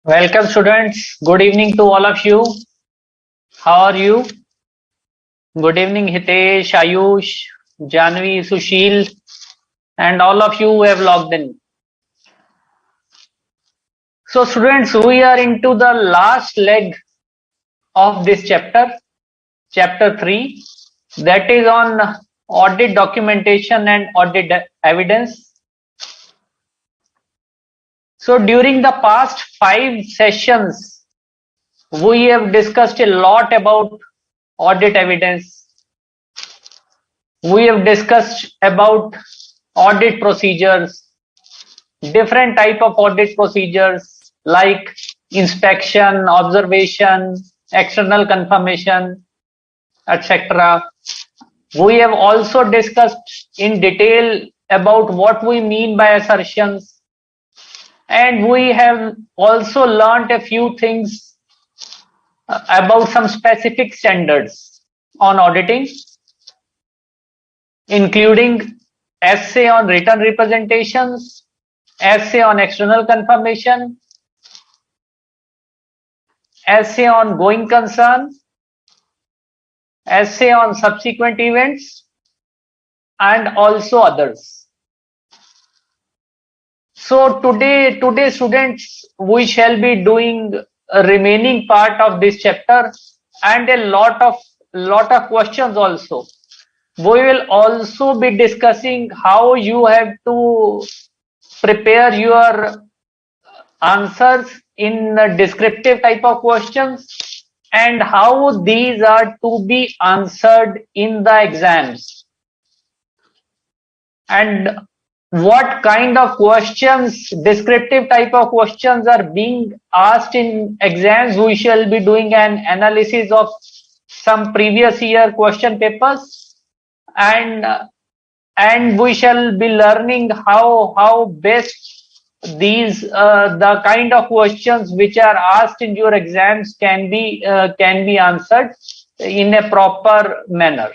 Welcome students. Good evening to all of you. How are you? Good evening Hitesh, Ayush, Janvi, Sushil and all of you who have logged in. So students, we are into the last leg of this chapter, chapter 3, that is on audit documentation and audit evidence. So during the past 5 sessions, we have discussed a lot about audit evidence. We have discussed about audit procedures, different type of audit procedures like inspection, observation, external confirmation, etc. We have also discussed in detail about what we mean by assertions, and we have also learned a few things about some specific standards on auditing, including essay on written representations, essay on external confirmation, essay on going concern, essay on subsequent events, and also others. So today students, we shall be doing a remaining part of this chapter and a lot of questions also. We will also be discussing how you have to prepare your answers in a descriptive type of questions and how these are to be answered in the exams, and what kind of questions, descriptive type of questions are being asked in exams. We shall be doing an analysis of some previous year question papers, and we shall be learning how best these the kind of questions which are asked in your exams can be answered in a proper manner.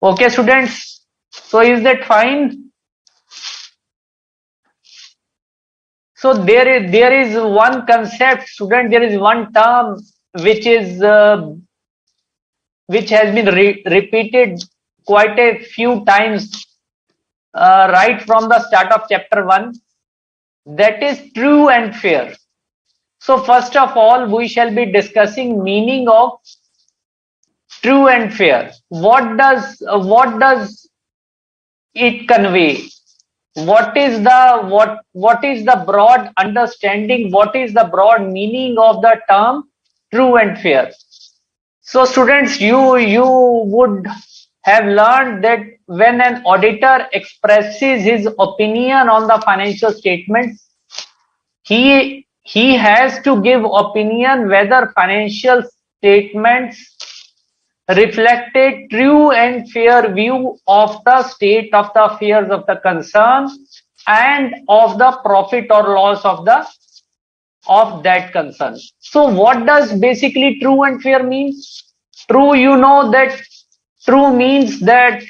Okay students, so is that fine? So there is one concept, student, there is one term which is which has been repeated quite a few times right from the start of chapter 1, that is true and fair. So first of all, we shall be discussing meaning of true and fair. What does it convey? What is the broad understanding? What is the broad meaning of the term true and fair? So students, you would have learned that when an auditor expresses his opinion on the financial statements, he has to give opinion whether financial statements reflected true and fair view of the state of the affairs of the concern and of the profit or loss of that concern. So what does basically true and fair means? True, you know that true means that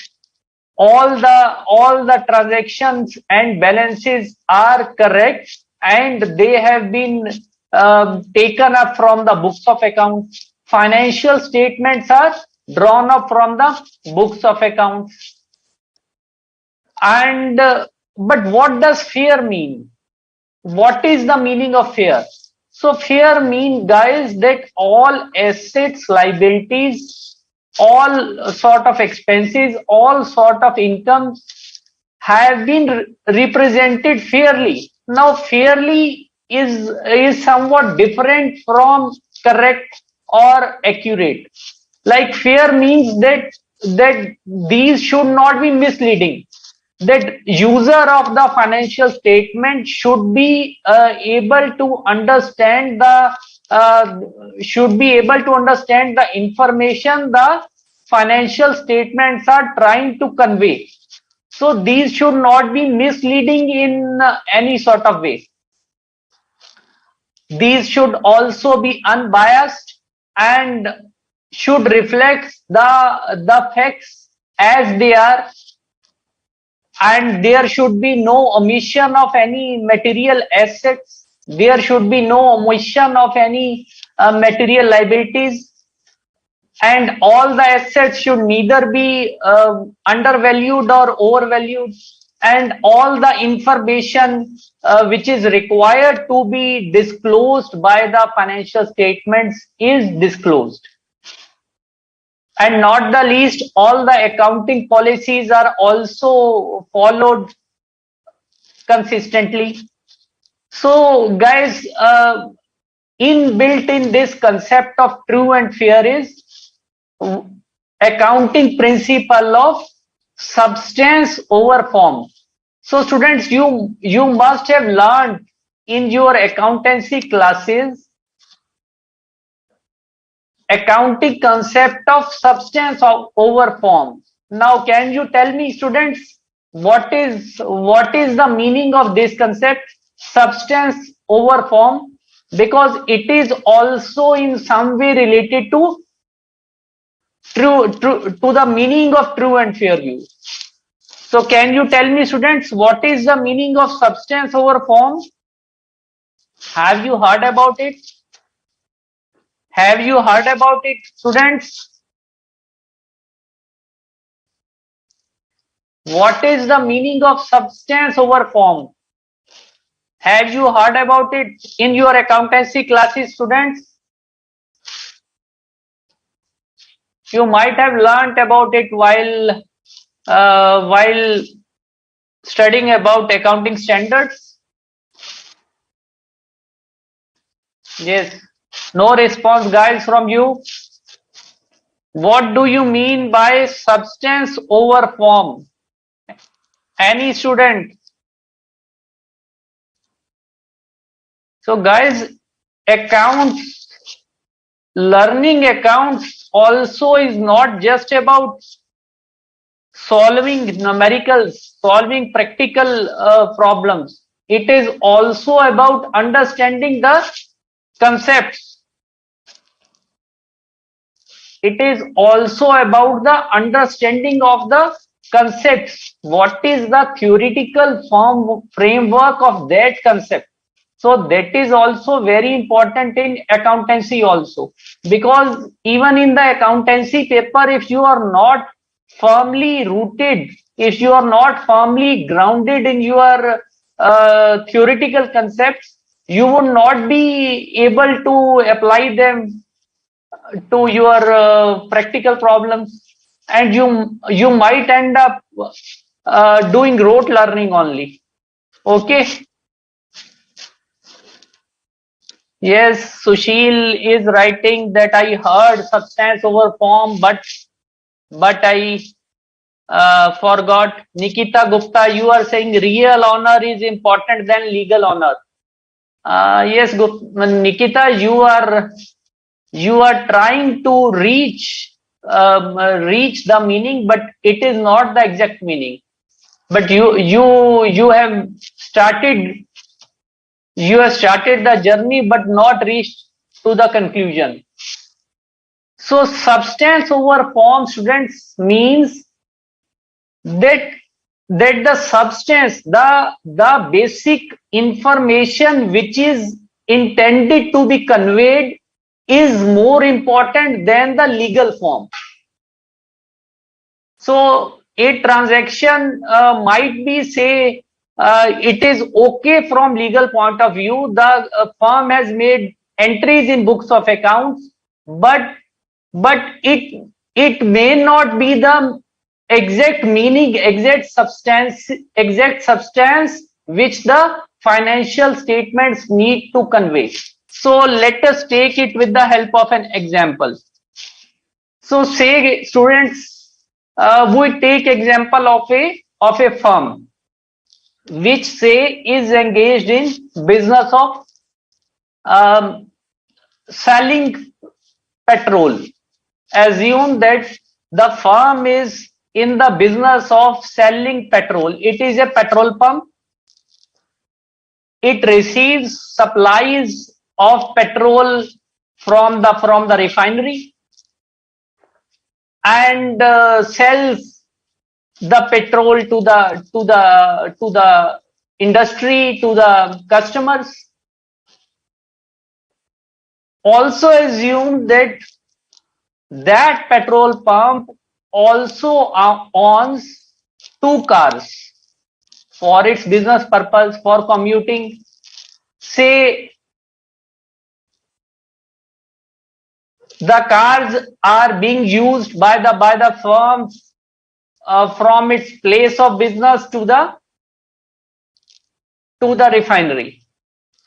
all the transactions and balances are correct and they have been taken up from the books of accounts. Financial statements are drawn up from the books of accounts. And but what does fair mean? What is the meaning of fair? So fair means, guys, that all assets, liabilities, all sort of expenses, all sort of income have been represented fairly. Now fairly is somewhat different from correct or accurate. Like fair means that these should not be misleading, that user of the financial statement should be able to understand the information the financial statements are trying to convey. So these should not be misleading in any sort of way. These should also be unbiased and should reflect the facts as they are, and there should be no omission of any material assets There should be no omission of any material liabilities, and all the assets should neither be undervalued or overvalued, and all the information which is required to be disclosed by the financial statements is disclosed. And not the least, all the accounting policies are also followed consistently. So guys, inbuilt in this concept of true and fair is accounting principle of substance over form. So students, you must have learned in your accountancy classes accounting concept of substance over form. Now can you tell me, students, what is the meaning of this concept, substance over form? Because it is also in some way related to to the meaning of true and fair use. So can you tell me, students, what is the meaning of substance over form? Have you heard about it? Have you heard about it, students? What is the meaning of substance over form? Have you heard about it in your accountancy classes, students? You might have learnt about it while studying about accounting standards. Yes. No response, guys, from you. What do you mean by substance over form? Any student? So guys, accounts, learning accounts also is not just about solving numericals, solving practical problems. It is also about understanding the concepts. It is also about the understanding of the concepts. What is the theoretical framework of that concept? So that is also very important in accountancy also, because even in the accountancy paper, if you are not firmly rooted, if you are not firmly grounded in your theoretical concepts, you would not be able to apply them to your practical problems, and you might end up doing rote learning only. Okay. Yes, Sushil is writing that I heard substance over form, but I forgot. Nikita Gupta, you are saying real honor is important than legal honor. Yes, Nikita, you are trying to reach the meaning, but it is not the exact meaning. But you have started the journey, but not reached to the conclusion. So substance over form, students, means that the substance, the basic information which is intended to be conveyed is more important than the legal form. So a transaction might be, say, it is okay from legal point of view. The firm has made entries in books of accounts, but it may not be the exact meaning, exact substance which the financial statements need to convey. So let us take it with the help of an example. So say, students, we take example of a firm which, say, is engaged in business of selling petrol. Assume that the firm is in the business of selling petrol. It is a petrol pump. It receives supplies of petrol from the refinery and sells the petrol to the industry, to the customers. also assume that that petrol pump also owns two cars for its business purpose, for commuting. Say the cars are being used by the firm from its place of business to the refinery,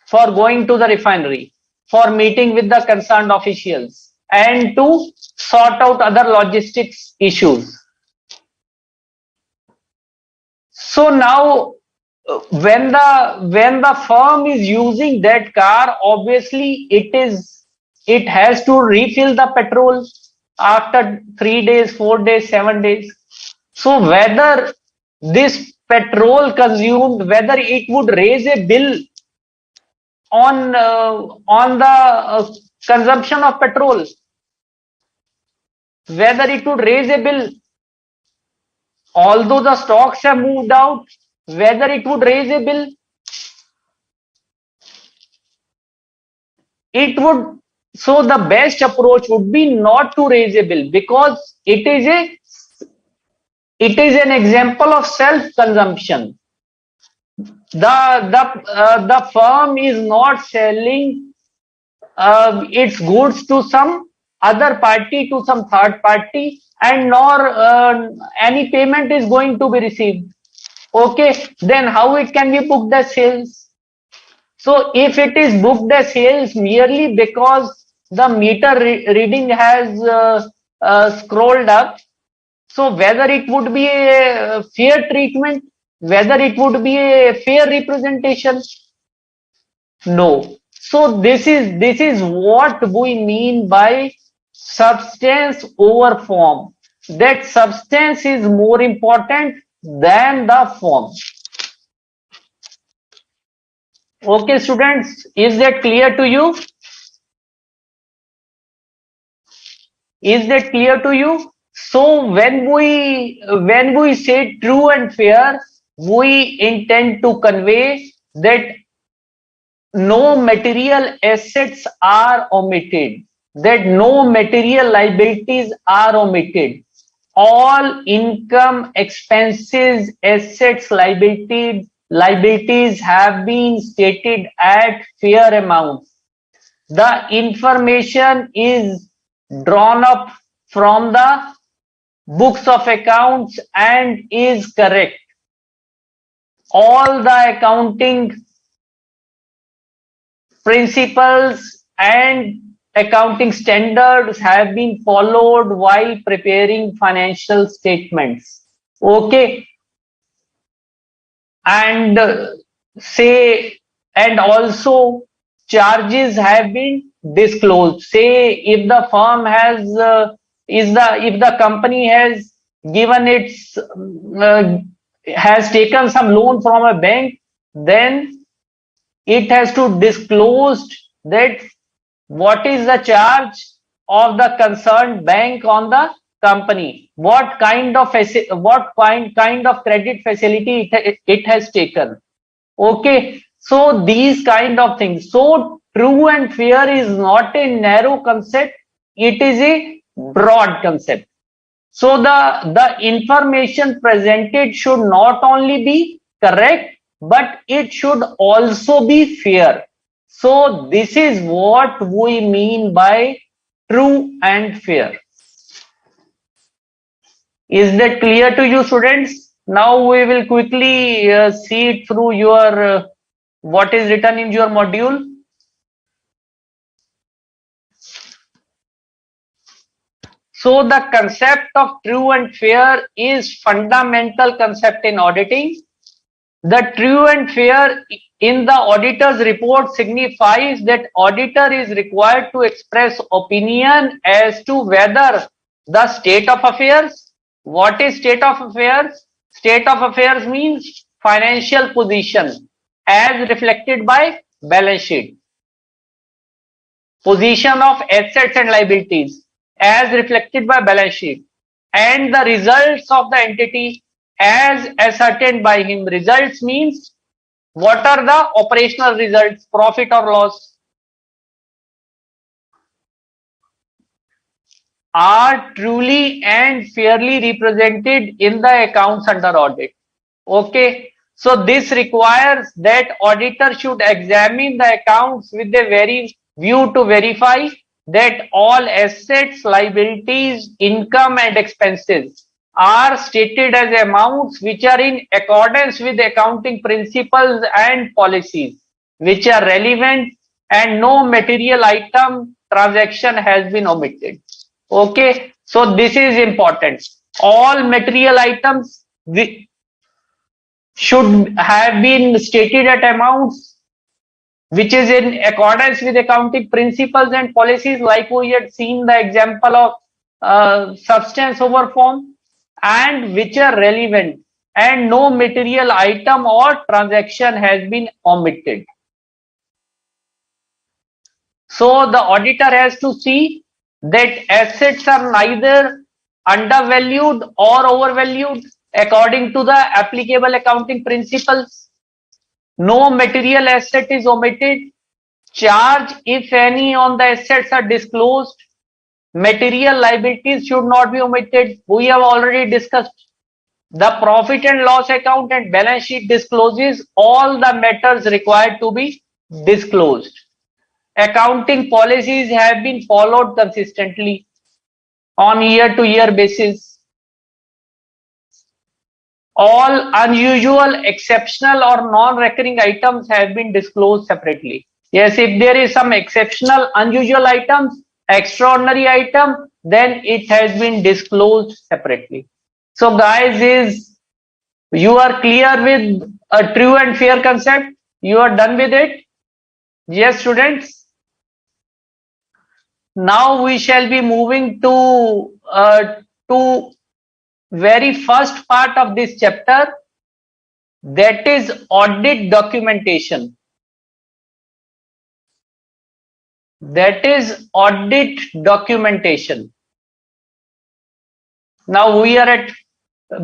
for going to the refinery, for meeting with the concerned officials, and to sort out other logistics issues. So now, when the firm is using that car, obviously it has to refill the petrol after 3 days, 4 days, 7 days. So whether this petrol consumed, whether it would raise a bill on the consumption of petrol, whether it would raise a bill, although the stocks have moved out, whether it would raise a bill, it would. So the best approach would be not to raise a bill, because it is an example of self consumption. The firm is not selling its goods to some other party, to some third party, and nor any payment is going to be received. Okay, then how it can be booked as sales? So if it is booked as sales merely because the meter reading has scrolled up, so whether it would be a fair treatment, whether it would be a fair representation, no. So this is what we mean by substance over form. That substance is more important than the form. Okay, students, is that clear to you? Is that clear to you? So when we say true and fair, we intend to convey that no material assets are omitted, that no material liabilities are omitted. All income, expenses, assets, liabilities have been stated at fair amounts. The information is drawn up from the books of accounts and is correct. All the accounting principles and accounting standards have been followed while preparing financial statements. Okay, and and also charges have been disclosed. Say if the firm has if the company has given has taken some loan from a bank, then it has to disclose that what is the charge of the concerned bank on the company, what kind of credit facility it has taken. Okay, so these kind of things. So true and fair is not a narrow concept, it is a broad concept. So the information presented should not only be correct, but it should also be fair. So this is what we mean by true and fair. Is that clear to you, students? Now we will quickly see it through your what is written in your module. So the concept of true and fair is fundamental concept in auditing. The true and fair in the auditor's report signifies that auditor is required to express opinion as to whether the state of affairs. What is state of affairs? State of affairs means financial position as reflected by balance sheet. Position of assets and liabilities as reflected by balance sheet, and the results of the entity as ascertained by him. Results means what are the operational results, profit or loss. are truly and fairly represented in the accounts under audit. Okay, so this requires that auditor should examine the accounts with a very view to verify that all assets, liabilities, income and expenses are stated as amounts which are in accordance with accounting principles and policies which are relevant, and no material item transaction has been omitted. Okay, so this is important. All material items should have been stated at amounts which is in accordance with accounting principles and policies, like we had seen the example of substance over form, and which are relevant, and no material item or transaction has been omitted. So the auditor has to see that assets are neither undervalued or overvalued according to the applicable accounting principles. No material asset is omitted. Charge, if any, on the assets are disclosed. Material liabilities should not be omitted. We have already discussed. The profit and loss account and balance sheet discloses all the matters required to be disclosed. Accounting policies have been followed consistently on year-to-year basis. All unusual, exceptional or non-recurring items have been disclosed separately. Yes, if there is some exceptional, unusual items, extraordinary item, then it has been disclosed separately. So guys, you are clear with a true and fair concept? You are done with it? Yes, students? Now we shall be moving to very first part of this chapter, that is audit documentation. That is audit documentation. Now we are at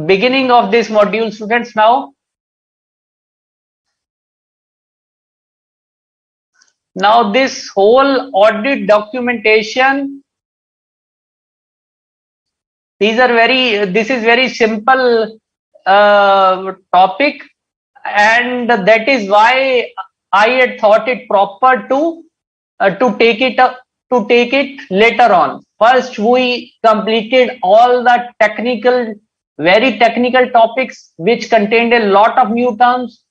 beginning of this module, students. Now this whole audit documentation, this is very simple topic, and that is why I had thought it proper to take it later on. First, we completed all the very technical topics which contained a lot of new terms,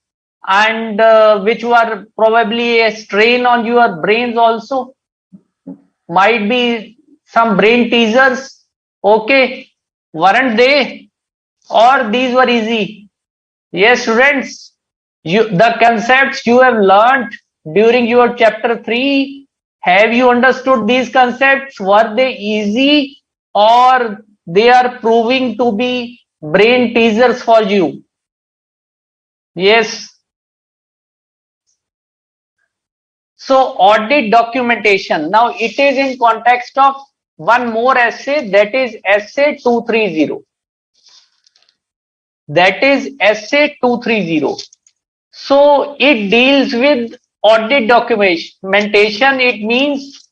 and which were probably a strain on your brains also. Might be some brain teasers. Okay, weren't they? Or these were easy? Yes, students, the concepts you have learned during your chapter 3, have you understood these concepts? Were they easy, or they are proving to be brain teasers for you? Yes. So audit documentation, now it is in context of one more essay, that is essay 230. That is essay 230. So it deals with audit documentation. It means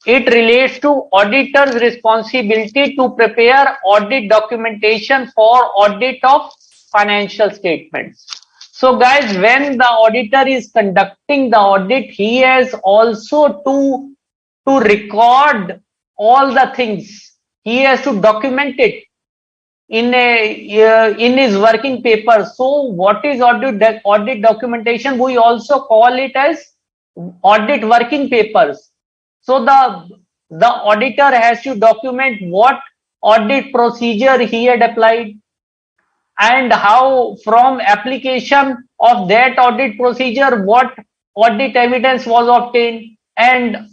it relates to auditor's responsibility to prepare audit documentation for audit of financial statements. So guys, when the auditor is conducting the audit, he has also to record all the things. He has to document it in his working paper. So what is audit documentation? We also call it as audit working papers. So the auditor has to document what audit procedure he had applied, and how from application of that audit procedure what audit evidence was obtained, and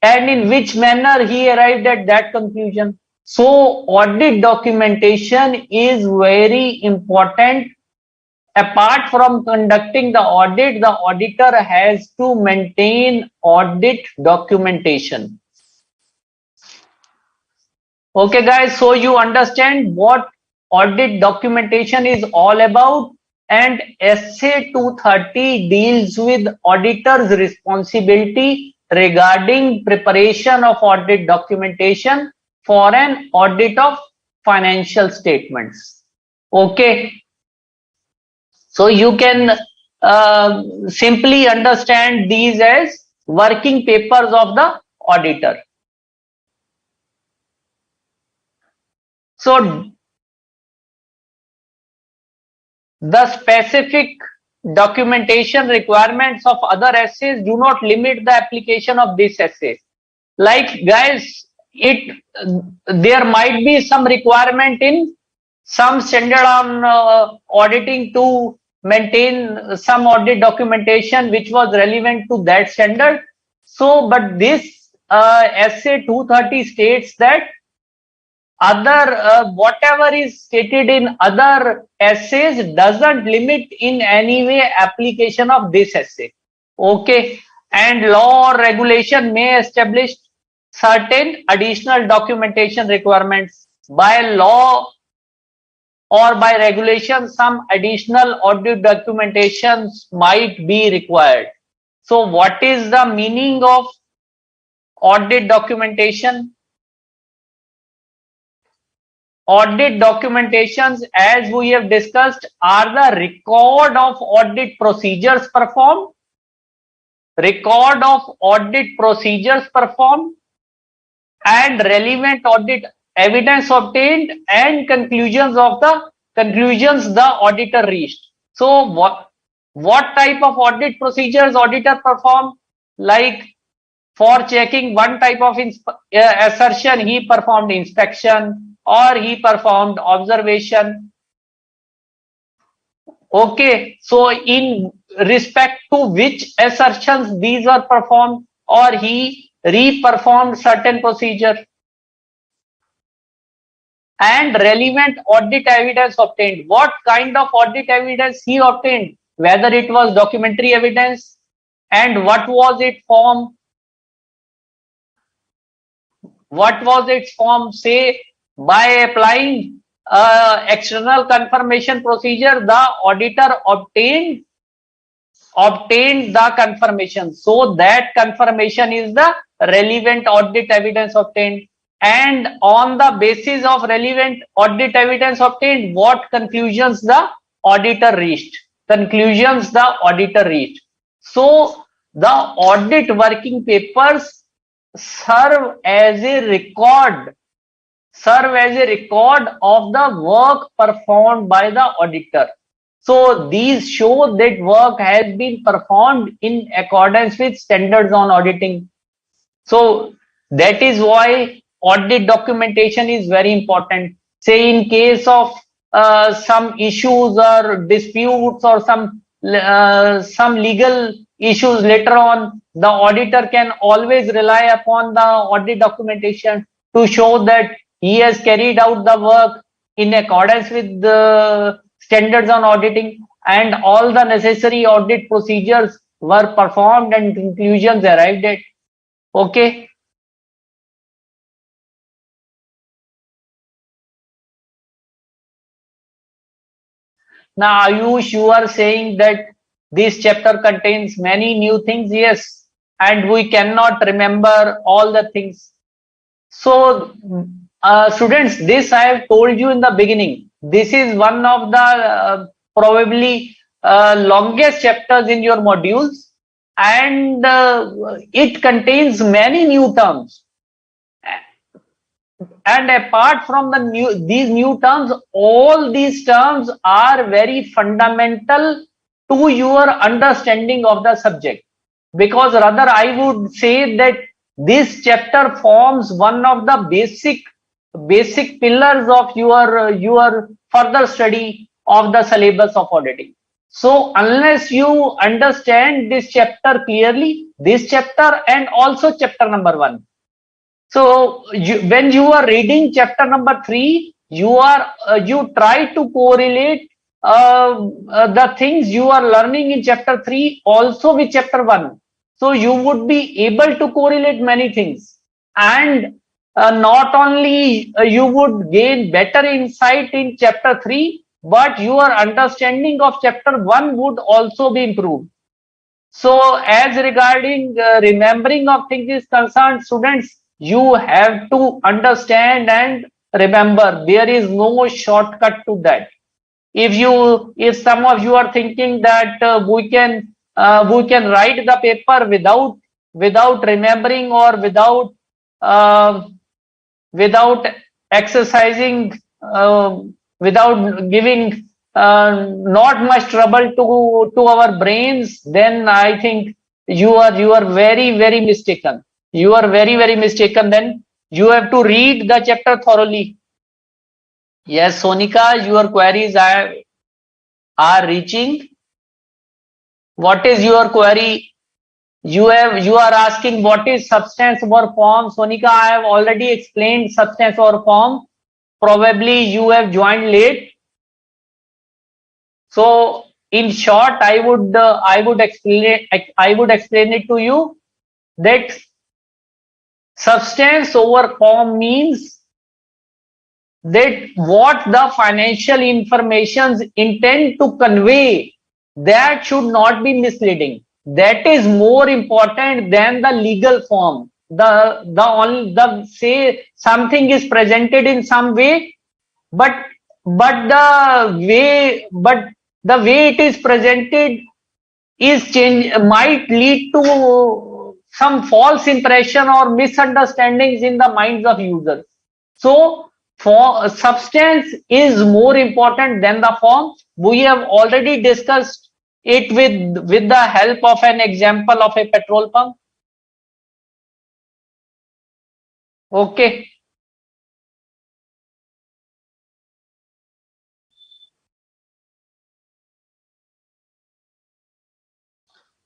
in which manner he arrived at that conclusion. So audit documentation is very important. Apart from conducting the audit, the auditor has to maintain audit documentation. Okay guys, so you understand what audit documentation is all about, and essay 230 deals with auditor's responsibility regarding preparation of audit documentation for an audit of financial statements. Okay, so you can simply understand these as working papers of the auditor. So the specific documentation requirements of other essays do not limit the application of this essay. Like guys, there might be some requirement in some standard on auditing to maintain some audit documentation which was relevant to that standard. So, but this essay 230 states that other whatever is stated in other essays doesn't limit in any way application of this essay. Okay, and law or regulation may establish certain additional documentation requirements. By law or by regulation, some additional audit documentations might be required. So what is the meaning of audit documentation? Audit documentations, as we have discussed, are the record of audit procedures performed, and relevant audit evidence obtained, and conclusions the auditor reached. So what type of audit procedures auditor perform? Like for checking one type of assertion, he performed inspection or he performed observation. Okay, so in respect to which assertions these were performed, or he re-performed certain procedure. And relevant audit evidence obtained. What kind of audit evidence he obtained? Whether it was documentary evidence, and what was its form? What was its form? Say, by applying external confirmation procedure, the auditor obtained the confirmation. So that confirmation is the relevant audit evidence obtained. And on the basis of relevant audit evidence obtained, what conclusions the auditor reached? So the audit working papers serve as a record of the work performed by the auditor. So these show that work has been performed in accordance with standards on auditing. So that is why audit documentation is very important. Say in case of some issues or disputes or some legal issues later on, the auditor can always rely upon the audit documentation to show that he has carried out the work in accordance with the standards on auditing, and all the necessary audit procedures were performed and conclusions arrived at. Okay. Now, Ayush, you are saying that this chapter contains many new things. Yes, and we cannot remember all the things. So, students, this I have told you in the beginning. This is one of the probably longest chapters in your modules, and it contains many new terms. And apart from these new terms, all these terms are very fundamental to your understanding of the subject. Because rather, I would say that this chapter forms one of the basic pillars of your further study of the syllabus of auditing. So unless you understand this chapter clearly, this chapter and also chapter number 1. So when you are reading chapter number 3, you try to correlate the things you are learning in chapter 3 also with chapter 1. So you would be able to correlate many things, and not only you would gain better insight in chapter 3, but your understanding of chapter 1 would also be improved. So as regarding remembering of things is concerned, students, you have to understand and remember. There is no shortcut to that. If some of you are thinking that we can write the paper without remembering or uh, without exercising, without giving not much trouble to our brains, then I think you are very mistaken. You are very mistaken. Then you have to read the chapter thoroughly. Yes, Sonika, your queries are reaching. What is your query? You are asking what is substance over form. Sonika, I have already explained substance over form. Probably you have joined late. So in short, I would explain it to you that substance over form means that what the financial informations intend to convey, that should not be misleading. That is more important than the legal form. The say something is presented in some way, but but the way it is presented is change might lead to some false impression or misunderstandings in the minds of users. So for substance is more important than the form. We have already discussed it with the help of an example of a petrol pump. Okay.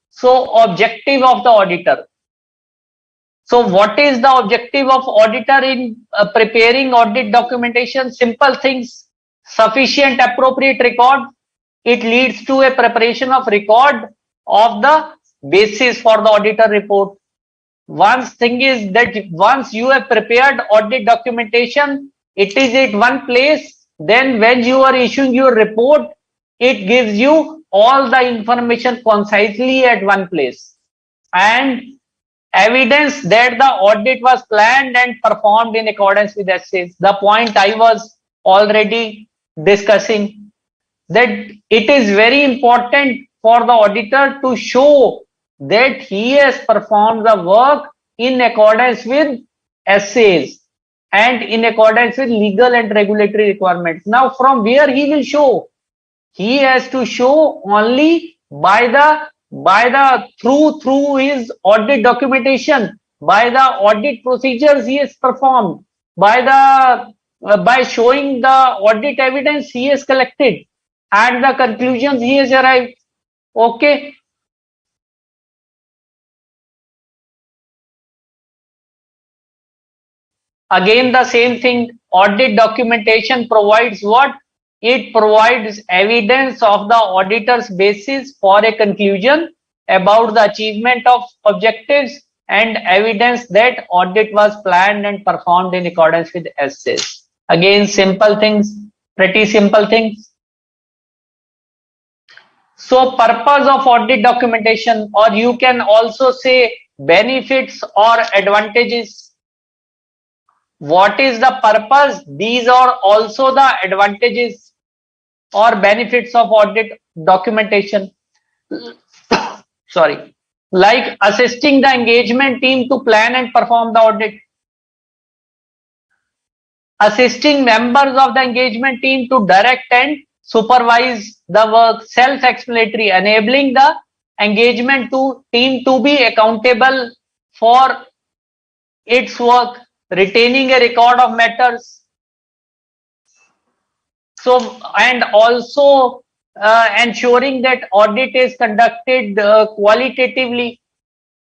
So objective of the auditor. So what is the objective of auditor in preparing audit documentation? Simple things: sufficient appropriate record. It leads to a preparation of record of the basis for the auditor report. Once thing is that once you have prepared audit documentation, it is at one place. Then when you are issuing your report, it gives you all the information concisely at one place. And evidence that the audit was planned and performed in accordance with essays. The point I was already discussing, that it is very important for the auditor to show that he has performed the work in accordance with essays and in accordance with legal and regulatory requirements. Now, from where he will show? He has to show only by the through his audit documentation, by the audit procedures he has performed, by showing the audit evidence he has collected and the conclusions he has arrived. Okay. Again, the same thing. Audit documentation provides what? It provides evidence of the auditor's basis for a conclusion about the achievement of objectives and evidence that audit was planned and performed in accordance with essays. Again, simple things, pretty simple things. So purpose of audit documentation, or you can also say benefits or advantages. What is the purpose? These are also the advantages or benefits of audit documentation. Sorry. Like assisting the engagement team to plan and perform the audit. Assisting members of the engagement team to direct and supervise the work. Self-explanatory. Enabling the engagement team to be accountable for its work. Retaining a record of matters. So, and also ensuring that audit is conducted qualitatively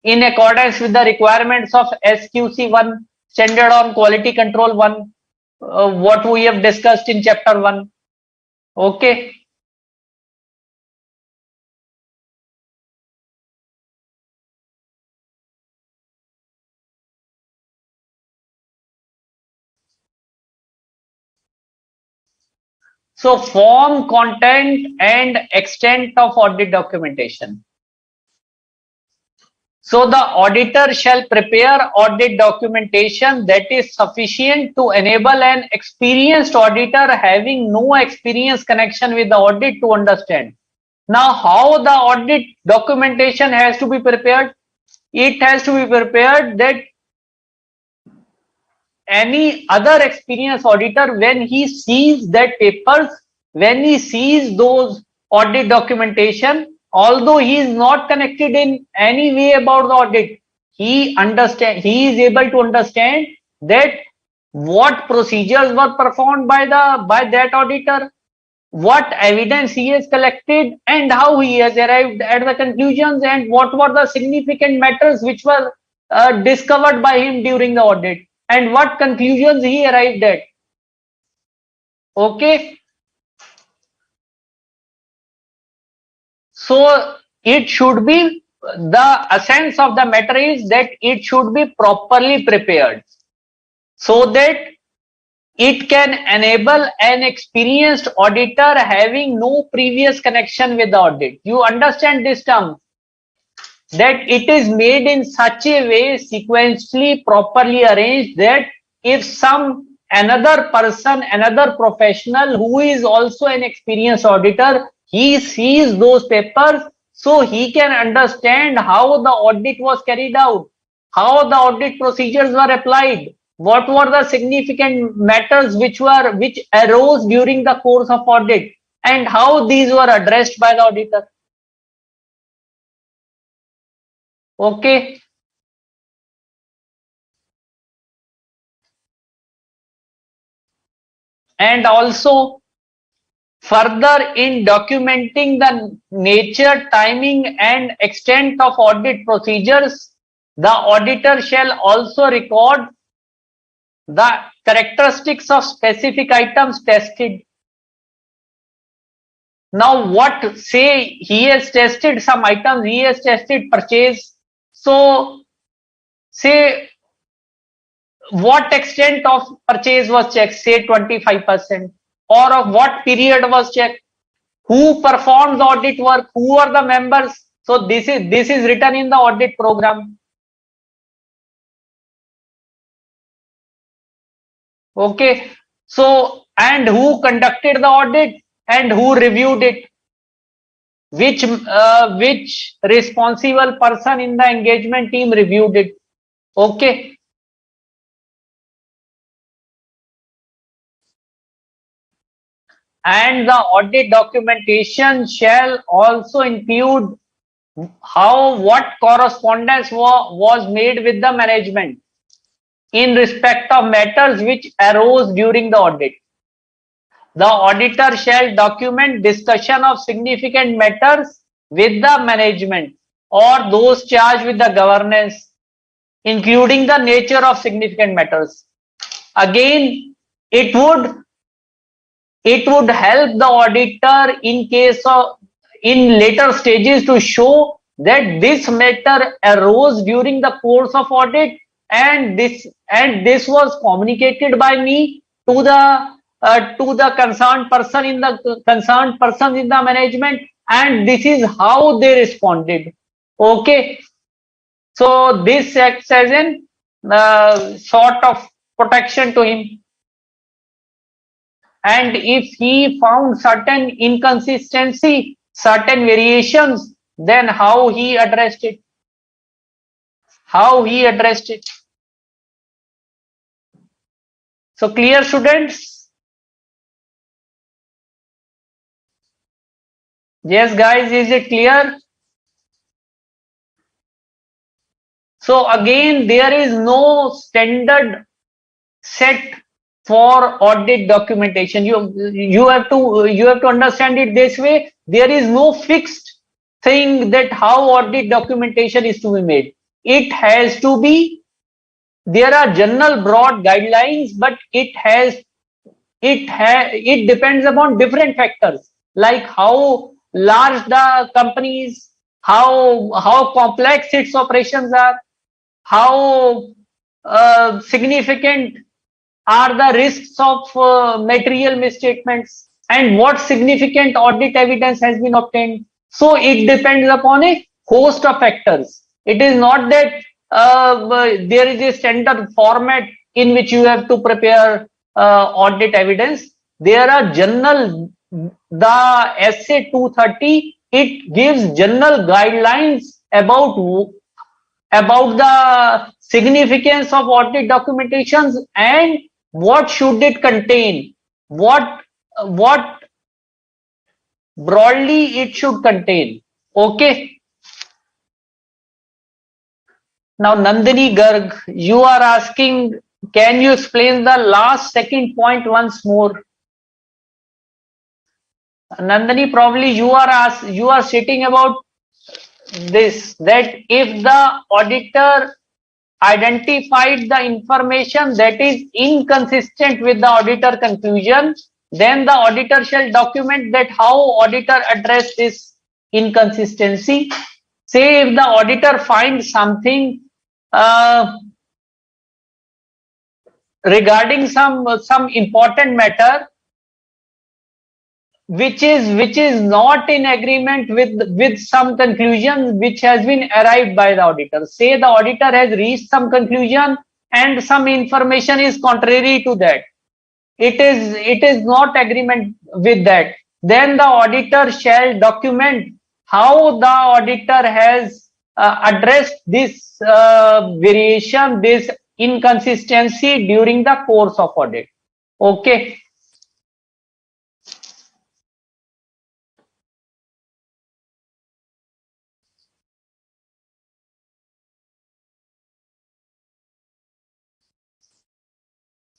in accordance with the requirements of SQC1, Standard on Quality Control 1, what we have discussed in chapter 1. Okay. So, form, content, and extent of audit documentation. So the auditor shall prepare audit documentation that is sufficient to enable an experienced auditor having no experience connection with the audit to understand. Now, how the audit documentation has to be prepared? It has to be prepared that any other experienced auditor, when he sees that papers, when he sees those audit documentation, although he is not connected in any way about the audit, he is able to understand that what procedures were performed by that auditor, what evidence he has collected, and how he has arrived at the conclusions, and what were the significant matters which were discovered by him during the audit, and what conclusions he arrived at. Okay, so it should be, the essence of the matter is that it should be properly prepared so that it can enable an experienced auditor having no previous connection with the audit. You understand this term? That it is made in such a way, sequentially, properly arranged, that if another person, another professional who is also an experienced auditor, he sees those papers, so he can understand how the audit was carried out, how the audit procedures were applied, what were the significant matters which arose during the course of audit, and how these were addressed by the auditor. Okay. And also, further, in documenting the nature, timing, and extent of audit procedures, the auditor shall also record the characteristics of specific items tested. Now, what, say he has tested some items, he has tested purchase. So, say what extent of purchase was checked, say 25%, or of what period was checked, who performed the audit work, who are the members. So this is written in the audit program. Okay, so, and who conducted the audit and who reviewed it, which responsible person in the engagement team reviewed it. Okay. And the audit documentation shall also include what correspondence was made with the management in respect of matters which arose during the audit. The auditor shall document discussion of significant matters with the management or those charged with the governance, including the nature of significant matters. Again, it would help the auditor in later stages to show that this matter arose during the course of audit, and this was communicated by me to the concerned person in the management, and this is how they responded. Okay, so this acts as an sort of protection to him. And if he found certain inconsistency, certain variations, then how he addressed it. So clear, students? Yes, guys, is it clear? So again, there is no standard set for audit documentation. You have to understand it this way. There is no fixed thing that how audit documentation is to be made. It has to be, there are general broad guidelines, but it depends upon different factors, like how large the company is, how complex its operations are, how significant are the risks of material misstatements, and what significant audit evidence has been obtained. So it depends upon a host of factors. It is not that there is a standard format in which you have to prepare audit evidence. There are general, the SA 230, it gives general guidelines about the significance of audit documentations and what should it contain, what broadly it should contain. Okay. Now, Nandini Garg, you are asking, can you explain the last second point once more? Nandini, probably you are stating about this, that if the auditor identified the information that is inconsistent with the auditor conclusion, then the auditor shall document that how auditor addressed this inconsistency. Say if the auditor finds something regarding some important matter which is not in agreement with some conclusion which has been arrived by the auditor. Say the auditor has reached some conclusion and some information is contrary to that. It is not agreement with that. Then the auditor shall document how the auditor has addressed this variation, this inconsistency during the course of audit. Okay.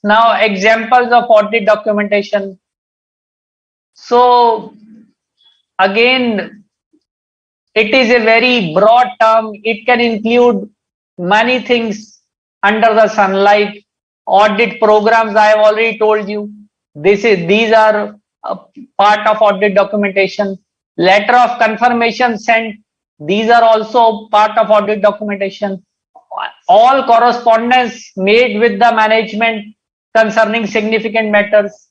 Now, examples of audit documentation. So, again, it is a very broad term. It can include many things under the sun, like audit programs. I have already told you. These are a part of audit documentation. Letter of confirmation sent. These are also part of audit documentation. All correspondence made with the management concerning significant matters.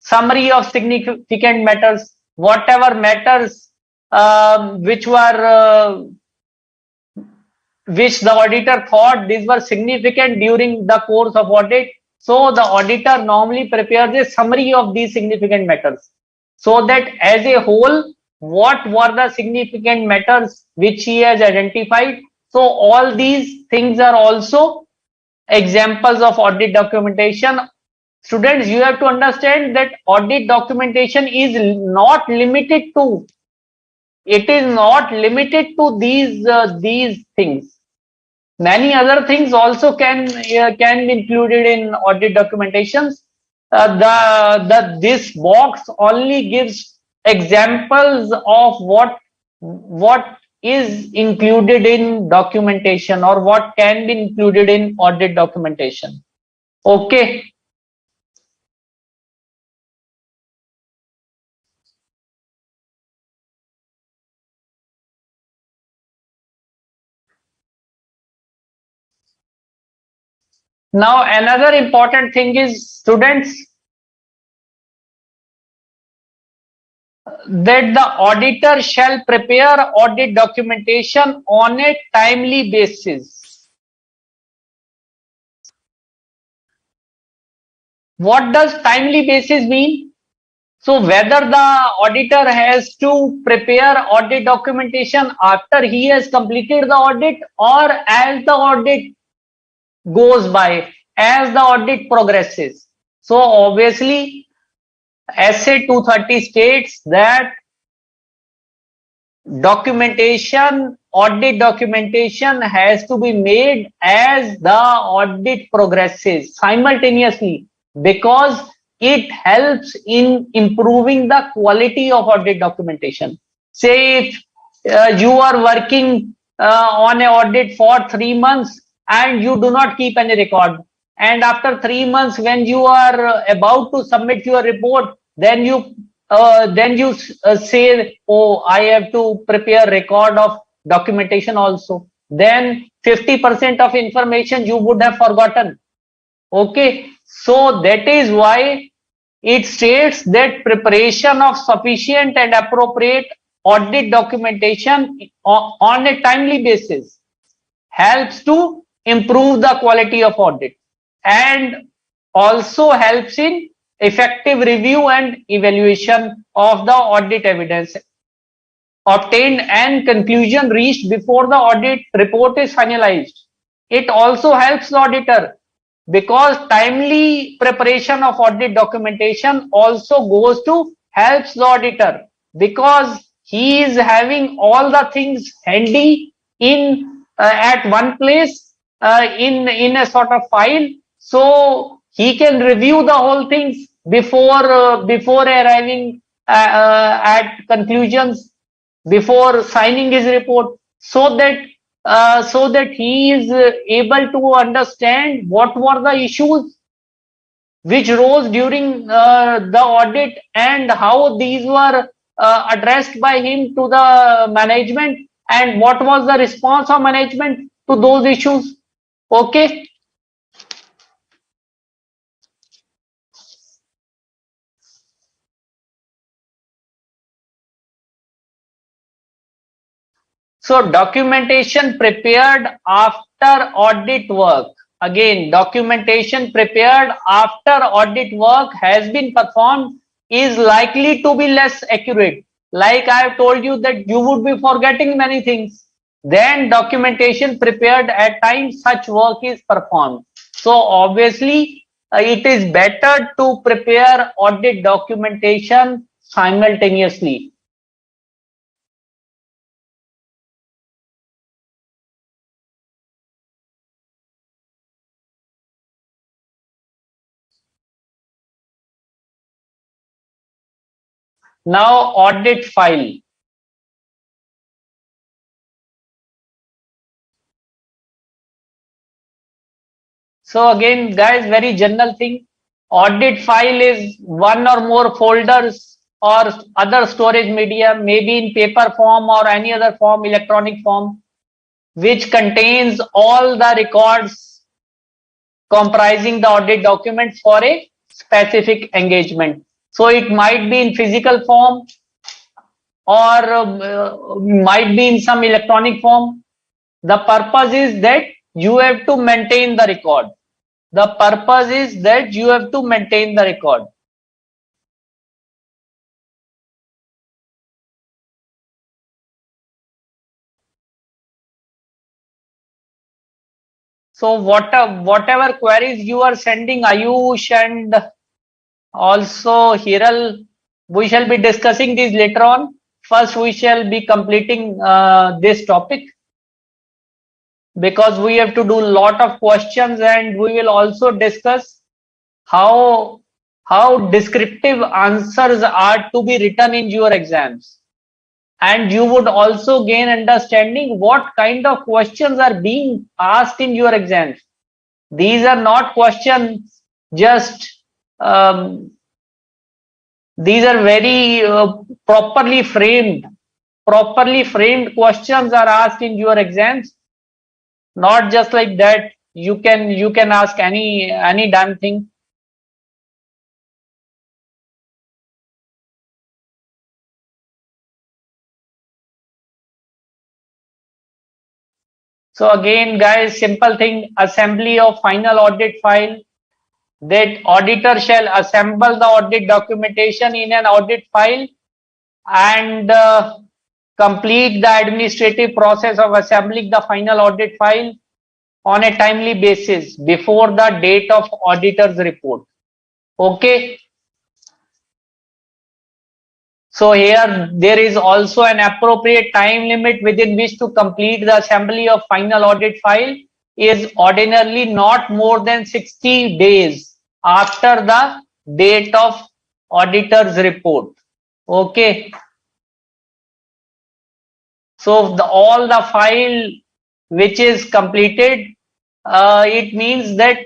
Summary of significant matters. Whatever matters which the auditor thought these were significant during the course of audit. So the auditor normally prepares a summary of these significant matters, so that as a whole, what were the significant matters which he has identified. So all these things are also examples of audit documentation. Students, you have to understand that audit documentation is not limited to, these things. Many other things also can be included in audit documentations. This box only gives examples of what is included in documentation or what can be included in audit documentation. Okay. Now, another important thing is, students, that the auditor shall prepare audit documentation on a timely basis. What does timely basis mean? So whether the auditor has to prepare audit documentation after he has completed the audit or as the audit goes by, as the audit progresses. So obviously, SA 230 states that audit documentation has to be made as the audit progresses simultaneously, because it helps in improving the quality of audit documentation. Say if you are working on an audit for 3 months and you do not keep any record, and after 3 months when you are about to submit your report, then you say, oh, I have to prepare record of documentation also. Then 50% of information you would have forgotten. Okay, so that is why it states that preparation of sufficient and appropriate audit documentation on a timely basis. helps to improve the quality of audit and also helps in effective review and evaluation of the audit evidence obtained and conclusion reached before the audit report is finalized. It also helps the auditor because timely preparation of audit documentation also goes to helps the auditor because he is having all the things handy in at one place in a sort of file, so he can review the whole things before arriving at conclusions, before signing his report, so that he is able to understand what were the issues which rose during the audit and how these were addressed by him to the management and what was the response of management to those issues. Okay. So documentation prepared after audit work. Again, documentation prepared after audit work has been performed is likely to be less accurate. Like I have told you that you would be forgetting many things. Then documentation prepared at times such work is performed. So obviously it is better to prepare audit documentation simultaneously. Now audit file. So again, guys, very general thing. Audit file is one or more folders or other storage media, maybe in paper form or any other form, electronic form, which contains all the records comprising the audit documents for a specific engagement. So it might be in physical form or might be in some electronic form. The purpose is that you have to maintain the record. The purpose is that you have to maintain the record. So whatever queries you are sending, Ayush and also Hiral, we shall be discussing this later on. First, we shall be completing this topic because we have to do a lot of questions and we will also discuss how descriptive answers are to be written in your exams. And you would also gain understanding what kind of questions are being asked in your exams. These are not questions just these are very properly framed questions are asked in your exams, not just like that you can ask any damn thing. So again, guys, simple thing, assembly of final audit file, that auditor shall assemble the audit documentation in an audit file and complete the administrative process of assembling the final audit file on a timely basis before the date of auditor's report. Okay. So here there is also an appropriate time limit within which to complete the assembly of final audit file is ordinarily not more than 60 days after the date of auditor's report. Okay. So all the file which is completed, it means that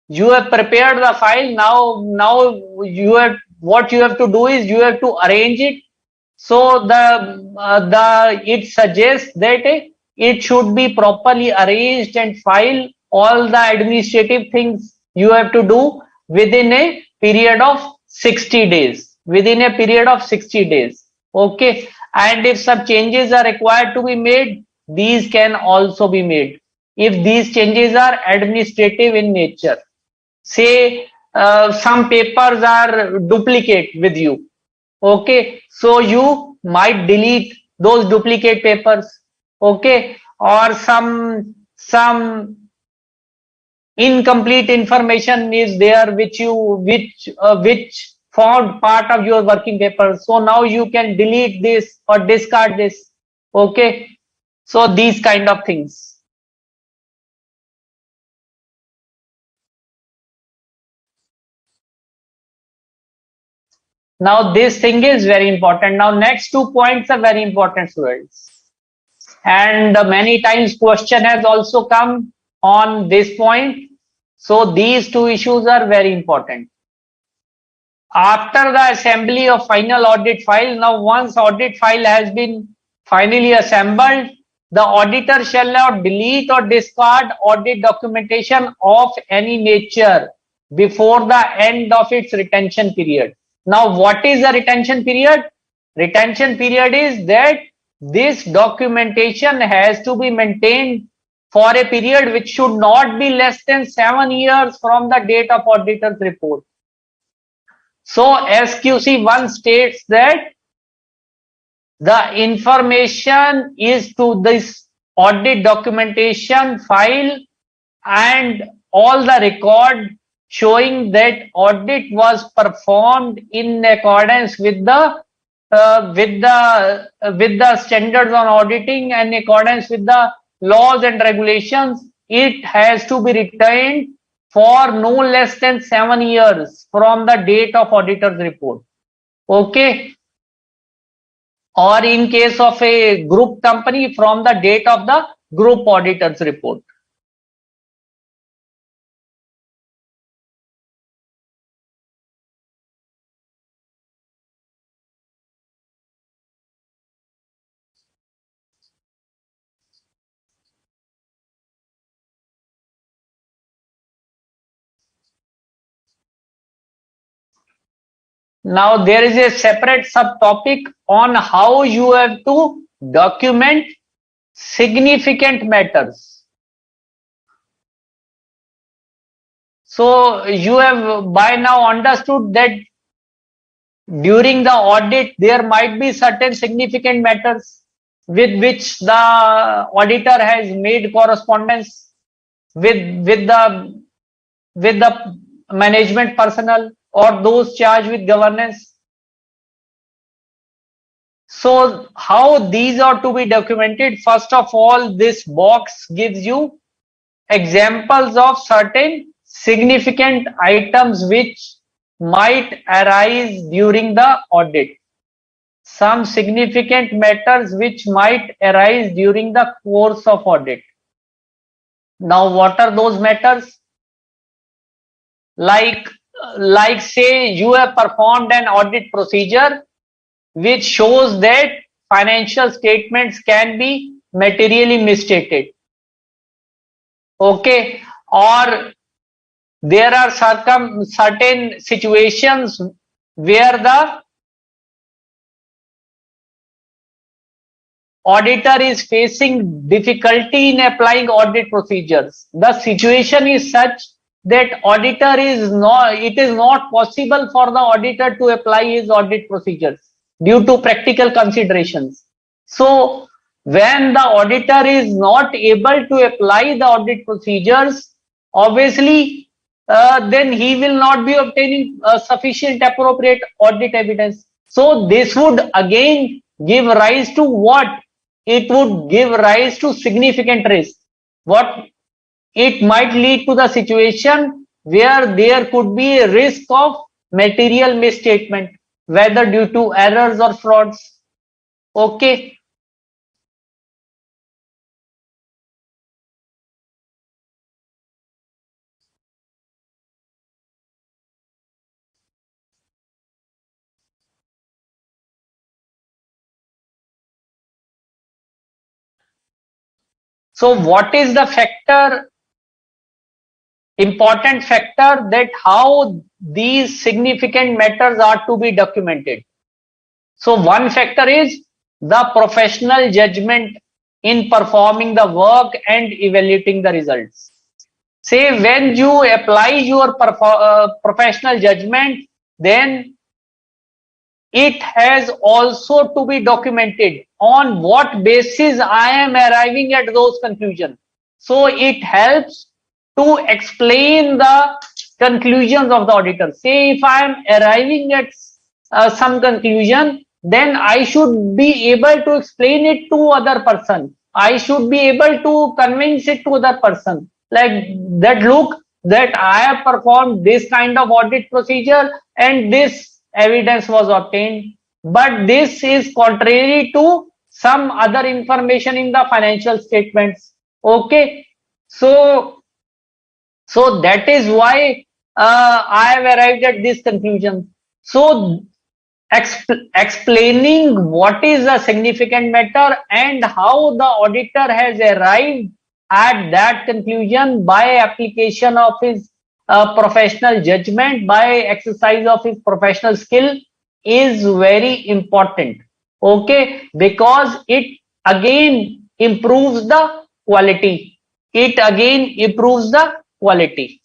you have prepared the file. Now you have, what you have to do is you have to arrange it. So it suggests that it should be properly arranged and file all the administrative things you have to do within a period of 60 days. Within a period of 60 days. Okay. And if some changes are required to be made, these can also be made if these changes are administrative in nature. Say some papers are duplicate with you. Okay, so you might delete those duplicate papers. Okay, or some incomplete information is there which formed part of your working paper. So now you can delete this or discard this. Okay, so these kind of things. Now this thing is very important. Now next 2 points are very important, students. And many times question has also come on this point. So these two issues are very important. After the assembly of final audit file, now once audit file has been finally assembled, the auditor shall not delete or discard audit documentation of any nature before the end of its retention period. Now, what is the retention period? Retention period is that this documentation has to be maintained for a period which should not be less than 7 years from the date of auditor's report. So SQC 1 states that the information is to this audit documentation file and all the record showing that audit was performed in accordance with the standards on auditing and in accordance with the laws and regulations. It has to be retained for no less than 7 years from the date of auditor's report. Okay, or in case of a group company, from the date of the group auditor's report. Now there is a separate subtopic on how you have to document significant matters. So you have by now understood that during the audit there might be certain significant matters with which the auditor has made correspondence with the management personnel or those charged with governance. So how these are to be documented? First of all, this box gives you examples of certain significant items which might arise during the audit. Some significant matters which might arise during the course of audit. Now, what are those matters? Like say you have performed an audit procedure which shows that financial statements can be materially misstated. Okay, or there are certain situations where the auditor is facing difficulty in applying audit procedures. The situation is such that it is not possible for the auditor to apply his audit procedures due to practical considerations. So when the auditor is not able to apply the audit procedures, obviously then he will not be obtaining sufficient appropriate audit evidence. So this would again give rise to what? It would give rise to significant risk. What? It might lead to the situation where there could be a risk of material misstatement, whether due to errors or frauds. Okay. So what is the important factor that how these significant matters are to be documented? So one factor is the professional judgment in performing the work and evaluating the results. Say when you apply your professional judgment, then it has also to be documented on what basis I am arriving at those conclusions. So it helps to explain the conclusions of the auditor. Say if I am arriving at some conclusion, then I should be able to explain it to other person. I should be able to convince it to other person. Like that, look, that I have performed this kind of audit procedure and this evidence was obtained, but this is contrary to some other information in the financial statements. Okay, so that is why I have arrived at this conclusion. So explaining what is a significant matter and how the auditor has arrived at that conclusion by application of his professional judgment, by exercise of his professional skill is very important. Okay, because it again improves the quality. It again improves the quality.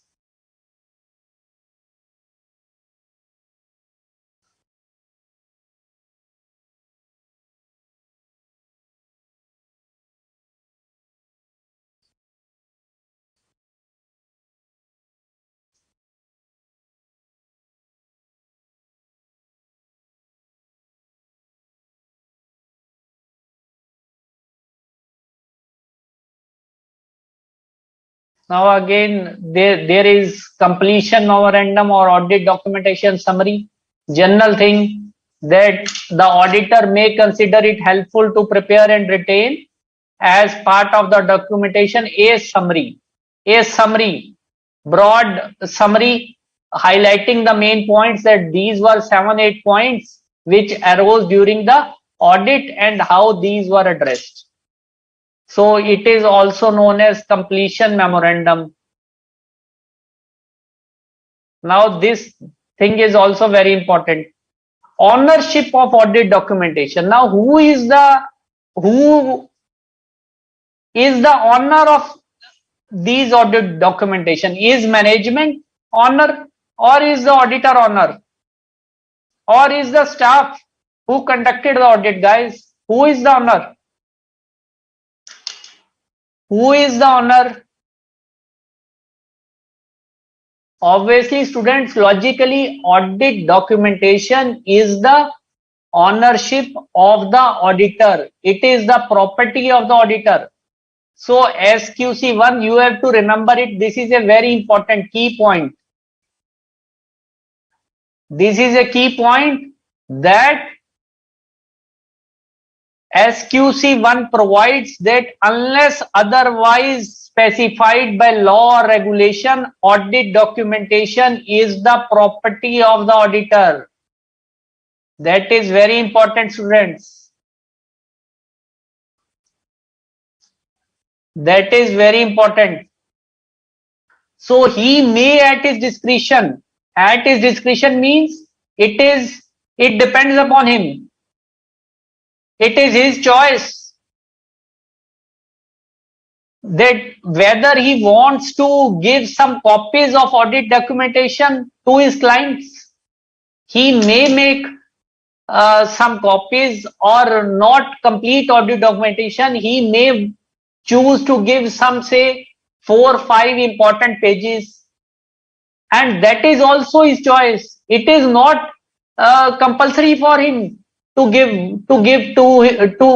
Now again, there is completion memorandum or audit documentation summary. General thing that the auditor may consider it helpful to prepare and retain as part of the documentation a summary. A summary, broad summary highlighting the main points, that these were 7-8 points which arose during the audit and how these were addressed. So it is also known as completion memorandum. Now this thing is also very important. Ownership of audit documentation. Now who is the owner of these audit documentation? Is management owner, or is the auditor owner, or is the staff who conducted the audit? Guys, who is the owner? Who is the owner? Obviously, students, logically, audit documentation is the ownership of the auditor. It is the property of the auditor. So SQC1, you have to remember it. This is a very important key point. This is a key point that SQC1 provides that unless otherwise specified by law or regulation, audit documentation is the property of the auditor. That is very important, students. That is very important. So he may at his discretion. At his discretion means it depends upon him. It is his choice that whether he wants to give some copies of audit documentation to his clients. He may make some copies or not complete audit documentation. He may choose to give some, say, 4 or 5 important pages, and that is also his choice. It is not compulsory for him to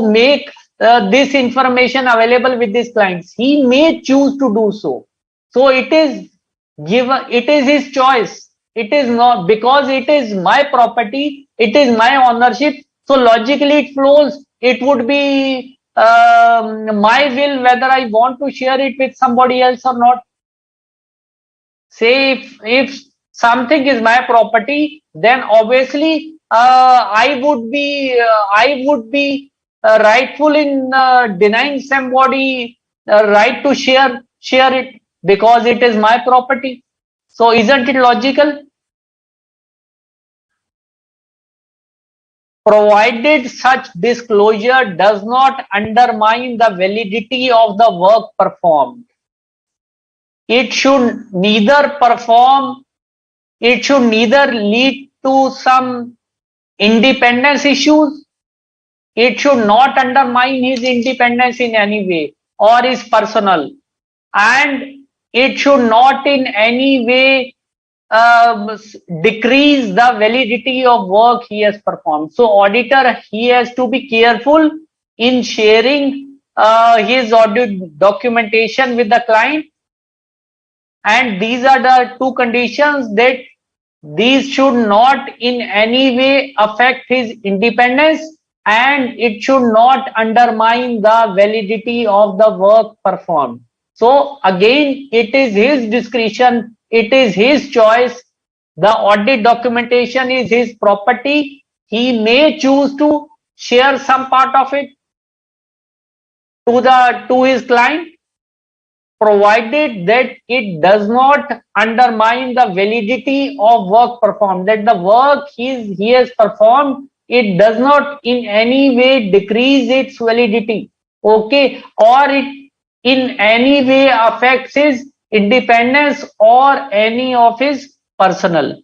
make this information available with his clients. He may choose to do so. So it is his choice. It is not, because it is my property, it is my ownership. So logically it flows. It would be my will whether I want to share it with somebody else or not. Say if something is my property, then obviously I would be rightful in denying somebody right to share it, because it is my property. So isn't it logical? provided such disclosure does not undermine the validity of the work performed. It should neither lead to some independence issues. It should not undermine his independence in any way or his personal, and it should not in any way decrease the validity of work he has performed. So auditor, he has to be careful in sharing his audit documentation with the client, and these are the two conditions, that these should not in any way affect his independence, and it should not undermine the validity of the work performed. So again, it is his discretion, it is his choice. The audit documentation is his property. He may choose to share some part of it to his client, provided that it does not undermine the validity of work performed, that the work he has performed, it does not in any way decrease its validity, okay, or it in any way affects his independence or any of his personal.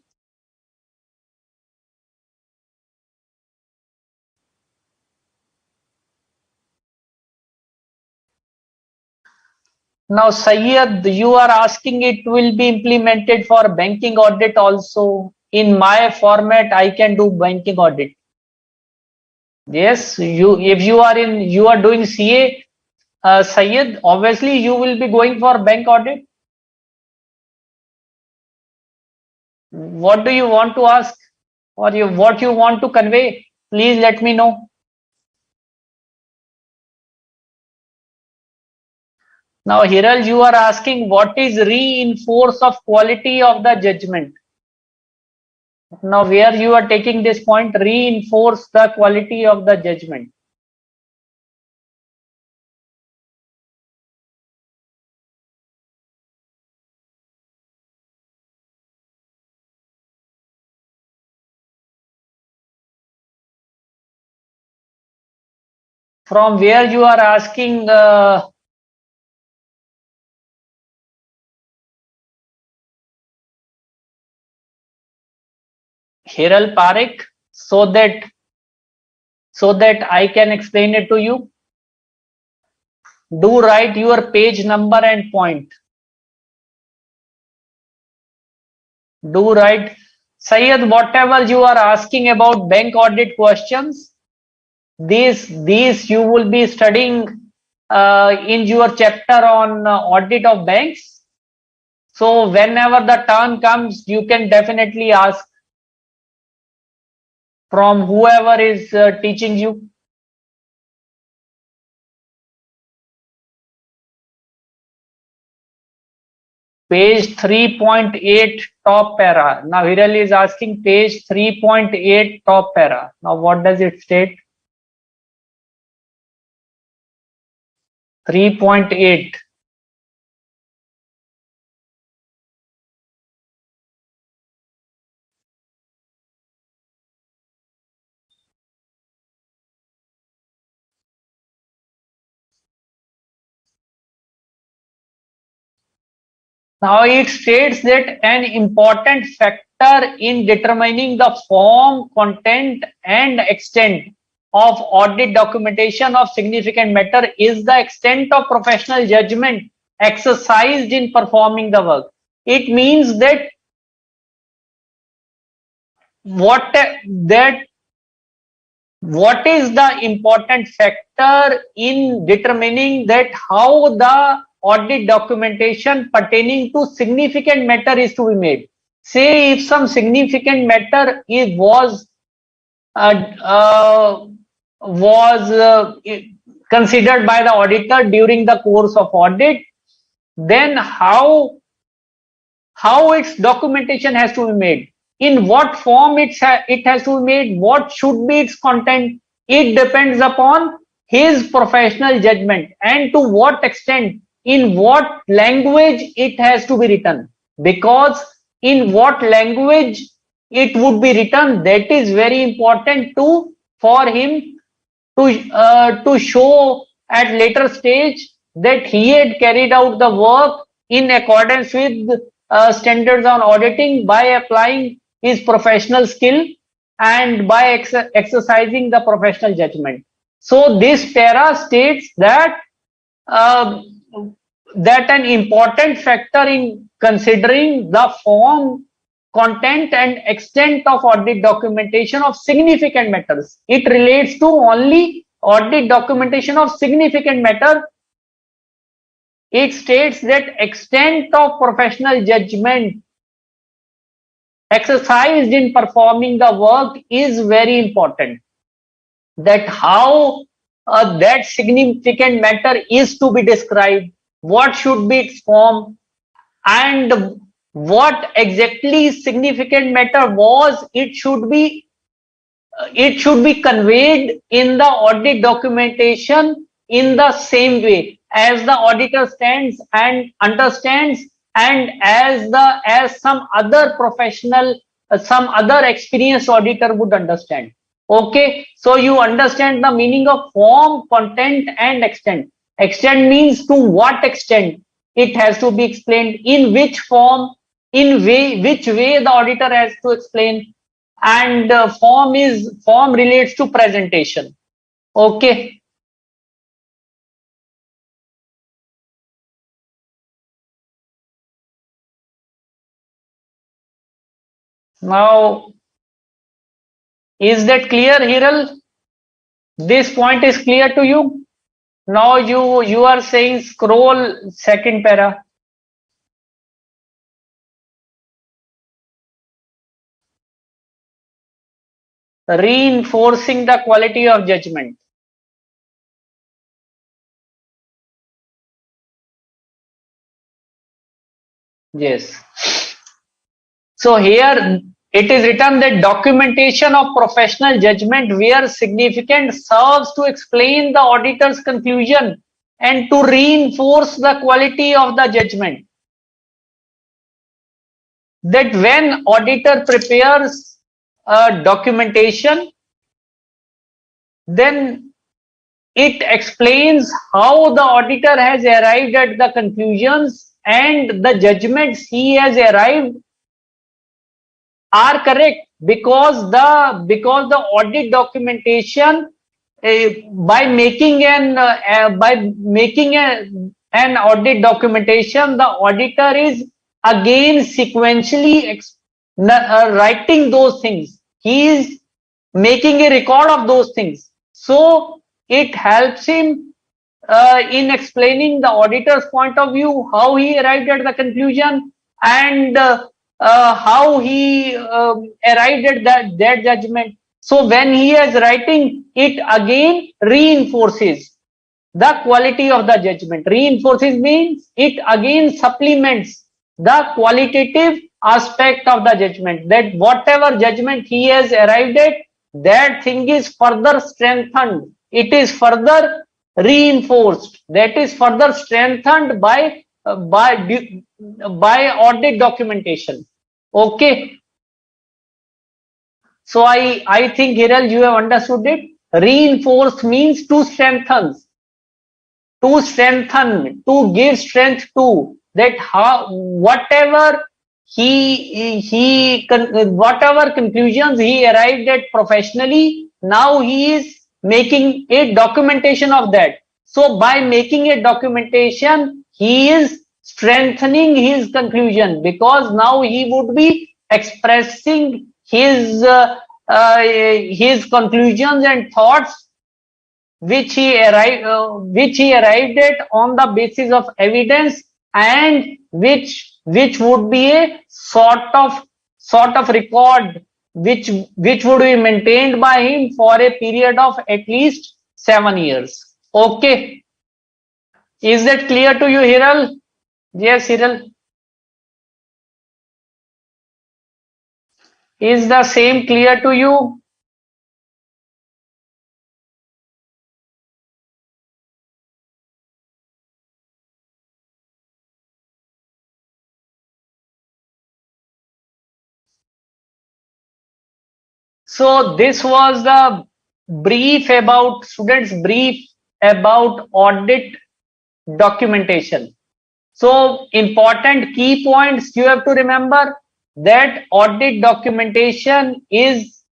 Now, Sayyid, you are asking it will be implemented for banking audit also. In my format, I can do banking audit. Yes, if you are doing CA, Sayyid, obviously you will be going for bank audit. What do you want to ask, or what you want to convey? Please let me know. Now, Hiral, you are asking what is reinforce of quality of the judgment. Now, where you are taking this point, reinforce the quality of the judgment. From where you are asking, Hiral Parekh, so that I can explain it to you. Do write your page number and point. Do write. Syed, whatever you are asking about bank audit questions, these you will be studying in your chapter on audit of banks. So whenever the turn comes, you can definitely ask from whoever is teaching you. Page 3.8 top para. Now Hiral is asking page 3.8 top para. Now what does it state? 3.8. Now it states that an important factor in determining the form, content, and extent of audit documentation of significant matter is the extent of professional judgment exercised in performing the work. It means that what is the important factor in determining that how the audit documentation pertaining to significant matter is to be made. Say if some significant matter was considered by the auditor during the course of audit, then how its documentation has to be made, in what form it has to be made, what should be its content, it depends upon his professional judgment, and to what extent, in what language it has to be written, because in what language it would be written, that is very important to for him to show at later stage that he had carried out the work in accordance with standards on auditing by applying his professional skill and by exercising the professional judgment. So this para states that uh, that an important factor in considering the form, content and extent of audit documentation of significant matters. It relates to only audit documentation of significant matter. It states that extent of professional judgment exercised in performing the work is very important. That how that significant matter is to be described, what should be its form, and what exactly significant matter was, it should be conveyed in the audit documentation in the same way as the auditor stands and understands, and as some other professional, some other experienced auditor would understand. Okay, so you understand the meaning of form, content and extent. Extent means to what extent it has to be explained, in which form, which way the auditor has to explain, and form relates to presentation. Okay, now is that clear, Hiral? This point is clear to you? Now you are saying scroll second para. Reinforcing the quality of judgment. Yes. So here it is written that documentation of professional judgment where significant serves to explain the auditor's conclusion and to reinforce the quality of the judgment. That when auditor prepares a documentation, then it explains how the auditor has arrived at the conclusions and the judgments he has arrived are correct, because the audit documentation, by making an audit documentation, the auditor is again sequentially writing those things. He is making a record of those things, so it helps him in explaining the auditor's point of view, how he arrived at the conclusion, and how he arrived at that judgment. So when he is writing, it again reinforces the quality of the judgment. Reinforces means it again supplements the qualitative aspect of the judgment, that whatever judgment he has arrived at, that thing is further strengthened, it is further reinforced, that is further strengthened by audit documentation. Okay, so I think, Hiral, you have understood it. Reinforce means to strengthen, to give strength to, that how whatever conclusions he arrived at professionally, now he is making a documentation of that. So by making a documentation, he is strengthening his conclusion, because now he would be expressing his conclusions and thoughts, which he arrived at on the basis of evidence, and which would be a sort of record, which would be maintained by him for a period of at least 7 years. Okay, is that clear to you, Hiral? Yes, Hiral. Is the same clear to you? So this was the brief about audit documentation. So important key points you have to remember that audit documentation is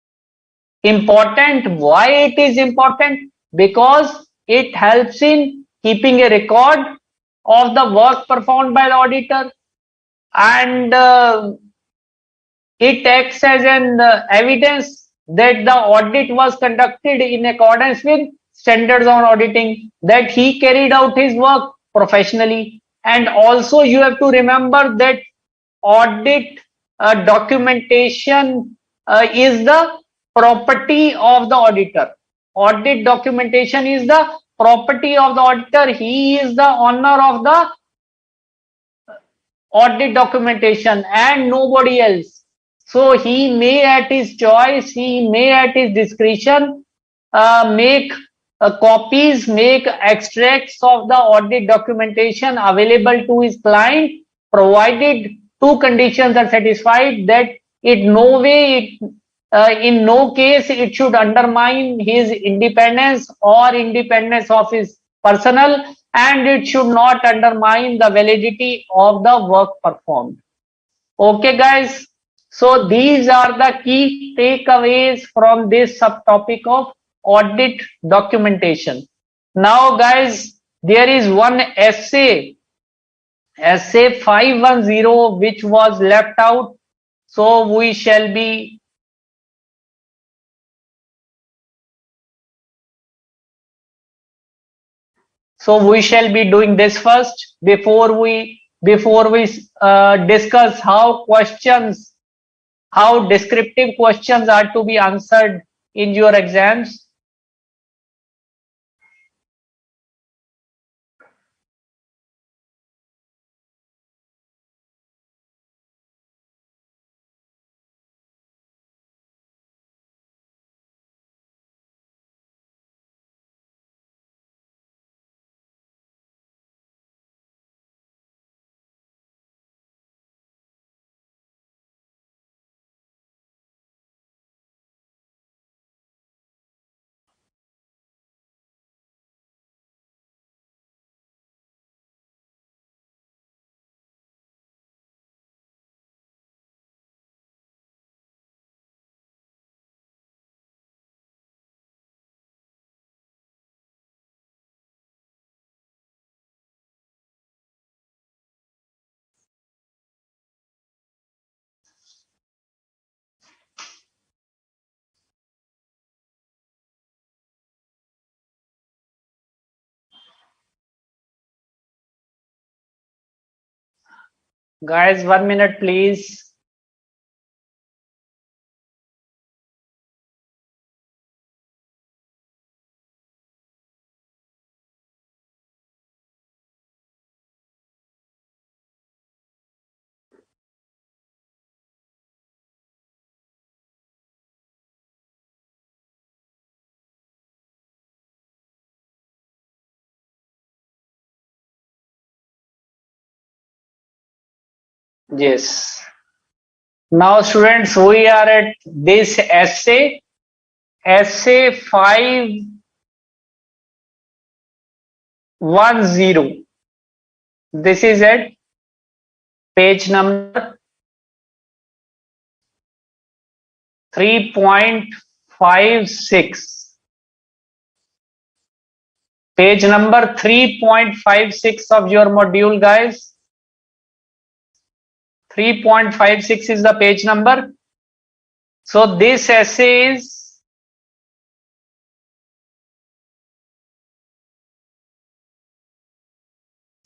important. Why it is important? Because it helps in keeping a record of the work performed by the auditor, and it acts as an evidence that the audit was conducted in accordance with standards on auditing, that he carried out his work professionally. And also you have to remember that audit documentation is the property of the auditor. Audit documentation is the property of the auditor. He is the owner of the audit documentation and nobody else. So he may at his choice, he may at his discretion make copies, make extracts of the audit documentation available to his client, provided two conditions are satisfied, that in no case it should undermine his independence or independence of his personnel, and it should not undermine the validity of the work performed. Okay, guys. So these are the key takeaways from this subtopic of audit documentation. Now, guys, there is one essay 510, which was left out. So we shall be doing this first before we discuss how descriptive questions are to be answered in your exams. Guys, 1 minute, please. Yes. Now, students, we are at this essay 510. This is at page number 3.56. Page number 3.56 of your module, guys. 3.56 is the page number. So this essay is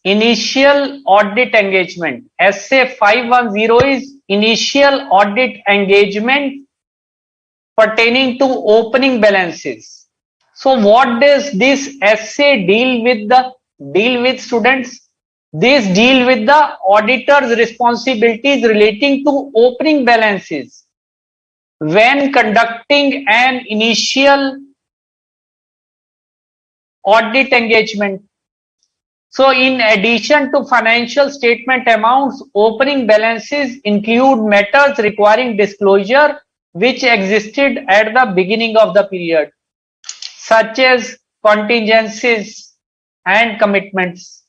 initial audit engagement. Essay 510 is initial audit engagement pertaining to opening balances. So what does this essay deal with, students? This deal with the auditor's responsibilities relating to opening balances when conducting an initial audit engagement. So in addition to financial statement amounts, opening balances include matters requiring disclosure which existed at the beginning of the period. such as contingencies and commitments.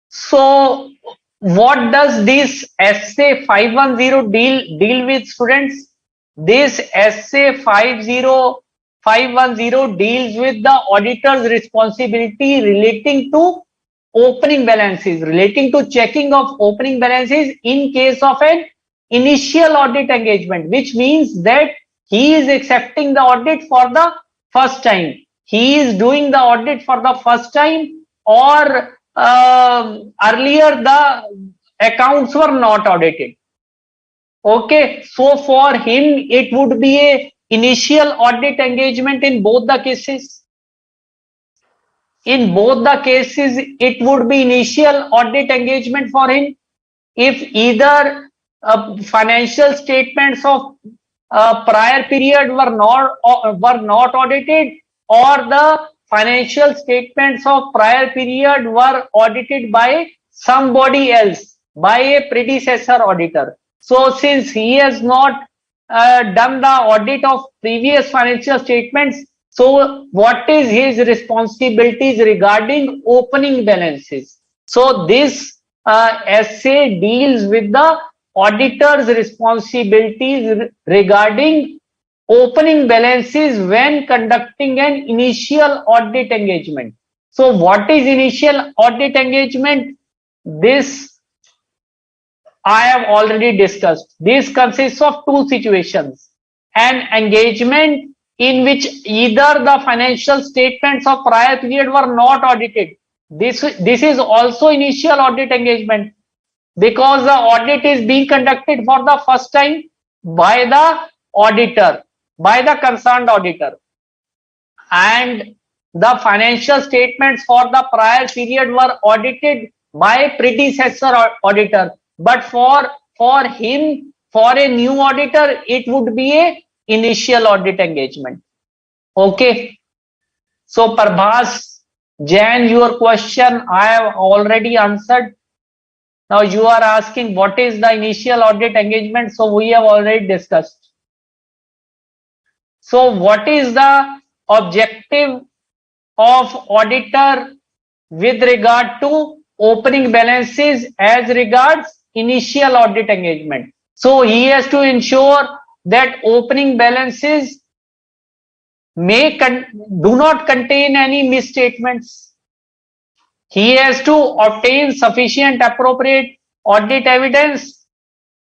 So what does this SA 510 deal with, students? This SA 510 deals with the auditor's responsibility relating to opening balances, relating to checking of opening balances in case of an initial audit engagement, which means that he is accepting the audit for the first time. He is doing the audit for the first time, or earlier the accounts were not audited. Okay, so for him it would be a initial audit engagement in both the cases. In both the cases, it would be initial audit engagement for him if either financial statements of prior period were not audited, or the financial statements of prior period were audited by somebody else, by a predecessor auditor. So since he has not done the audit of previous financial statements, so what is his responsibilities regarding opening balances? So this essay deals with the auditor's responsibilities regarding opening balances when conducting an initial audit engagement. So what is initial audit engagement? This I have already discussed. This consists of two situations: an engagement in which either the financial statements of prior period were not audited. This is also initial audit engagement, because the audit is being conducted for the first time by the auditor, by the concerned auditor, and the financial statements for the prior period were audited by predecessor auditor. But for him, for a new auditor, it would be a initial audit engagement. Okay. So Prabhas Jain, your question I have already answered. Now you are asking what is the initial audit engagement. So we have already discussed. So what is the objective of auditor with regard to opening balances as regards initial audit engagement? So he has to ensure that opening balances do not contain any misstatements. He has to obtain sufficient appropriate audit evidence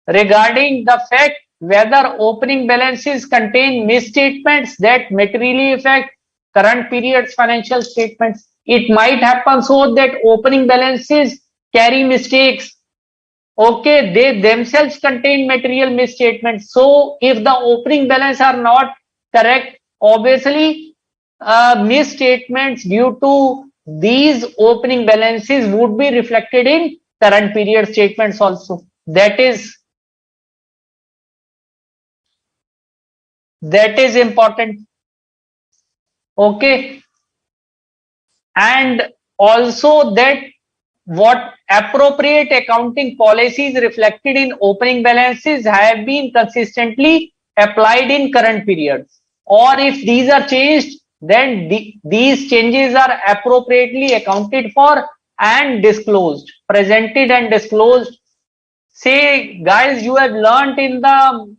regarding the fact whether opening balances contain misstatements that materially affect current period's financial statements. It might happen so that opening balances carry mistakes. Okay, they themselves contain material misstatements. So if the opening balance are not correct, obviously misstatements due to these opening balances would be reflected in current period statements also. That is important. Okay, and also that what appropriate accounting policies reflected in opening balances have been consistently applied in current periods, or if these are changed, then these changes are appropriately accounted for and disclosed, presented and disclosed. Say guys, you have learnt in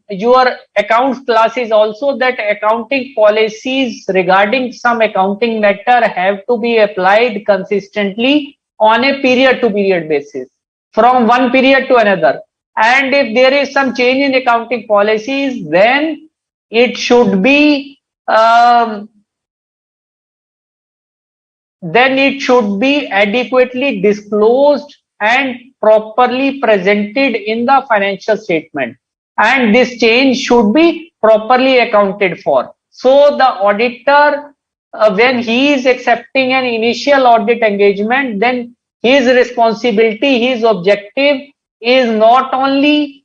your accounts classes also that accounting policies regarding some accounting matter have to be applied consistently on a period to period basis, from one period to another. And if there is some change in accounting policies, then it should be adequately disclosed and properly presented in the financial statement, and this change should be properly accounted for. So the auditor, when he is accepting an initial audit engagement, then his responsibility, his objective is not only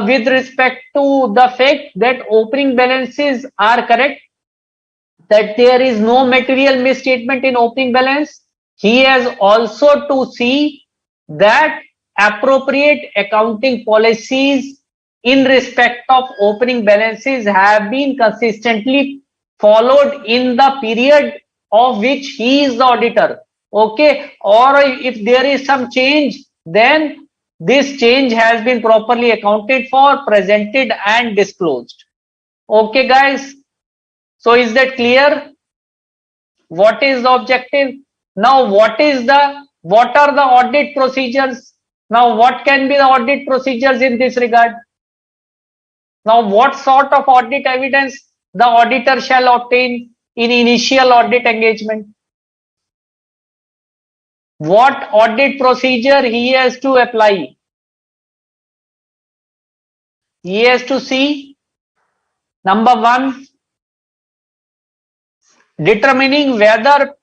with respect to the fact that opening balances are correct, that there is no material misstatement in opening balance. He has also to see that appropriate accounting policies in respect of opening balances have been consistently followed in the period of which he is the auditor. Okay, or if there is some change, then this change has been properly accounted for, presented and disclosed. Okay guys, so is that clear? What is the objective? Now what are the audit procedures? Now what can be the audit procedures in this regard? Now what sort of audit evidence the auditor shall obtain in initial audit engagement? What audit procedure he has to apply? He has to see, number one, determining whether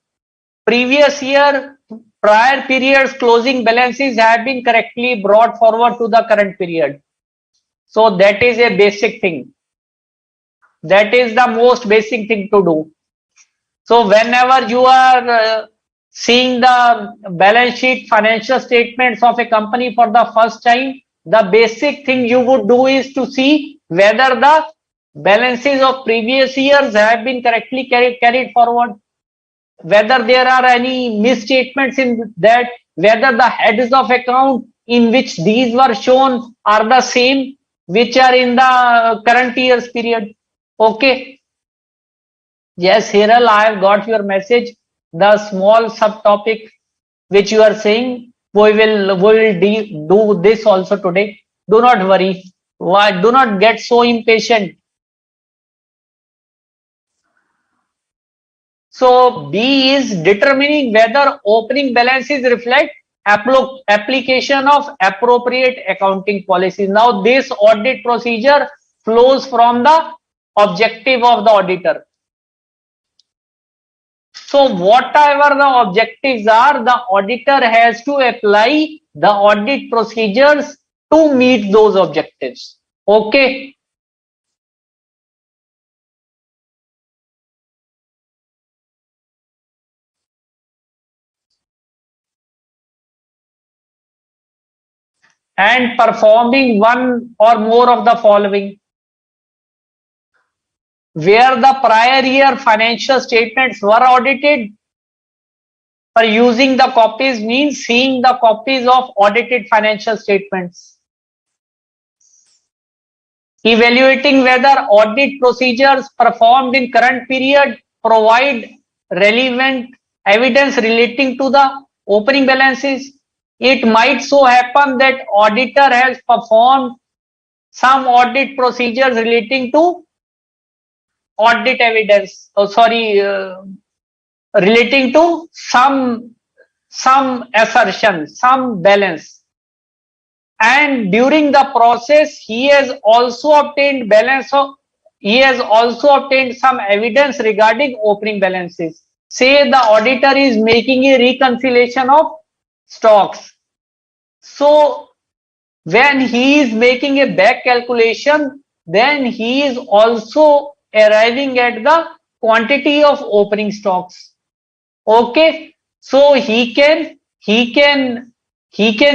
previous year prior periods closing balances have been correctly brought forward to the current period. So that is a basic thing. That is the most basic thing to do. So whenever you are seeing the balance sheet financial statements of a company for the first time, the basic thing you would do is to see whether the balances of previous years have been correctly carried forward, whether there are any misstatements in that, whether the heads of account in which these were shown are the same which are in the current year's period. Okay. Yes, Hiral, I have got your message. The small subtopic which you are saying, we will do this also today. Do not worry. Why? Do not get so impatient. So B is determining whether opening balances reflect application of appropriate accounting policies. Now this audit procedure flows from the objective of the auditor. So whatever the objectives are, the auditor has to apply the audit procedures to meet those objectives. Okay. And performing one or more of the following. Where the prior year financial statements were audited, for using the copies means seeing the copies of audited financial statements. Evaluating whether audit procedures performed in current period provide relevant evidence relating to the opening balances. It might so happen that auditor has performed some audit procedures relating to audit evidence. Relating to some assertion, some balance. And during the process, he has also obtained some evidence regarding opening balances. Say the auditor is making a reconciliation of stocks. So when he is making a back calculation, then he is also arriving at the quantity of opening stocks. Okay, so he can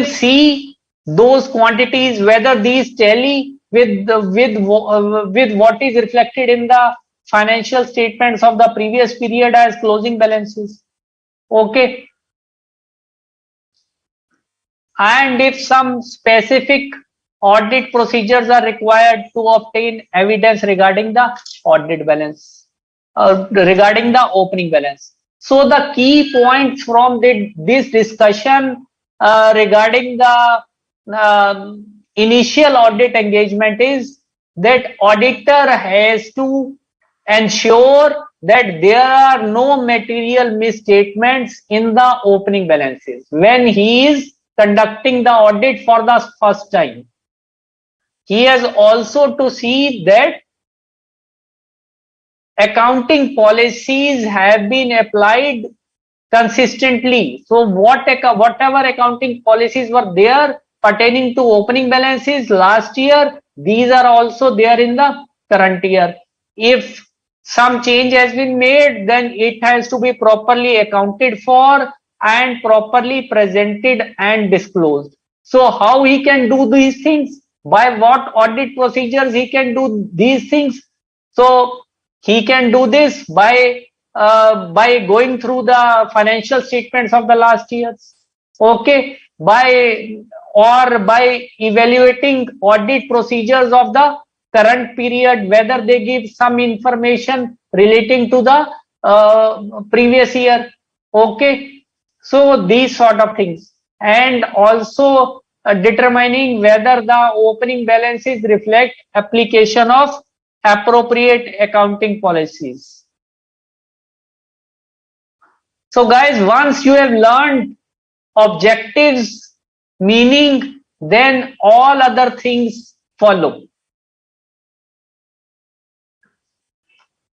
see those quantities, whether these tally with what is reflected in the financial statements of the previous period as closing balances. Okay, and if some specific audit procedures are required to obtain evidence regarding the audit balance, regarding the opening balance. So the key points from this discussion regarding the initial audit engagement is that auditor has to ensure that there are no material misstatements in the opening balances when he is conducting the audit for the first time. He has also to see that accounting policies have been applied consistently. So whatever accounting policies were there pertaining to opening balances last year, these are also there in the current year. If some change has been made, then it has to be properly accounted for and properly presented and disclosed. So how he can do these things? By what audit procedures he can do these things? So He can do this by going through the financial statements of the last years. Okay, by evaluating audit procedures of the current period, whether they give some information relating to the previous year. Okay, so these sort of things, and also determining whether the opening balances reflect application of appropriate accounting policies. So guys, once you have learned objectives, meaning, then all other things follow.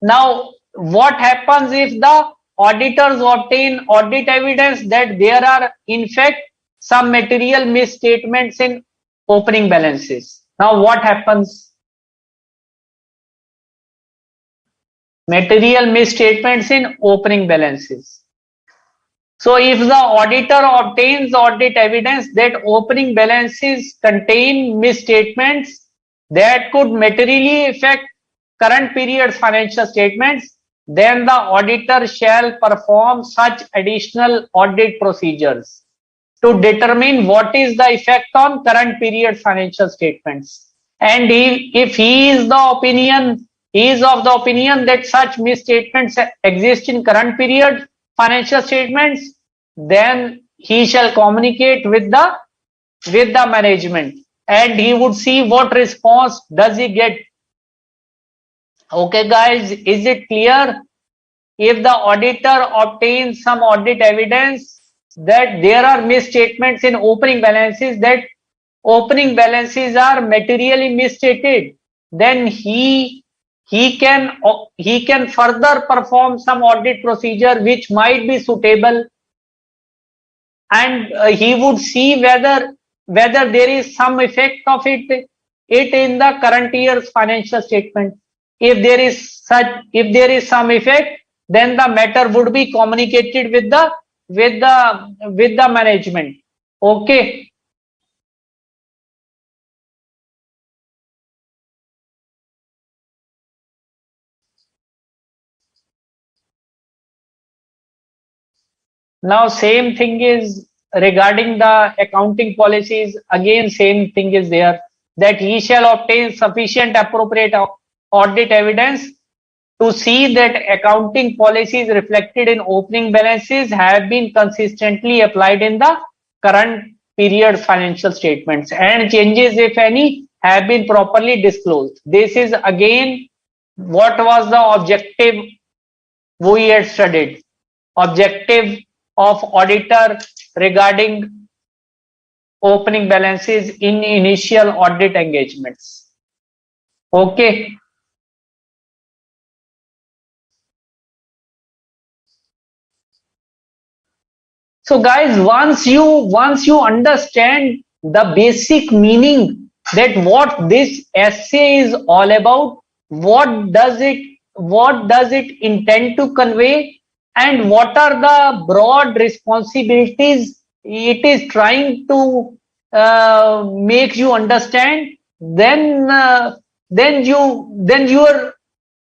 Now, what happens if the auditors obtain audit evidence that there are in fact some material misstatements in opening balances? Now, what happens? Material misstatements in opening balances. So if the auditor obtains audit evidence that opening balances contain misstatements that could materially affect current period's financial statements, then the auditor shall perform such additional audit procedures to determine what is the effect on current period financial statements. And if he is of the opinion that such misstatements exist in current period financial statements, then he shall communicate with the management, and he would see what response does he get. Okay guys, is it clear? If the auditor obtains some audit evidence that there are misstatements in opening balances, that opening balances are materially misstated, then he can further perform some audit procedure which might be suitable, and he would see whether there is some effect of it in the current year's financial statement. If there is some effect, then the matter would be communicated with the management. Okay. Now same thing is regarding the accounting policies. Again, same thing is there, that he shall obtain sufficient appropriate audit evidence to see that accounting policies reflected in opening balances have been consistently applied in the current period financial statements, and changes, if any, have been properly disclosed. This is again what was the objective we had studied. Objective of auditor regarding opening balances in initial audit engagements. Okay. So guys, once you understand the basic meaning, that what this essay is all about, what does it intend to convey, and what are the broad responsibilities it is trying to make you understand, then your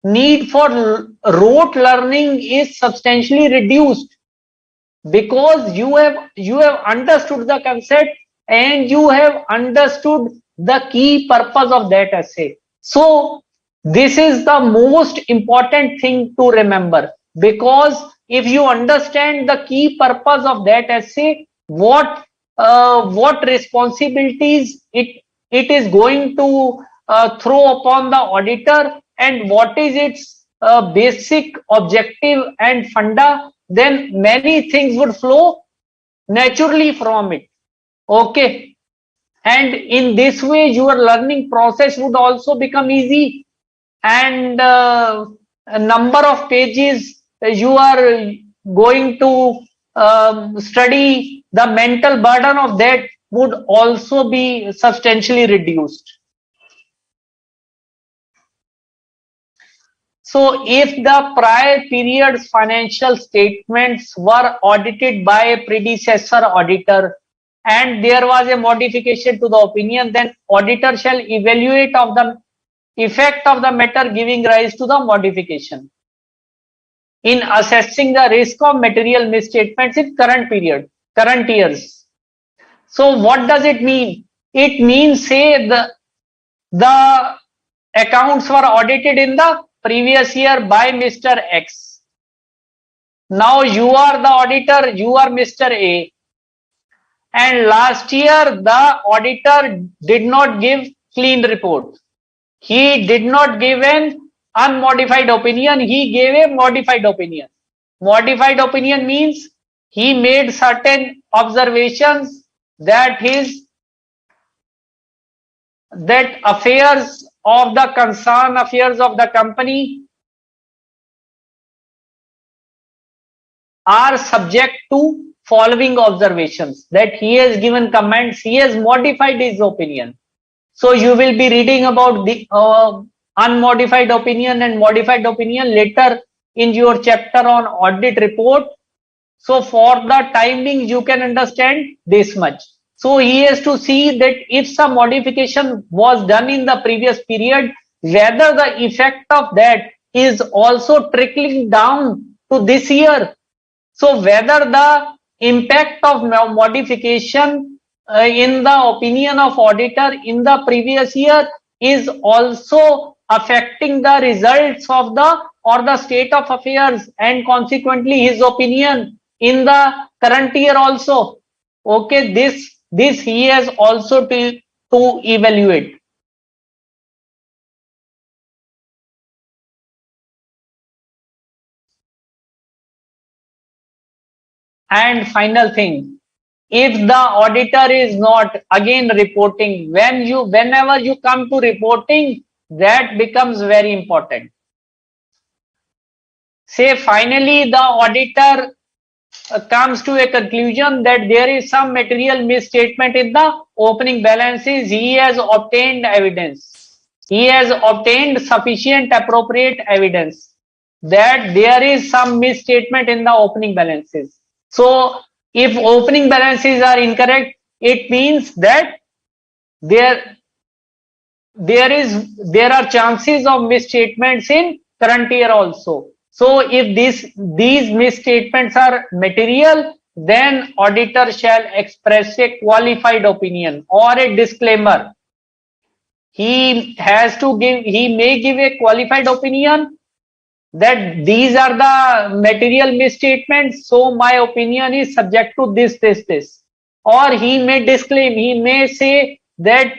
need for rote learning is substantially reduced, because you have understood the concept and you have understood the key purpose of that essay. So this is the most important thing to remember, because if you understand the key purpose of that essay, what responsibilities it is going to throw upon the auditor, and what is its basic objective and funda, then many things would flow naturally from it. Okay, and in this way your learning process would also become easy, and a number of pages you are going to study, the mental burden of that would also be substantially reduced. So if the prior period's financial statements were audited by a predecessor auditor and there was a modification to the opinion, then auditor shall evaluate effect of the matter giving rise to the modification in assessing the risk of material misstatements in current years. So what does it mean? It means, say, the accounts were audited in the previous year by Mr. X. Now you are the auditor, you are Mr. A, and last year the auditor did not give clean report. He did not give an unmodified opinion, he gave a modified opinion. Modified opinion means he made certain observations that affairs of the concern, affairs of the company are subject to following observations, that he has given comments, he has modified his opinion. So you will be reading about the unmodified opinion and modified opinion later in your chapter on audit report. So for the timing, you can understand this much. So he has to see that if some modification was done in the previous period, whether the effect of that is also trickling down to this year. So whether the impact of modification in the opinion of auditor in the previous year is also affecting the results of the or the state of affairs and consequently his opinion in the current year also. Okay, this he has also to evaluate. And final thing, if the auditor is not again reporting, whenever you come to reporting, that becomes very important. Say finally the auditor comes to a conclusion that there is some material misstatement in the opening balances. He has obtained evidence, he has obtained sufficient appropriate evidence that there is some misstatement in the opening balances. So if opening balances are incorrect, it means that there there are chances of misstatements in current year also. So if these misstatements are material, then auditor shall express a qualified opinion or a disclaimer. He may give a qualified opinion that these are the material misstatements, so my opinion is subject to this. Or he may disclaim, he may say that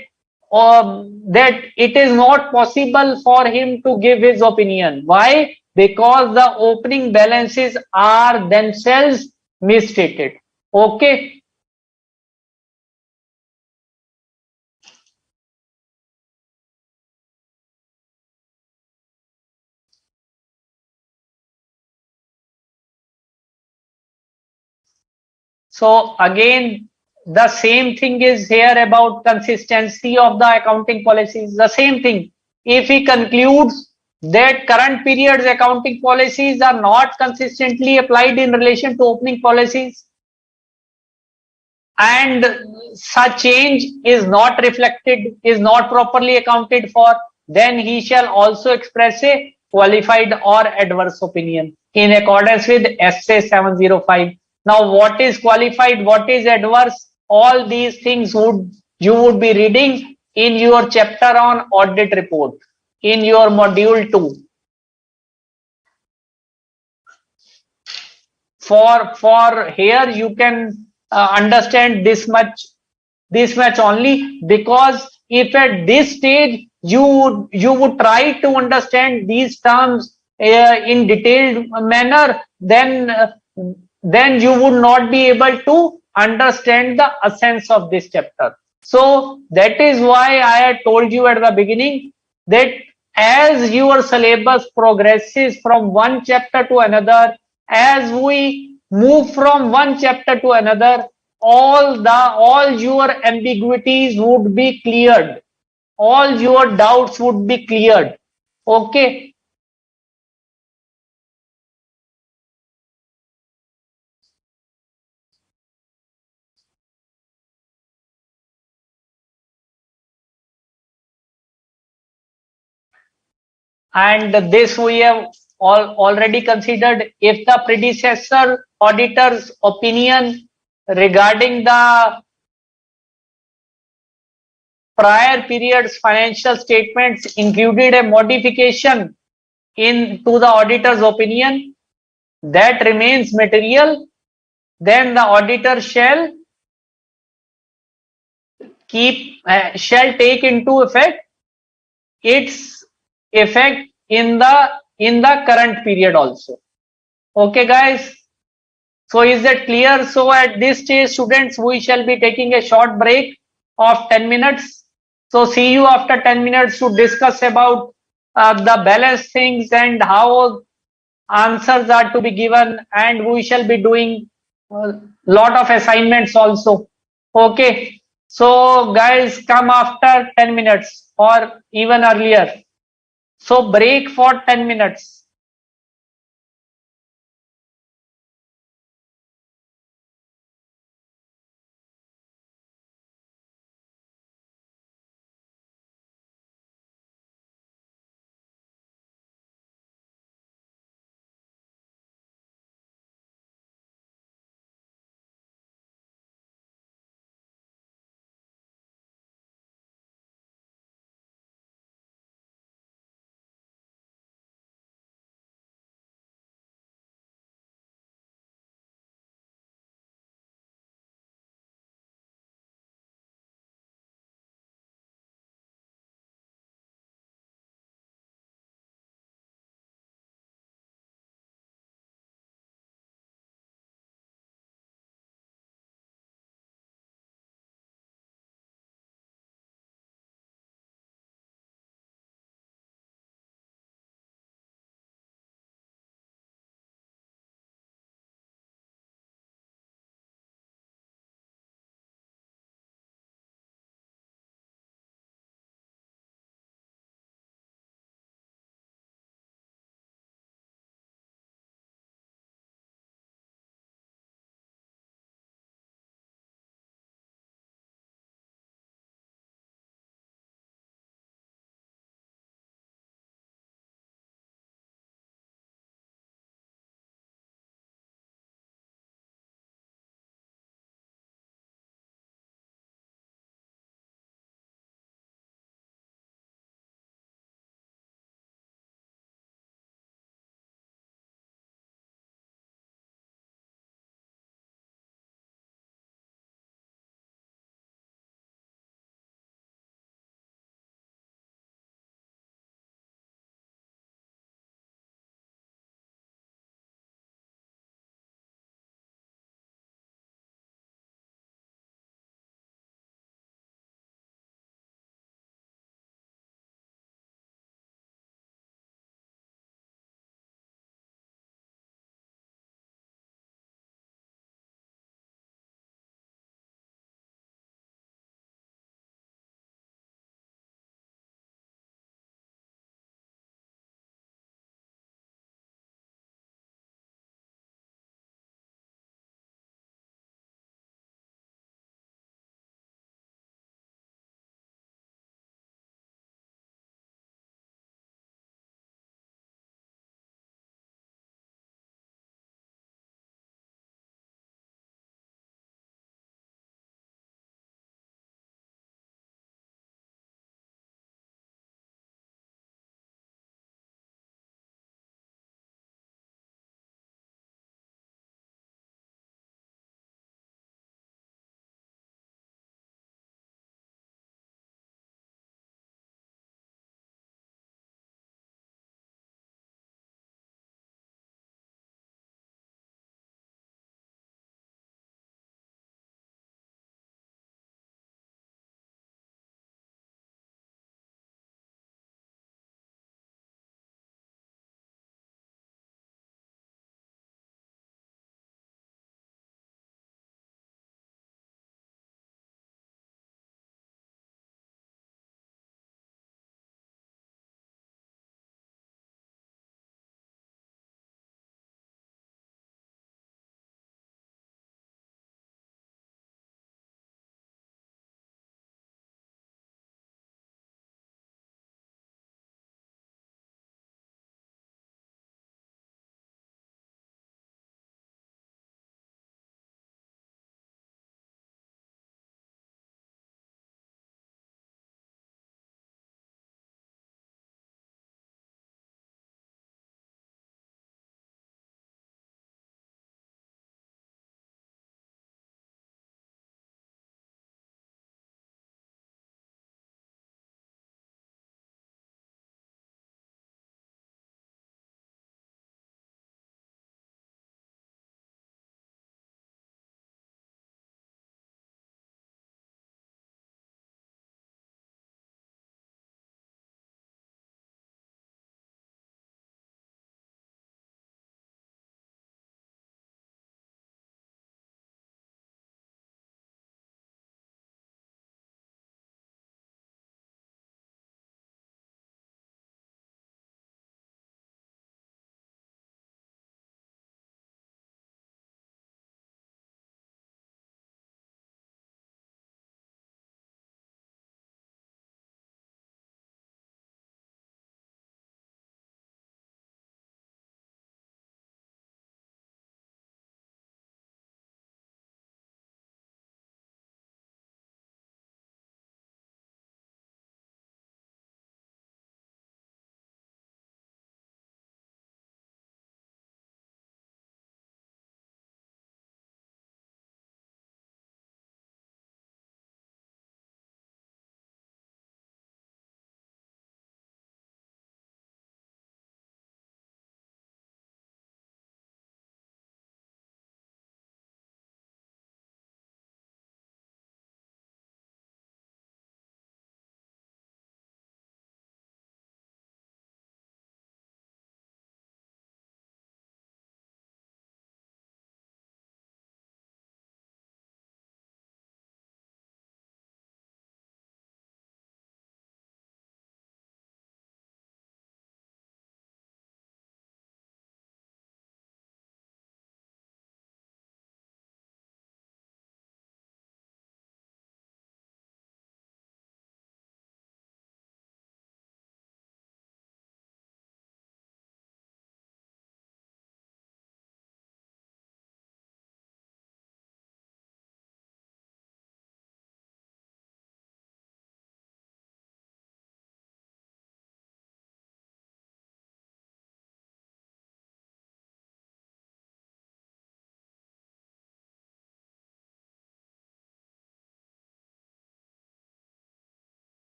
that it is not possible for him to give his opinion. Why? Because the opening balances are themselves misstated. Okay. So again, the same thing is here about consistency of the accounting policies. The same thing. If he concludes that current period's accounting policies are not consistently applied in relation to opening policies, and such change is not reflected, is not properly accounted for, then he shall also express a qualified or adverse opinion in accordance with SA 705. Now, what is qualified, what is adverse? All these things you would be reading in your chapter on audit report in your module 2. For here you can understand this much only, because if at this stage you would try to understand these terms in detailed manner, then you would not be able to understand the essence of this chapter. So that is why I had told you at the beginning that as your syllabus progresses from one chapter to another, as we move from one chapter to another, all your ambiguities would be cleared, all your doubts would be cleared. Okay. and this we have already considered. If the predecessor auditor's opinion regarding the prior period's financial statements included a modification in to the auditor's opinion that remains material, then the auditor shall take into effect its effect in the current period also. Okay, guys. So is that clear? So at this stage, students, we shall be taking a short break of 10 minutes. So see you after 10 minutes to discuss about the balance things and how answers are to be given, and we shall be doing a lot of assignments also. Okay. So guys, come after 10 minutes or even earlier. So break for 10 minutes.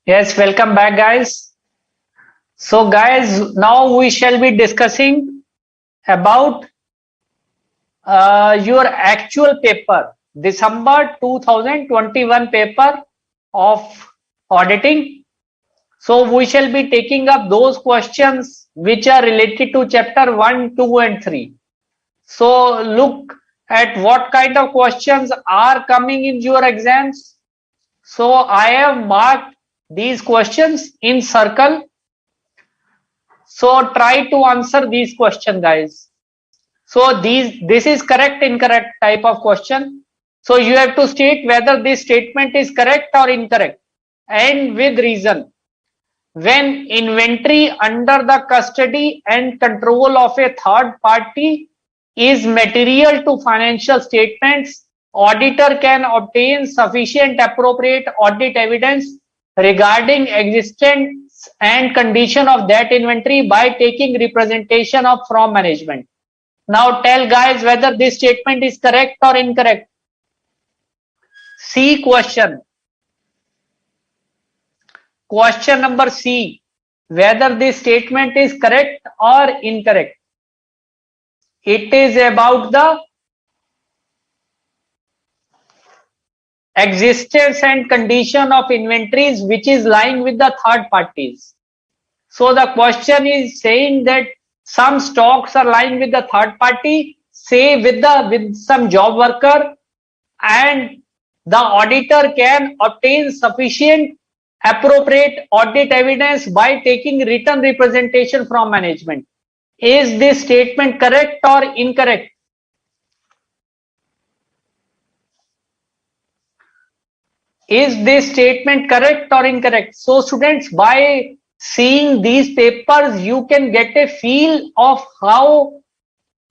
Yes, welcome back, guys. So, guys, now we shall be discussing about your actual paper, December 2021 paper of auditing. So, we shall be taking up those questions which are related to chapter 1, 2, and 3. So, look at what kind of questions are coming in your exams. So, I have marked these questions in circle. So try to answer these questions, guys. So this is correct, incorrect type of question. So you have to state whether this statement is correct or incorrect, and with reason. When inventory under the custody and control of a third party is material to financial statements, auditor can obtain sufficient appropriate audit evidence regarding existence and condition of that inventory by taking representation of from management. Now tell guys whether this statement is correct or incorrect. C question. Question number C. Whether this statement is correct or incorrect. It is about the existence and condition of inventories which is lying with the third parties. So the question is saying that some stocks are lying with the third party, say with some job worker, and the auditor can obtain sufficient appropriate audit evidence by taking written representation from management. Is this statement correct or incorrect? Is this statement correct or incorrect? So students, by seeing these papers, you can get a feel of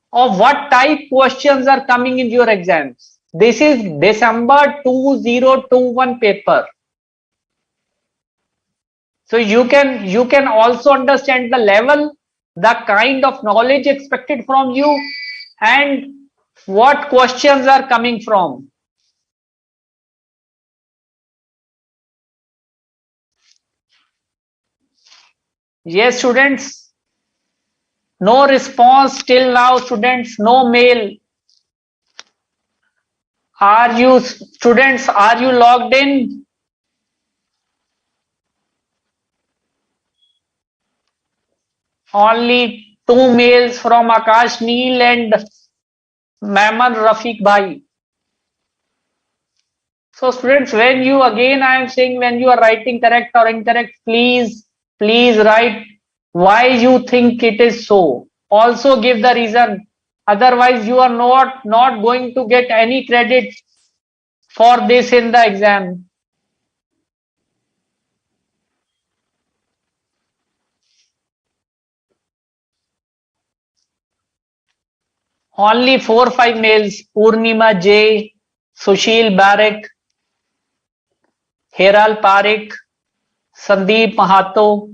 what type questions are coming in your exams. This is December 2021 paper. So you can also understand the level, the kind of knowledge expected from you, and what questions are coming from. Yes, students. No response till now, students. No mail. Are you students? Are you logged in? Only two mails from Akash Neel and Maman Rafiq Bhai. So students, when you again I am saying when you are writing correct or incorrect, please write why you think it is so. Also give the reason. Otherwise, you are not going to get any credit for this in the exam. Only 4-5 mails. Purnima J, Sushil Barak, Heral Parik, Sandeep Mahato.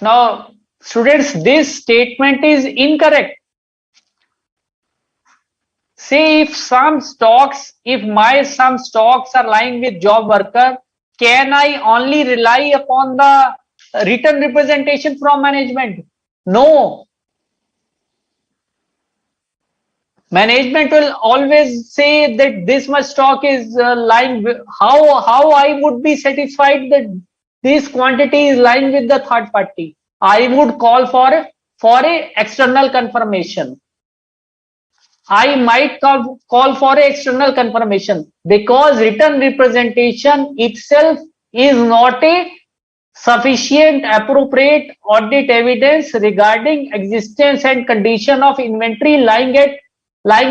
Now, students, this statement is incorrect. Say if some stocks are lying with job worker, can I only rely upon the written representation from management? No. Management will always say that this much stock is lying. How I would be satisfied that this quantity is lying with the third party? I would call for a external confirmation. I might call for external confirmation because written representation itself is not a sufficient appropriate audit evidence regarding existence and condition of inventory lying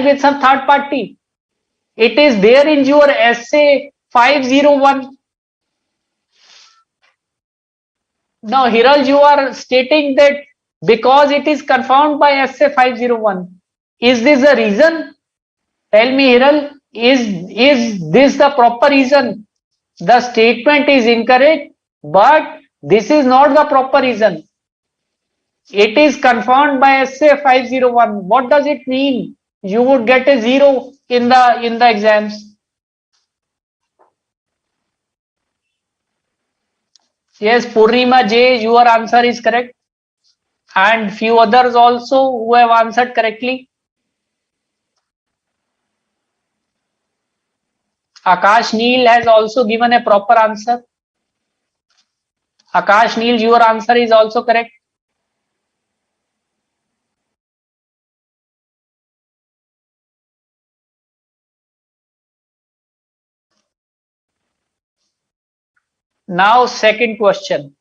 with some third party. It is there in your essay 501. Now, Hiral, you are stating that because it is confirmed by essay 501. Is this the reason? Tell me, Hiral, is this the proper reason? The statement is incorrect But this is not the proper reason. It is confirmed by SA 501. What does it mean? You would get a 0 in the exams. Yes, Purnima J, your answer is correct. And few others also who have answered correctly. Akash Neil has also given a proper answer. Akash Neil, your answer is also correct. Now, second question.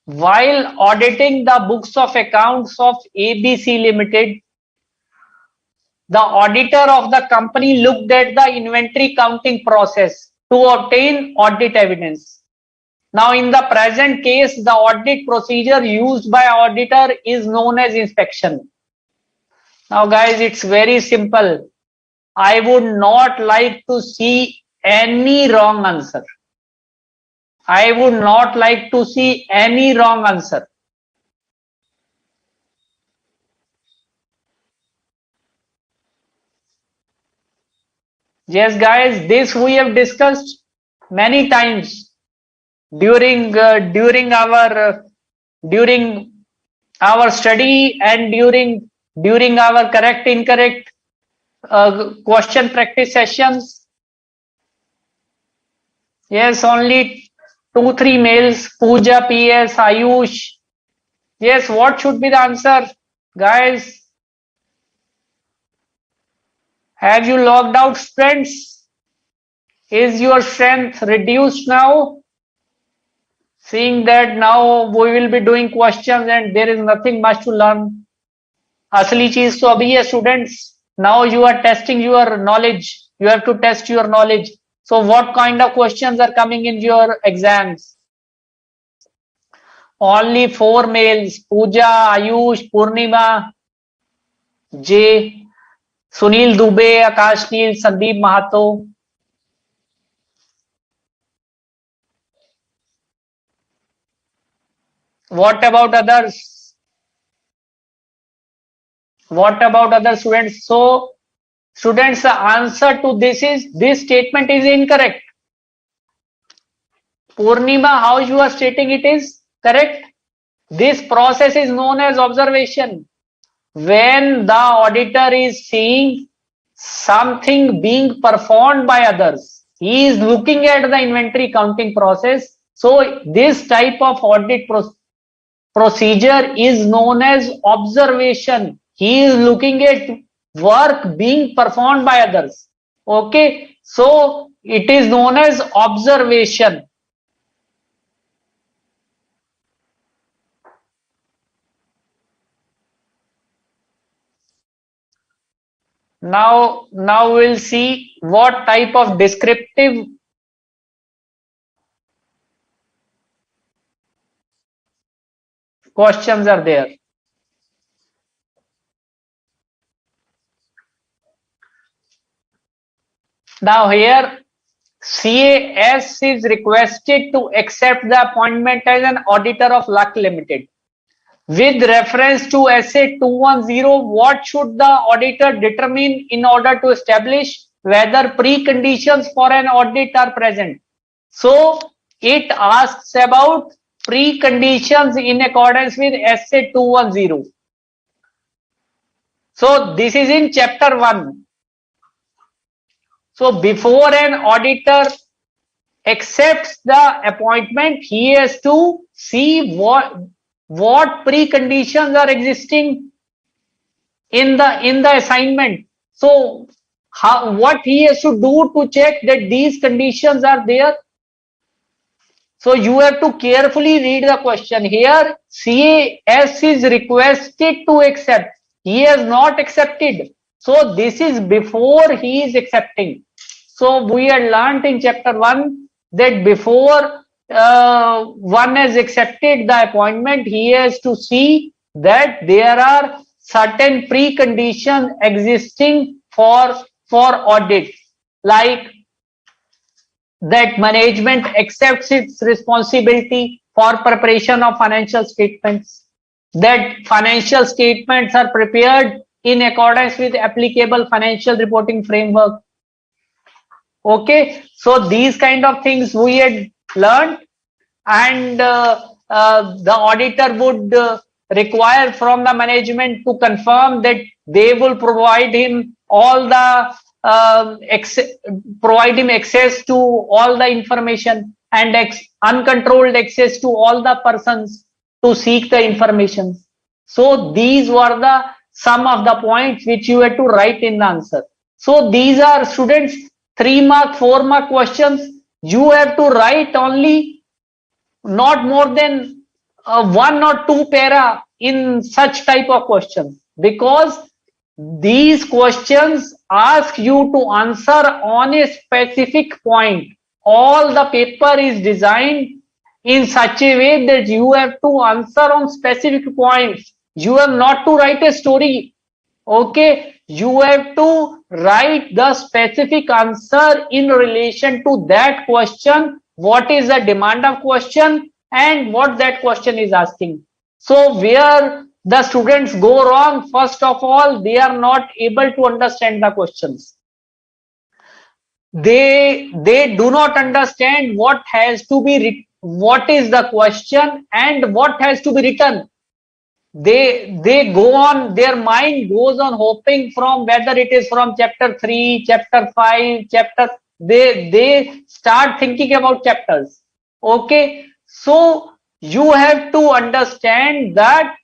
While auditing the books of accounts of ABC Limited, the auditor of the company looked at the inventory counting process to obtain audit evidence. Now, in the present case, the audit procedure used by auditor is known as inspection. Now, guys, it's very simple. I would not like to see any wrong answer. I would not like to see any wrong answer. Yes, guys, this we have discussed many times during our study and during our correct incorrect question practice sessions. Yes, only 2-3 mails. Pooja, PS, Ayush. Yes, what should be the answer, guys? Have you logged out, friends? Is your strength reduced now? Seeing that now we will be doing questions and there is nothing much to learn. असली चीज तो अभी है students. Now you are testing your knowledge. You have to test your knowledge. So what kind of questions are coming in your exams? Only 4 mails. Pooja, Ayush, Purnima, J, Sunil Dubey, Akash Neil, Sandeep Mahato. What about others? What about other students? So, students, the answer to this is this statement is incorrect. Purnima, how you are stating it is correct? This process is known as observation. When the auditor is seeing something being performed by others, he is looking at the inventory counting process. So, this type of audit procedure is known as observation. He is looking at work being performed by others. Okay, so it is known as observation. Now we'll see what type of descriptive questions are there. Now here CAS is requested to accept the appointment as an auditor of Luck Limited. With reference to SA 210, what should the auditor determine in order to establish whether preconditions for an audit are present? So it asks about preconditions in accordance with SA 210. So this is in chapter 1. So before an auditor accepts the appointment, he has to see what preconditions are existing in the assignment. So what he has to do to check that these conditions are there. So you have to carefully read the question. Here CAS is requested to accept. He has not accepted. So this is before he is accepting. So we had learnt in chapter 1 that before one has accepted the appointment, he has to see that there are certain preconditions existing for audit, like that management accepts its responsibility for preparation of financial statements, that financial statements are prepared in accordance with applicable financial reporting framework. Okay, so these kind of things we had learned, and the auditor would require from the management to confirm that they will provide him all the provide him access to all the information and uncontrolled access to all the persons to seek the information. So these were the some of the points which you had to write in the answer. So these are, students, 3 mark, 4 mark questions. You have to write only not more than 1 or 2 para in such type of questions, because these questions ask you to answer on a specific point. All the paper is designed in such a way that you have to answer on specific points. You have not to write a story. Okay, you have to write the specific answer in relation to that question, what is the demand of question and what that question is asking. So where the students go wrong, first of all, they are not able to understand the questions. They do not understand what has to be what is the question and what has to be written. They go on, their mind goes on hopping from whether it is from chapter 3, chapter 5, chapter, they start thinking about chapters. Okay, so you have to understand that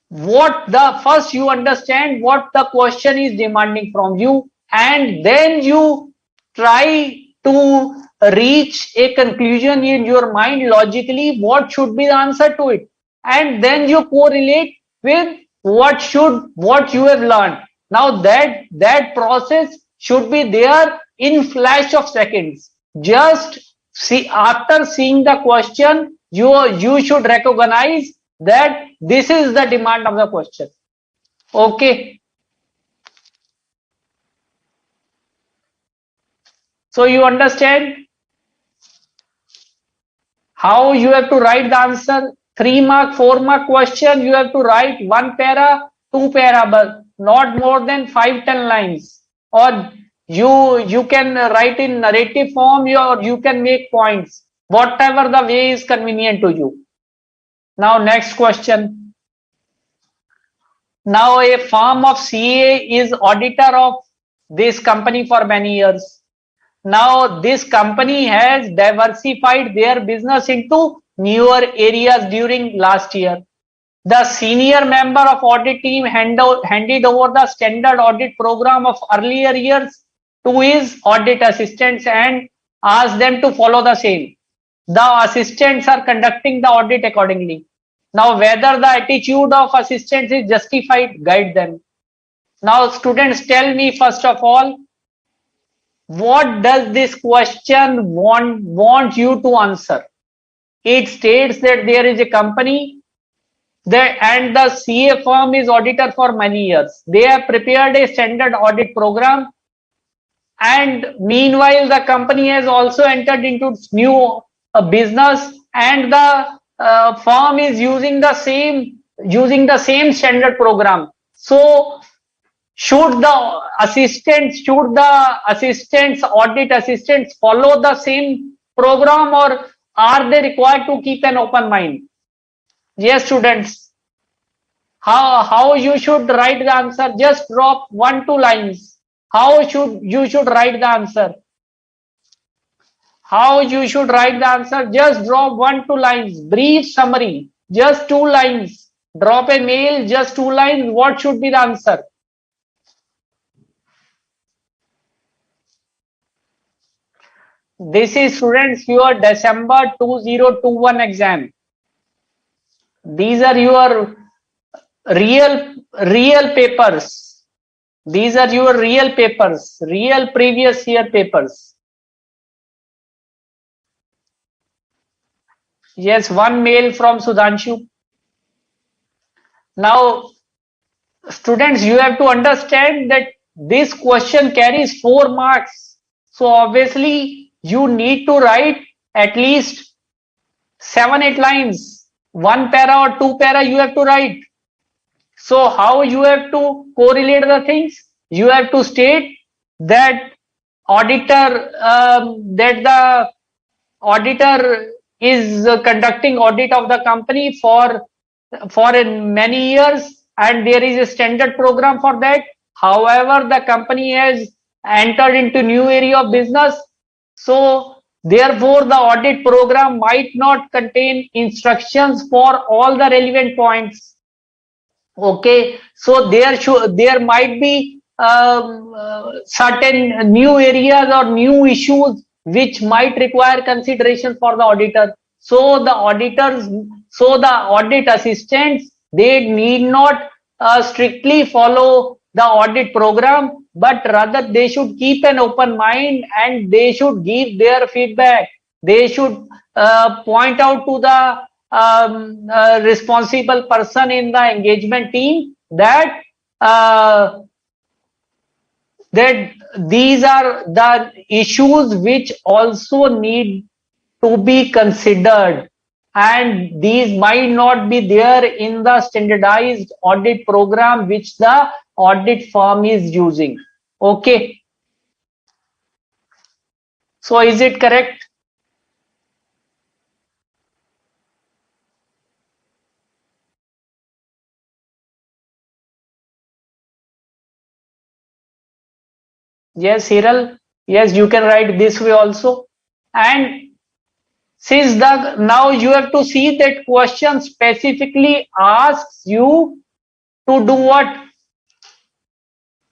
what the first you understand what the question is demanding from you, and then you try to reach a conclusion in your mind logically what should be the answer to it, and then you correlate with what you have learned. Now that process should be there in flash of seconds. Just see, after seeing the question, you should recognize that this is the demand of the question. Okay, so you understand how you have to write the answer. 3 mark, 4 mark question, you have to write 1 para, 2 para, but not more than 5-10 lines. Or you can write in narrative form, or you can make points, whatever the way is convenient to you. Now next question. Now a firm of CA is auditor of this company for many years. Now this company has diversified their business into newer areas during last year. The senior member of audit team handed over the standard audit program of earlier years to his audit assistants and asked them to follow the same. The assistants are conducting the audit accordingly. Now whether the attitude of assistants is justified, guide them. Now students, tell me first of all, what does this question want you to answer? It states that there is a company and the CA firm is auditor for many years. They have prepared a standard audit program, and meanwhile the company has also entered into new business, and the firm is using the same standard program. So should the audit assistants follow the same program, or are they required to keep an open mind? Yes, students. How you should write the answer? Just drop 1-2 lines. How you should write the answer? How you should write the answer? Just drop 1-2 lines. Brief summary. Just 2 lines. Drop a mail. Just 2 lines. What should be the answer? This is, students, your December 2021 exam. These are your real papers. These are your real papers, real previous year papers. Yes, one mail from Sudhanshu. Now, students, you have to understand that this question carries 4 marks. So obviously, you need to write at least 7-8 lines, one para or two para you have to write. So how you have to correlate the things? You have to state that the auditor is conducting audit of the company for many years, and there is a standard program for that. However, the company has entered into new area of business, so therefore the audit program might not contain instructions for all the relevant points. Okay, so there might be certain new areas or new issues which might require consideration for the auditor. So the audit assistants, they need not strictly follow the audit program, but rather they should keep an open mind and they should give their feedback. They should point out to the responsible person in the engagement team that that these are the issues which also need to be considered, and these might not be there in the standardized audit program which the audit firm is using. Okay, so is it correct? Yes, Hiral. Yes, you can write this way also. And since the now you have to see that question specifically asks you to do what?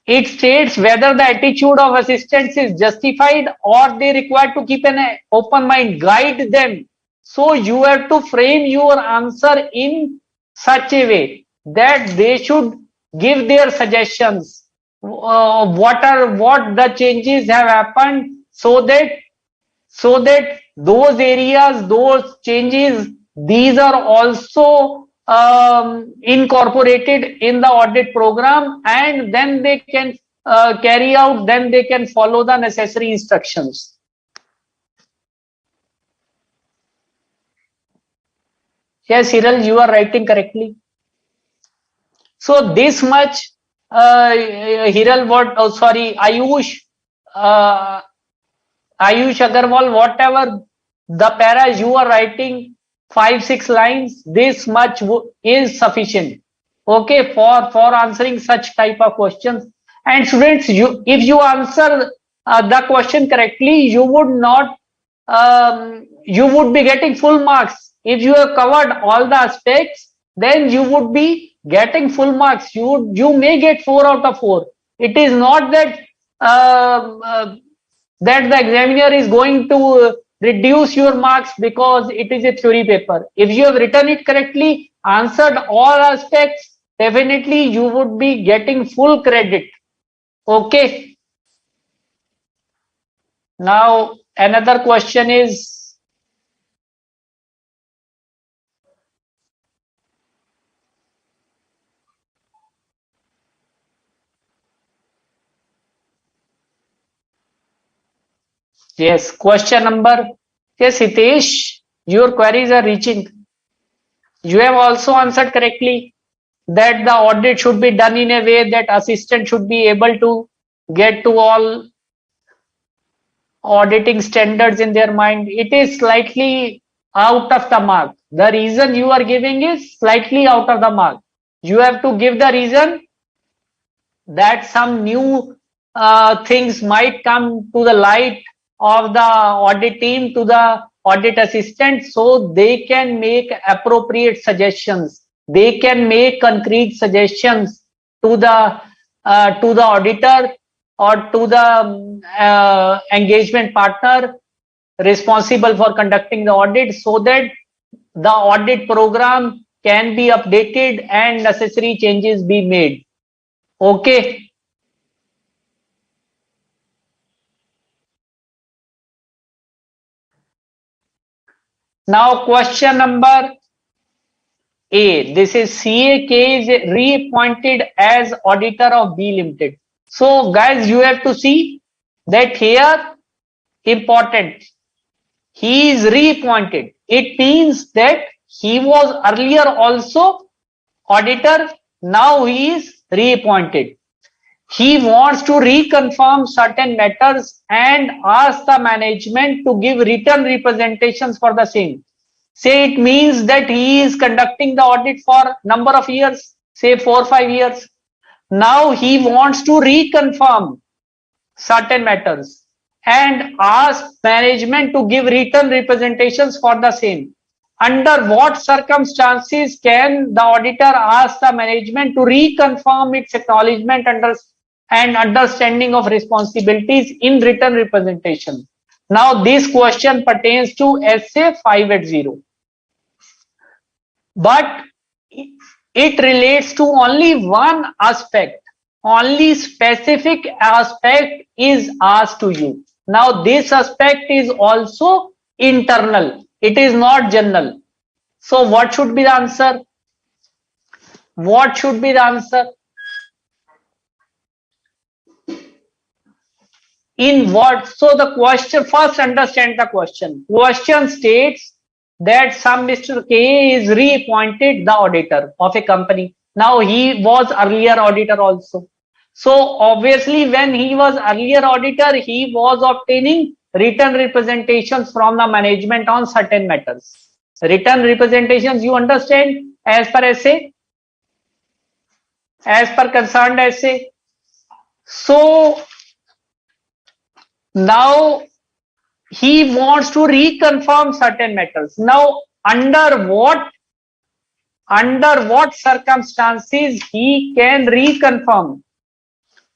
It states whether the attitude of assistants is justified or they require to keep an open mind, guide them. So you have to frame your answer in such a way that they should give their suggestions. What the changes have happened, so that those areas, those changes, these are also incorporated in the audit program, and then they can then they can follow the necessary instructions. Yes, Hiral, you are writing correctly. So this much, Hiral, uh, Ayush Agarwal, whatever the para you are writing, 5-6 lines, this much is sufficient. Okay, for answering such type of questions. And students, if you answer the question correctly, you would be getting full marks. If you have covered all the aspects, then you would be getting full marks. You may get 4 out of 4. It is not that that the examiner is going to reduce your marks because it is a theory paper. If you have written it correctly, answered all aspects, definitely you would be getting full credit. Okay. Now another question is, yes, question number, yes, Hitesh, your queries are reaching. You have also answered correctly that the audit should be done in a way that assistant should be able to get to all auditing standards in their mind. It is slightly out of the mark. The reason you are giving is slightly out of the mark. You have to give the reason that some new things might come to the light of the audit team, to the audit assistant, so they can make appropriate suggestions. They can make concrete suggestions to the auditor or to the engagement partner responsible for conducting the audit, so that the audit program can be updated and necessary changes be made. Okay. Now question number A. This is CAK is reappointed as auditor of B Limited. So guys, you have to see that here Important. He is reappointed. It means that he was earlier also auditor. Now he is reappointed. He wants to reconfirm certain matters and ask the management to give written representations for the same. Say it means that he is conducting the audit for number of years, say 4 or 5 years. Now he wants to reconfirm certain matters and ask management to give written representations for the same. Under what circumstances can the auditor ask the management to reconfirm its acknowledgement and understanding of responsibilities in written representation? Now this question pertains to SA 580. But it relates to only one aspect. Only specific aspect is asked to you. Now this aspect is also internal. It is not general. So what should be the answer? What should be the answer? In what? So the question, first understand the question. Question states that some Mr. K is reappointed the auditor of a company. Now he was earlier auditor also. So obviously when he was earlier auditor, he was obtaining written representations from the management on certain matters. Written representations, you understand, as per essay, as per concerned essay. So now he wants to reconfirm certain matters. Now under what circumstances he can reconfirm?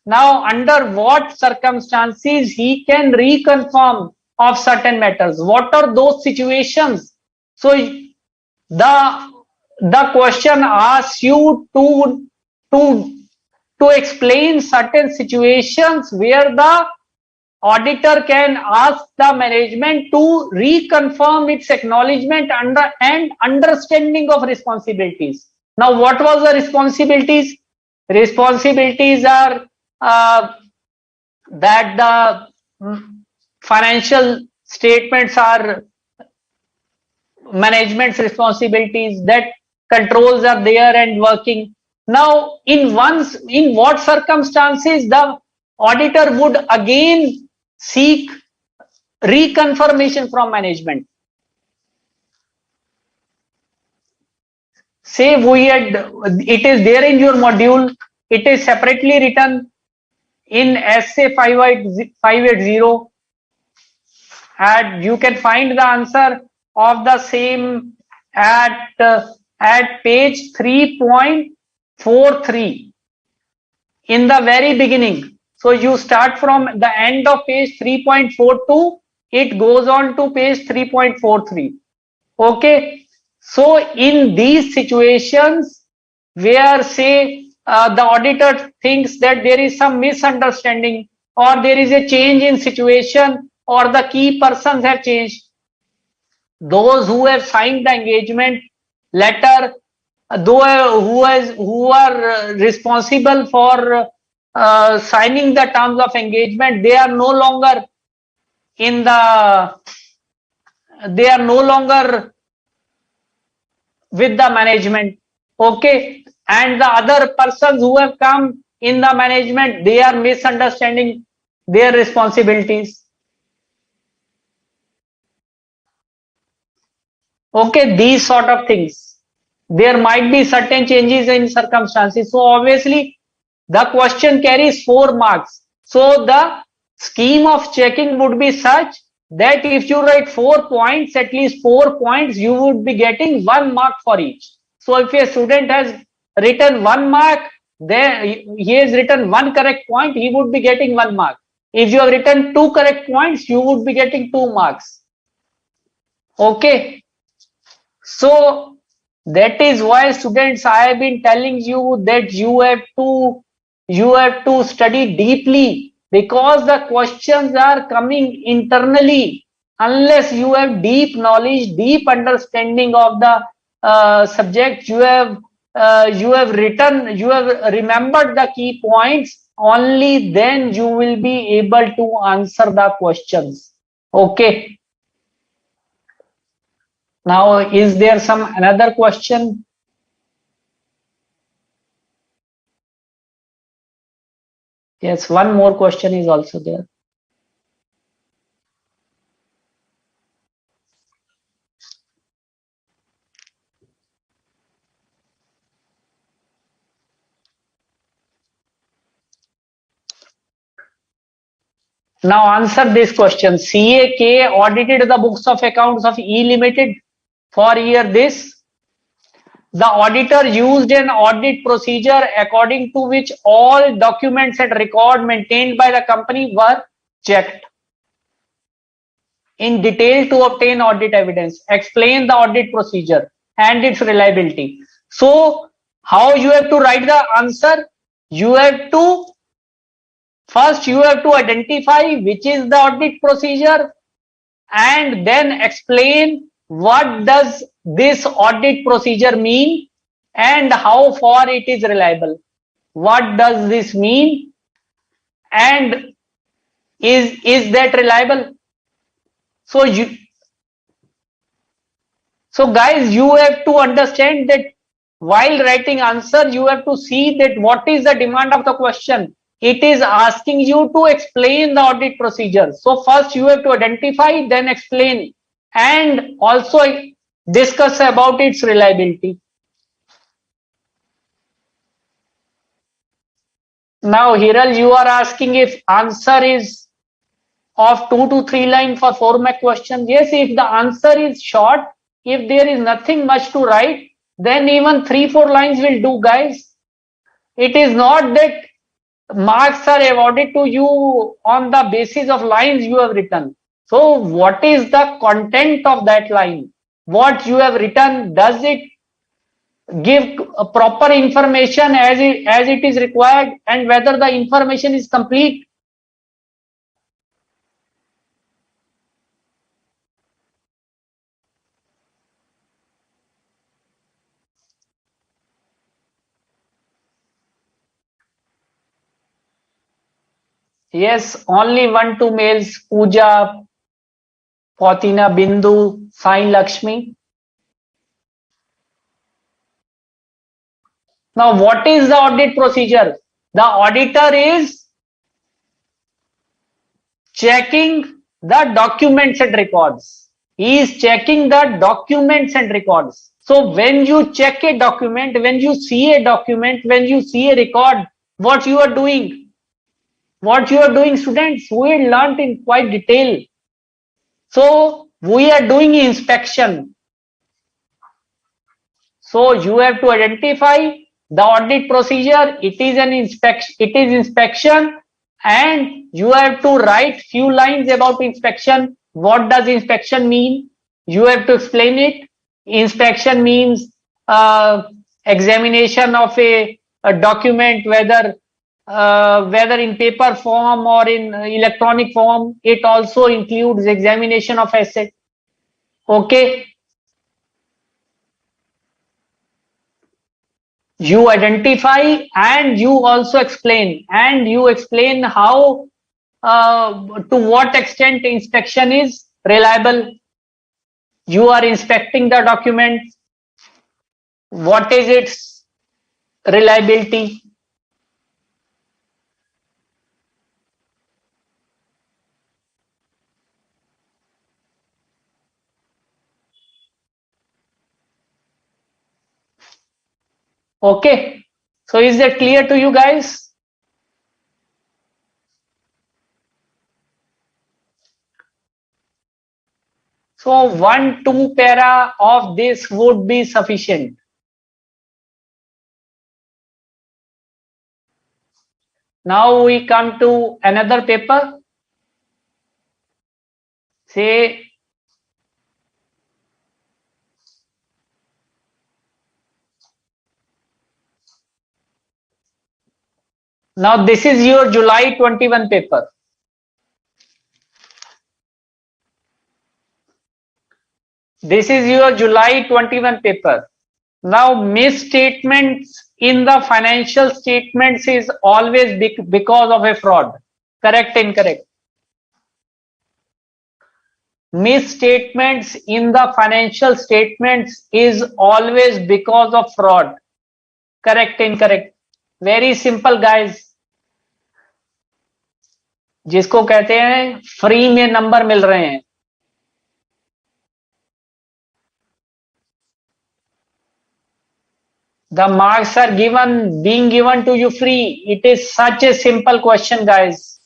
Now under what circumstances he can reconfirm of certain matters? What are those situations? So the question asks you to explain certain situations where the auditor can ask the management to reconfirm its acknowledgement and understanding of responsibilities. Now, what was the responsibilities? Responsibilities are that the financial statements are management's responsibilities, that controls are there and working. Now, in what circumstances the auditor would again seek reconfirmation from management? Say it is there in your module, it is separately written in SA 580, and you can find the answer of the same at page 3.43 in the very beginning. So you start from the end of page 3.42, it goes on to page 3.43. Okay, so in these situations where say the auditor thinks that there is some misunderstanding or there is a change in situation or the key persons have changed, those who have signed the engagement letter, who are responsible for signing the terms of engagement, they are no longer with the management. Okay, and the other persons who have come in the management, they are misunderstanding their responsibilities. Okay, these sort of things. There might be certain changes in circumstances. So obviously the question carries 4 marks. So the scheme of checking would be such that if you write 4 points, at least 4 points, you would be getting 1 mark for each. So if a student has written 1 mark, then he has written 1 correct point, he would be getting 1 mark. If you have written 2 correct points, you would be getting 2 marks. Okay. So that is why, students, I have been telling you that you have to study deeply, because the questions are coming internally. Unless you have deep knowledge, deep understanding of the subject, you have remembered the key points, only then you will be able to answer the questions. Okay. Now, is there some another question? Yes, one more question is also there. Now answer this question. CAK audited the books of accounts of E Limited for year this. The auditor used an audit procedure according to which all documents and record maintained by the company were checked in detail to obtain audit evidence. Explain the audit procedure and its reliability. So, how you have to write the answer? You have to first you have to identify which is the audit procedure and then explain what does this audit procedure mean and how far it is reliable. What does this mean and is that reliable? So guys, you have to understand that while writing answer, you have to see that what is the demand of the question. It is asking you to explain the audit procedure. So first you have to identify, then explain, and also discuss about its reliability. Now, Hiral, you are asking if answer is of 2 to 3 line for 4 mark question. Yes, if the answer is short, if there is nothing much to write, then even 3-4 lines will do, guys. It is not that marks are awarded to you on the basis of lines you have written. So what is the content of that line? What you have written, does it give proper information as it is required, and whether the information is complete? Yes, only 1-2 males, Pooja, Fatina, Bindu, Sai Lakshmi. Now, what is the audit procedure? The auditor is checking the documents and records. He is checking the documents and records. So when you check a document, when you see a document, when you see a record, what you are doing? What you are doing, students? We learnt in quite detail. So we are doing inspection. So you have to identify the audit procedure. It is an inspection. It is inspection, and you have to write few lines about inspection. What does inspection mean? You have to explain it. Inspection means examination of a document, whether in paper form or in electronic form. It also includes examination of asset. Okay. You identify and you also explain, and you explain how to what extent inspection is reliable. You are inspecting the document, what is its reliability. Okay, so is that clear to you guys? So 1-2 para of this would be sufficient. Now we come to another paper. Say now this is your July 21 paper. This is your July 21 paper. Now, misstatements in the financial statements is always because of a fraud. Correct, incorrect? misstatements in the financial statements is always because of fraud. Correct, incorrect? Very simple guys. जिसको कहते हैं free में number मिल रहे हैं. The marks are being given to you free. It is such a simple question, guys.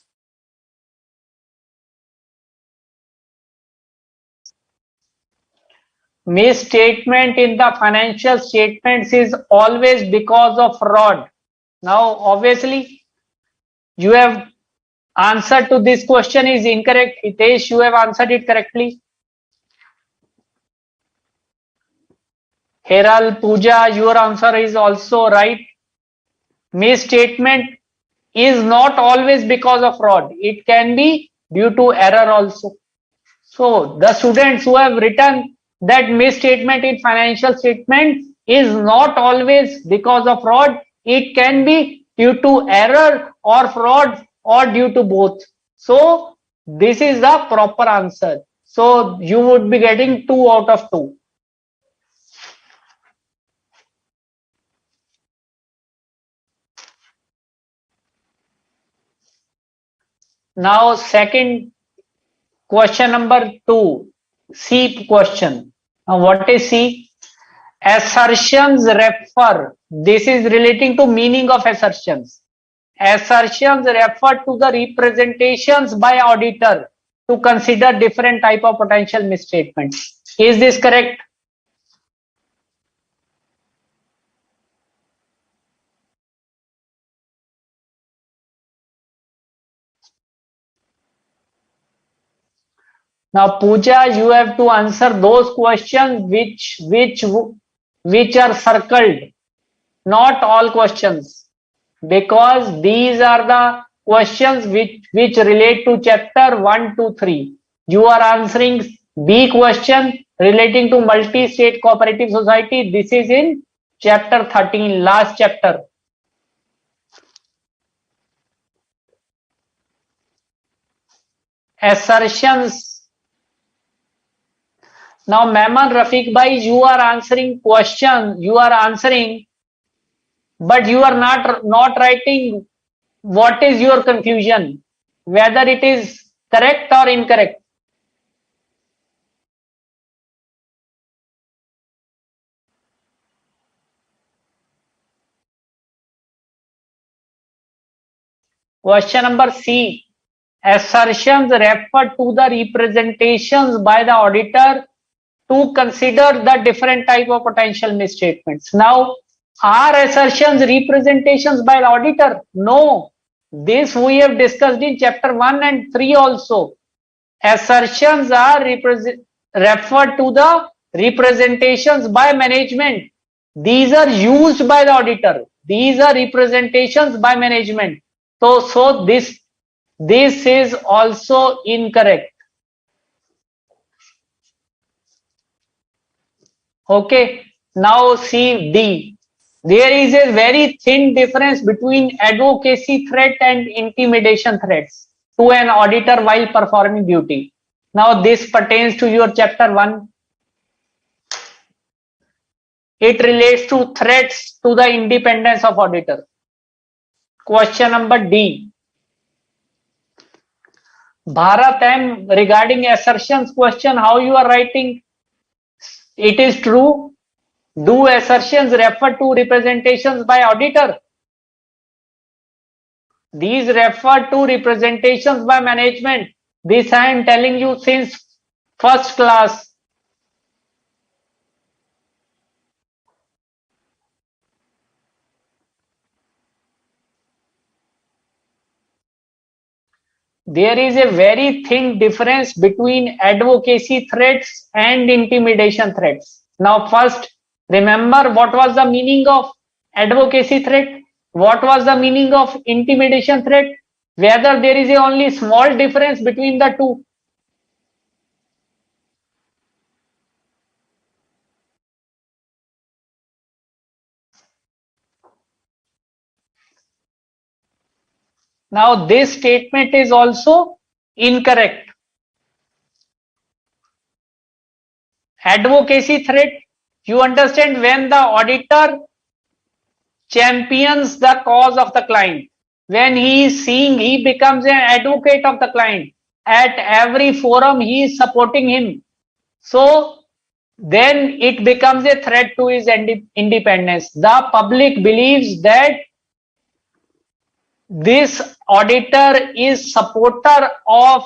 Misstatement in the financial statements is always because of fraud. Now, obviously, you have answered to this question is incorrect. Hitesh, you have answered it correctly. Heral, Pooja, your answer is also right. Misstatement is not always because of fraud. It can be due to error also. So the students who have written that misstatement in financial statement is not always because of fraud. It can be due to error or fraud or due to both. So this is the proper answer. So you would be getting 2 out of 2. Now second question number 2, C question. Now what is C? Assertions refer. This is relating to meaning of assertions. Assertions refer to the representations by auditor to consider different type of potential misstatements. Is this correct? Now, Pooja, you have to answer those questions which are circled, not all questions, because these are the questions which relate to chapter 1 to 3. You are answering B question relating to multi-state cooperative society. This is in chapter 13, last chapter. Assertions. Now, Mehman Rafiq bhai, you are answering question. You are answering, but you are not writing what is your confusion, whether it is correct or incorrect. Question number C. Assertions refer to the representations by the auditor to consider the different type of potential misstatements. Now, are assertions representations by the auditor? No. This we have discussed in chapter 1 and 3 also. Assertions are referred to the representations by management. These are used by the auditor. These are representations by management. So this is also incorrect. Okay. Now see D. There is a very thin difference between advocacy threat and intimidation threats to an auditor while performing duty. Now this pertains to your chapter 1. It relates to threats to the independence of auditor. Question number D. Bharat M, regarding assertions question, how you are writing? It is true. Do assertions refer to representations by auditor? These refer to representations by management. This I am telling you since first class. There is a very thin difference between advocacy threats and intimidation threats. Now, first, remember what was the meaning of advocacy threat? What was the meaning of intimidation threat? Whether there is a only small difference between the two. Now, this statement is also incorrect. Advocacy threat, you understand, when the auditor champions the cause of the client, when he is seeing, he becomes an advocate of the client. At every forum, he is supporting him. So then it becomes a threat to his independence. The public believes that this auditor is supporter of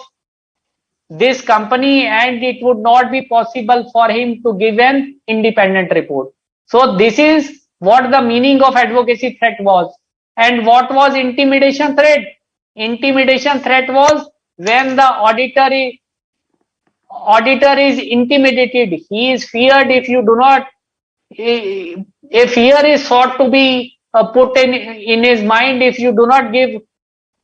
this company and it would not be possible for him to give an independent report. So this is what the meaning of advocacy threat was. And what was intimidation threat? Intimidation threat was when the auditor is intimidated. He is feared. If you do not, a fear is sought to be put in his mind. If you do not give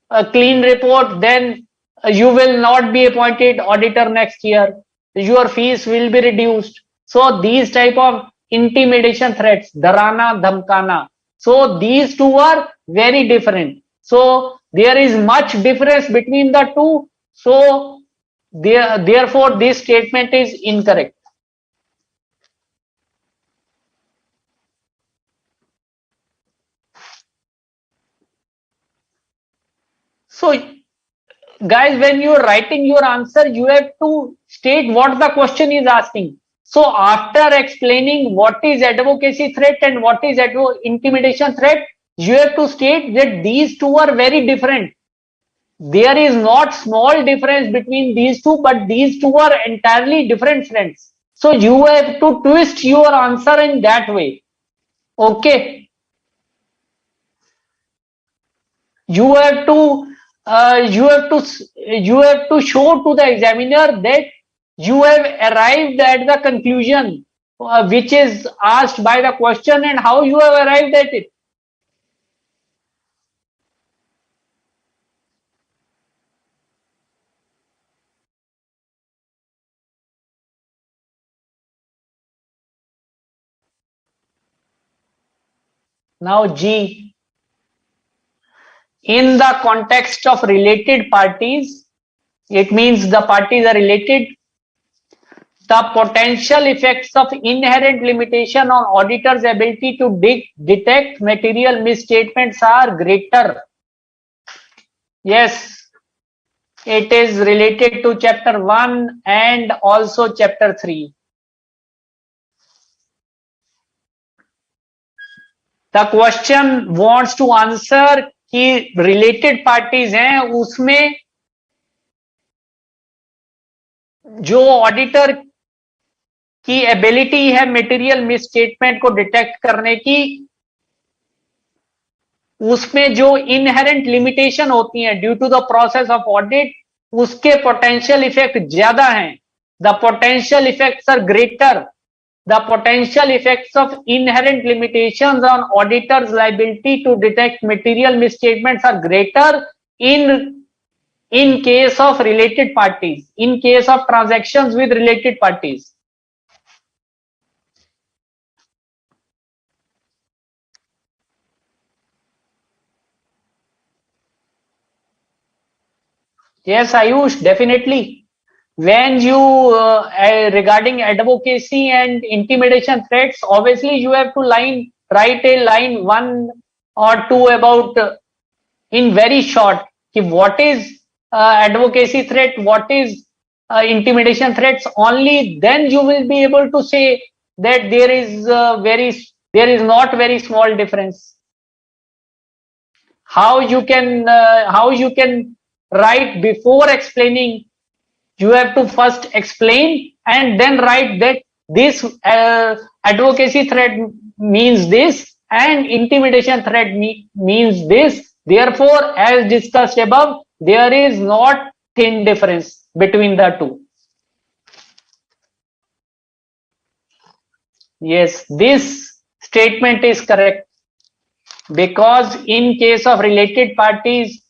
a clean report, then you will not be appointed auditor next year. Your fees will be reduced. So these type of intimidation threats, dharana, dhamkana. So these two are very different. So there is much difference between the two. So therefore this statement is incorrect. So guys, when you are writing your answer, you have to state what the question is asking. So after explaining what is advocacy threat and what is intimidation threat, you have to state that these two are very different. There is not small difference between these two, but these two are entirely different friends. So you have to twist your answer in that way. Okay. You have to you have to show to the examiner that you have arrived at the conclusion which is asked by the question and how you have arrived at it. Now G, in the context of related parties, it means the parties are related. The potential effects of inherent limitation on auditor's ability to detect material misstatements are greater. Yes, it is related to chapter 1 and also chapter 3. The question wants to answer कि related parties हैं, उसमें जो auditor की ability है material misstatement को detect करने की, उसमें जो इनहेरेंट लिमिटेशन होती हैं due to the process of audit, उसके पोटेंशियल इफेक्ट ज्यादा हैं. The potential effects are greater. The potential effects of inherent limitations on auditor's liability to detect material misstatements are greater in case of related parties, in case of transactions with related parties. Yes, Ayush, definitely. When you regarding advocacy and intimidation threats, obviously you have to write a line one or two about in very short what is advocacy threat, what is intimidation threats. Only then you will be able to say that there is not very small difference. How you can write before explaining? You have to first explain and then write that this advocacy threat means this and intimidation threat means this. Therefore, as discussed above, there is not thin difference between the two. Yes, this statement is correct, because in case of related parties,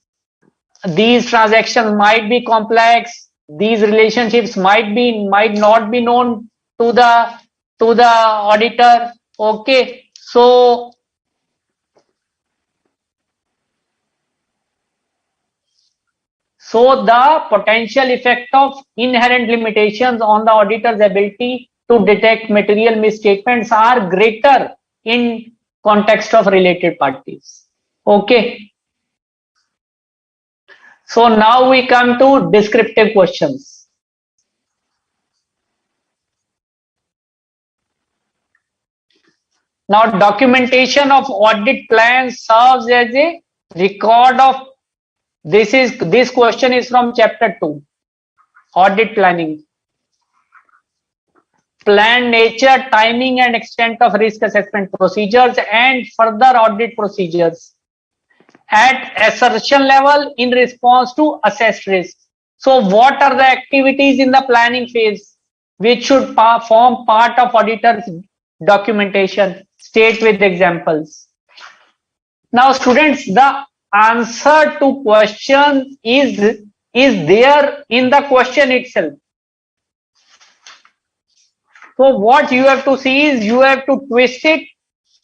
these transactions might be complex, these relationships might not be known to the auditor. Okay, so the potential effect of inherent limitations on the auditor's ability to detect material misstatements are greater in context of related parties. Okay. So now we come to descriptive questions. Now documentation of audit plan serves as a record of this question is from chapter 2, audit planning. Plan nature, timing and extent of risk assessment procedures and further audit procedures at assertion level in response to assessed risk. So what are the activities in the planning phase which should form part of auditor's documentation? State with examples. Now students, the answer to question is there in the question itself. So what you have to see is you have to twist it,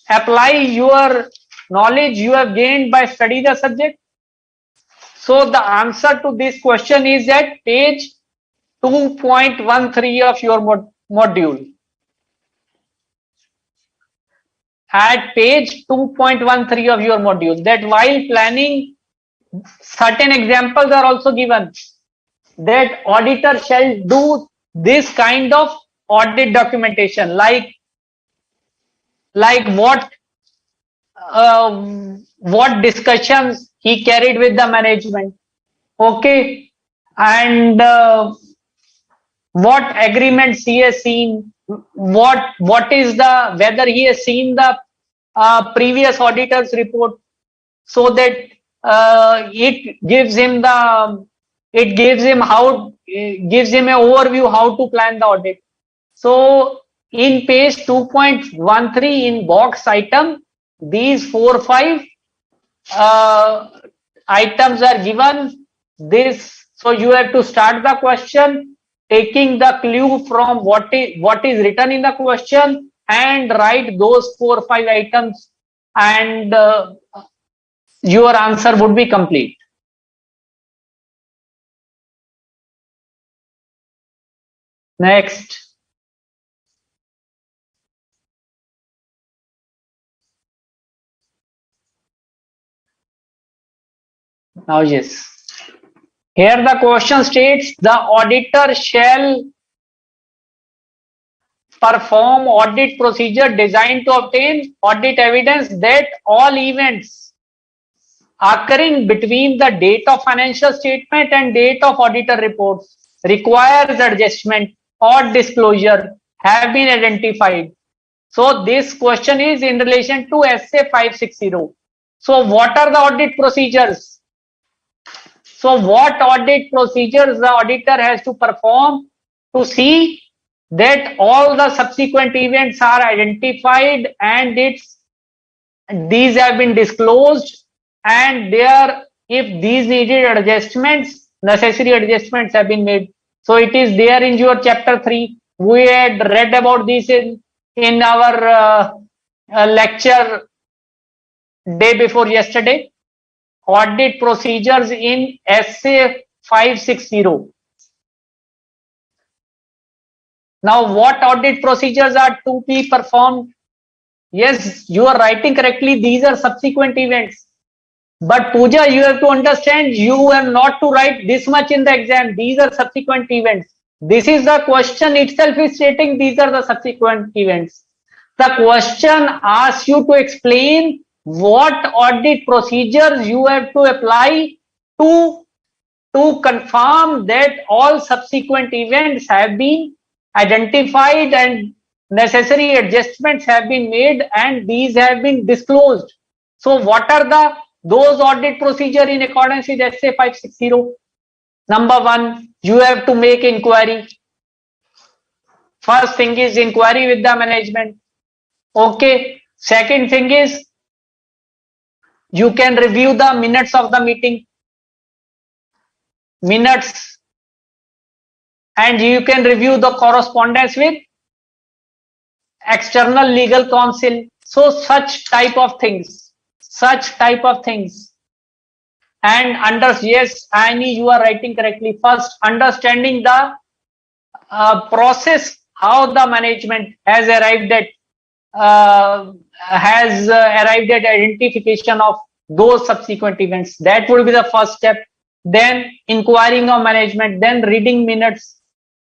apply your knowledge you have gained by study the subject. So the answer to this question is at page 2.13 of your module. At page 2.13 of your module, that while planning, certain examples are also given that auditor shall do this kind of audit documentation, like what discussions he carried with the management, okay, and what agreements he has seen, what is the whether he has seen the previous auditor's report, so that it gives him an overview how to plan the audit. So in page 2.13 in box item, these 4-5 items are given. So you have to start the question taking the clue from what is written in the question and write those 4-5 items, and your answer would be complete. Next. Now yes. Here the question states the auditor shall perform audit procedure designed to obtain audit evidence that all events occurring between the date of financial statement and date of auditor reports requires adjustment or disclosure have been identified. So this question is in relation to SA 560. So what are the audit procedures? So what audit procedures the auditor has to perform to see that all the subsequent events are identified and these have been disclosed, and if these needed adjustments, necessary adjustments have been made. So it is there in your chapter 3. We had read about this in our lecture day before yesterday. Audit procedures in SA 560. Now what audit procedures are to be performed? Yes, you are writing correctly. These are subsequent events. But Pooja, you have to understand, you have not to write this much in the exam. These are subsequent events. This is the question itself is stating these are the subsequent events. The question asks you to explain what audit procedures you have to apply to confirm that all subsequent events have been identified and necessary adjustments have been made and these have been disclosed. So what are those audit procedure in accordance with SA 560? Number one, you have to make inquiry. First thing is inquiry with the management. Okay. Second thing is you can review the minutes of the meeting. Minutes. And you can review the correspondence with external legal counsel. So such type of things. And yes, Annie, you are writing correctly. First, understanding the process, how the management has arrived at identification of those subsequent events. That would be the first step. Then inquiring of management, then reading minutes.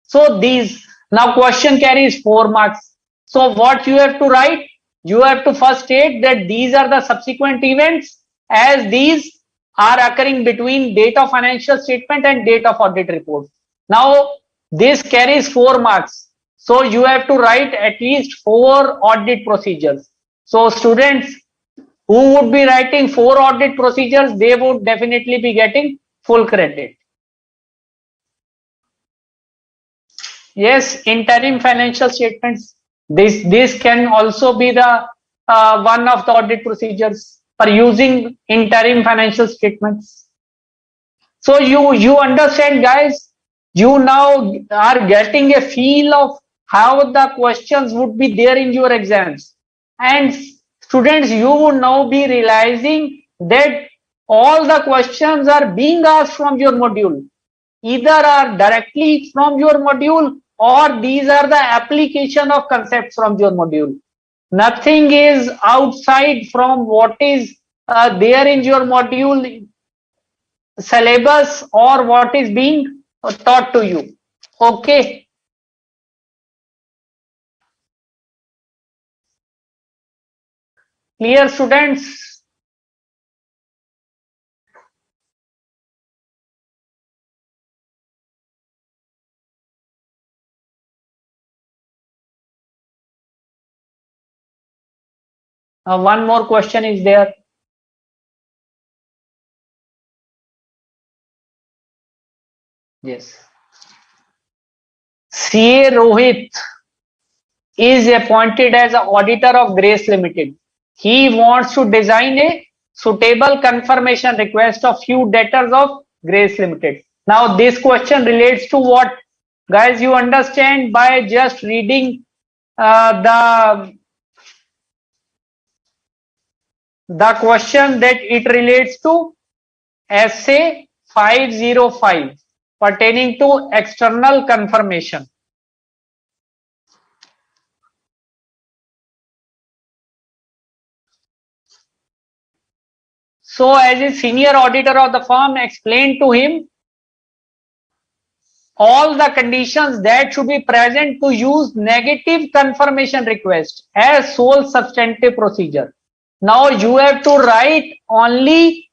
So these, now question carries 4 marks. So what you have to write? You have to first state that these are the subsequent events, as these are occurring between date of financial statement and date of audit report. Now this carries 4 marks. So you have to write at least 4 audit procedures. So students who would be writing 4 audit procedures, they would definitely be getting full credit. Yes, interim financial statements. This can also be the one of the audit procedures for using interim financial statements. So you understand, guys. You now are getting a feel of how the questions would be there in your exams, and students, you would now be realizing that all the questions are being asked from your module, either are directly from your module, or these are the application of concepts from your module. Nothing is outside from what is there in your module syllabus or what is being taught to you. Okay. Clear, students? One more question is there. Yes. CA Rohit is appointed as an auditor of Grace Limited. He wants to design a suitable confirmation request of few debtors of Grace Limited. Now this question relates to what? Guys, you understand by just reading the question that it relates to SA 505 pertaining to external confirmation. So as a senior auditor of the firm explained to him all the conditions that should be present to use negative confirmation request as sole substantive procedure. Now you have to write only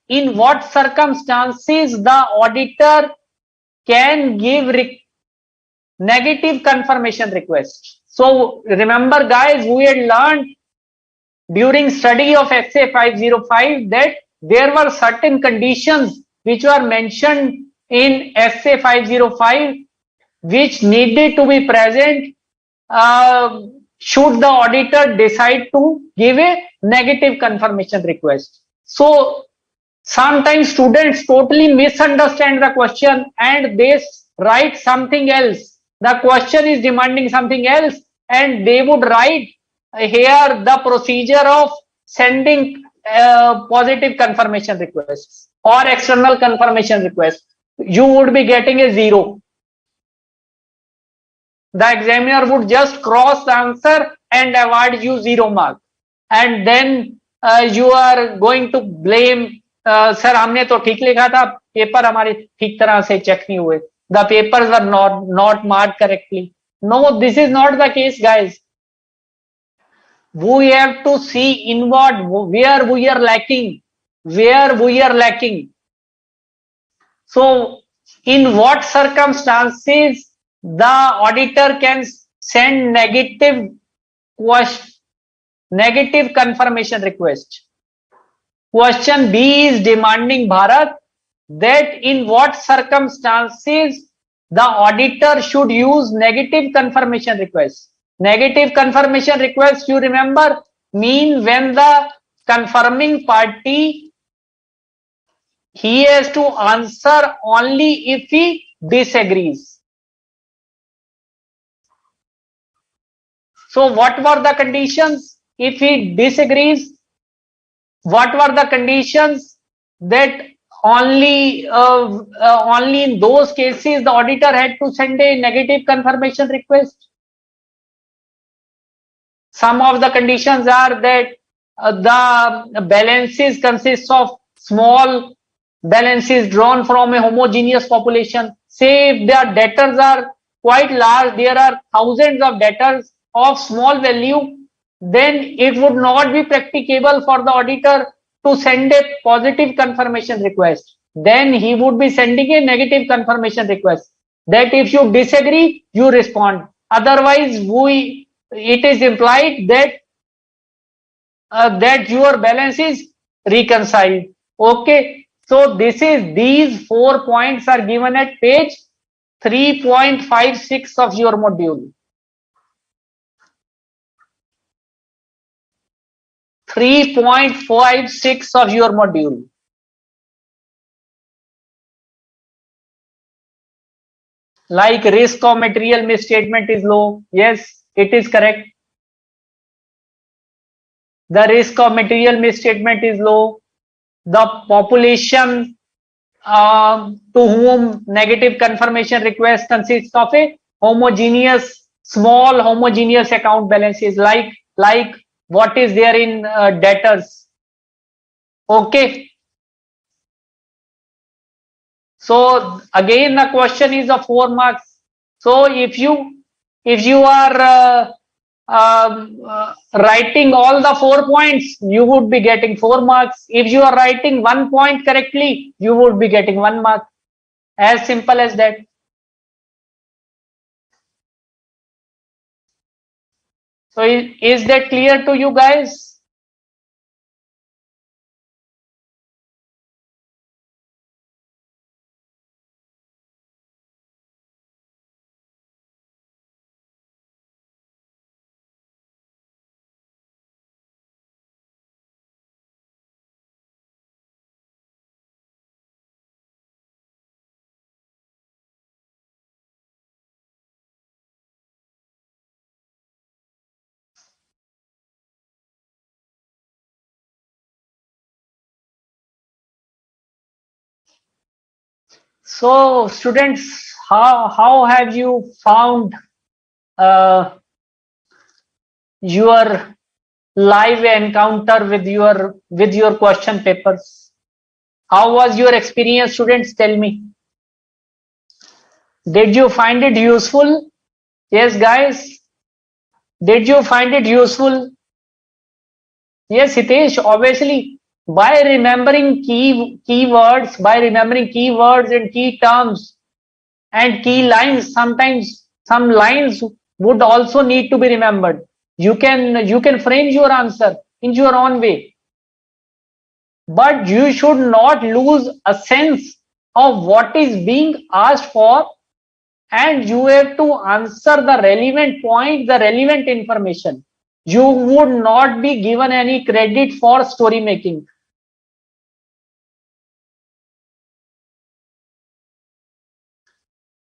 in what circumstances the auditor can give negative confirmation request. So remember, guys, we had learned during study of SA 505 that there were certain conditions which were mentioned in SA 505 which needed to be present should the auditor decide to give a negative confirmation request. So sometimes students totally misunderstand the question and they write something else. The question is demanding something else and they would write here the procedure of sending positive confirmation requests or external confirmation requests. You would be getting a 0. The examiner would just cross the answer and award you 0 mark. And then you are going to blame, sir, हमने तो ठीक लिखा था, paper हमारे ठीक तरह से check नहीं हुए. The papers were not marked correctly. No, this is not the case, guys. We have to see inward where we are lacking. So in what circumstances the auditor can send negative confirmation request. Question B is demanding, Bharat, that in what circumstances the auditor should use negative confirmation request. Negative confirmation request, you remember, mean when the confirming party, he has to answer only if he disagrees. So what were the conditions if he disagrees? What were the conditions that only in those cases the auditor had to send a negative confirmation request. Some of the conditions are that the balances consist of small balances drawn from a homogeneous population. Say if their debtors are quite large, there are thousands of debtors of small value, then it would not be practicable for the auditor to send a positive confirmation request. Then he would be sending a negative confirmation request that if you disagree, you respond. Otherwise, it is implied that that your balance is reconciled. Okay, so these 4 points are given at page 3.56 of your module. 3.56 of your module. Like risk of material misstatement is low. Yes, it is correct. The risk of material misstatement is low. The population to whom negative confirmation request consists of a small homogeneous account balances like what is there in debtors. Okay. So again, the question is of 4 marks. So if you are writing all the 4 points, you would be getting 4 marks. If you are writing 1 point correctly, you would be getting 1 mark. As simple as that. So is that clear to you guys? So students, how have you found uh, your live encounter with your question papers? How was your experience, students? Tell me. Did you find it useful? Yes, guys. Did you find it useful? Yes, Hitesh. Obviously, by remembering keywords and key terms and key lines, sometimes some lines would also need to be remembered. You can frame your answer in your own way, but you should not lose a sense of what is being asked for, and you have to answer the relevant point, the relevant information. You would not be given any credit for story making.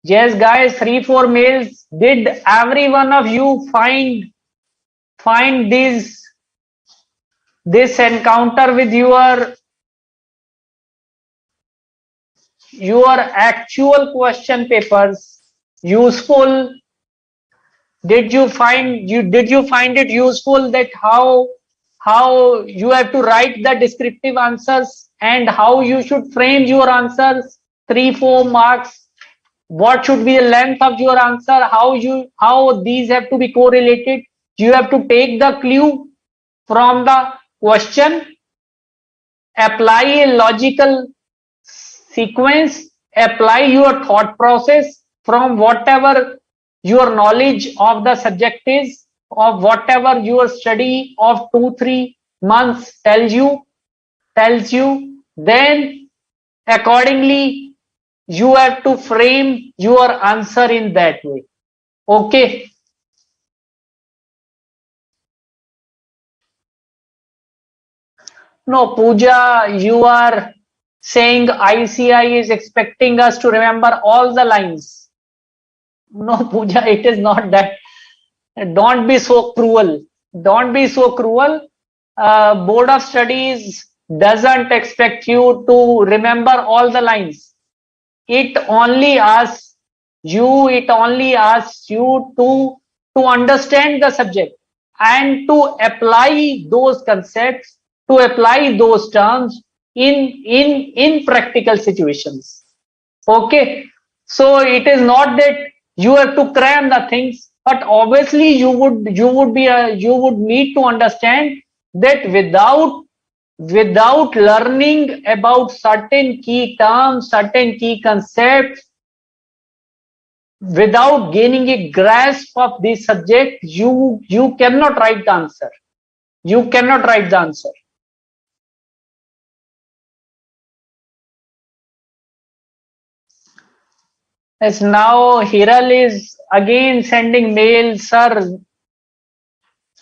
Yes, guys, 3-4 mails. Did every one of you find this encounter with your actual question papers useful? Did you find it useful that how you have to write the descriptive answers and how you should frame your answers? 3-4 marks. What should be the length of your answer? How these have to be correlated? You have to take the clue from the question, apply a logical sequence, apply your thought process from whatever your knowledge of the subject is, of whatever your study of 2-3 months tells you, then accordingly you have to frame your answer in that way. Okay. No, Pooja, you are saying ICI is expecting us to remember all the lines. No, Pooja, it is not that. Don't be so cruel. Don't be so cruel. Board of Studies doesn't expect you to remember all the lines. It only asks you to understand the subject and to apply those concepts, to apply those terms in practical situations. Okay, so it is not that you have to cram the things, but obviously you would need to understand that without learning about certain key terms, certain key concepts, without gaining a grasp of the subject, you cannot write the answer. You cannot write the answer. As now Hiral is again sending mail, sir.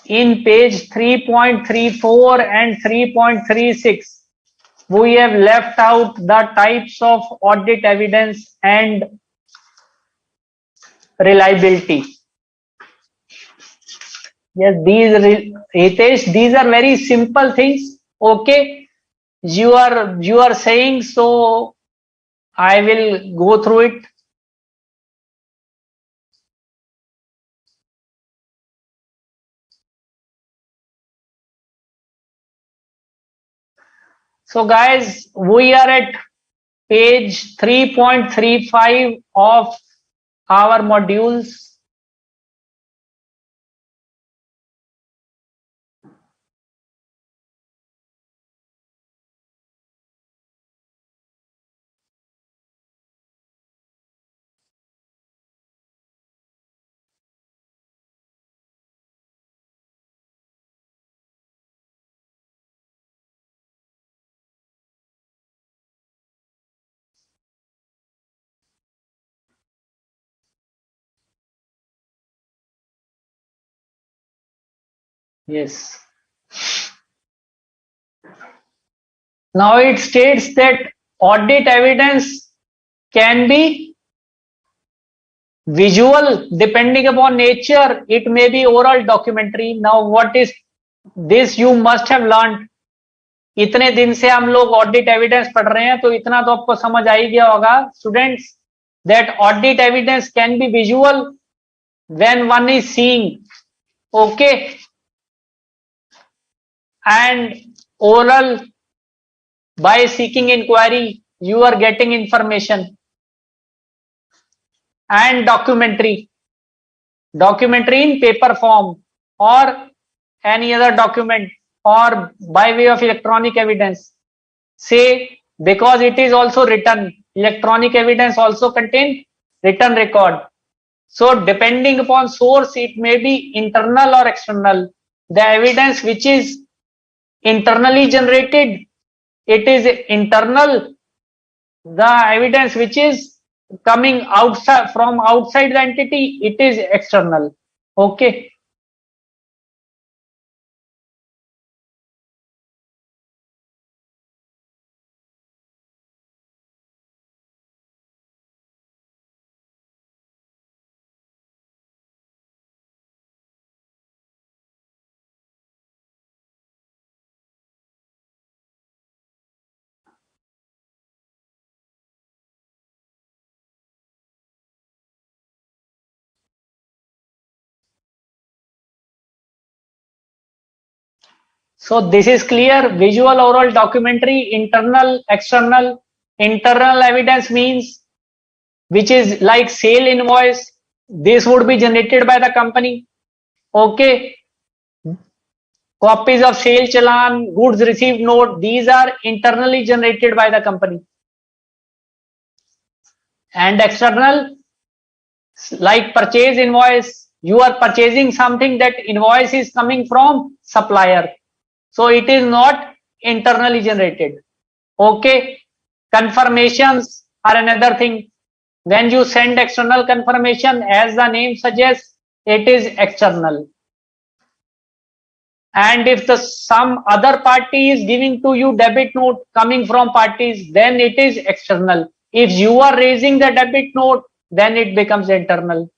In page 3.34 and 3.36, we have left out the types of audit evidence and reliability. Yes, Hitesh, these are very simple things. Okay, you are saying, so I will go through it. So guys, we are at page 3.35 of our modules. Yes. Now it states that audit evidence can be visual depending upon nature. It may be oral, documentary. Now what is this? You must have learned. इतने दिन से हम लोग audit evidence पढ़ रहे हैं, तो इतना तो आपको समझ आ ही गया होगा students, that audit evidence can be visual when one is seeing, okay, and oral by seeking inquiry you are getting information, and documentary in paper form or any other document or by way of electronic evidence, say, because it is also written. Electronic evidence also contain written record, so depending upon source it may be internal or external. The evidence which is internally generated, it is internal. The evidence which is coming outside from outside the entity, it is external. Okay, so this is clear. Visual, oral, documentary, internal, external. Internal evidence means which is like sale invoice, this would be generated by the company. Okay, copies of sale challan, goods received note, these are internally generated by the company. And external, like purchase invoice, you are purchasing something, that invoice is coming from supplier, so it is not internally generated. Okay, confirmations are another thing. When you send external confirmation, as the name suggests, it is external. And if some other party is giving to you debit note coming from parties, then it is external. If you are raising the debit note, then it becomes internal.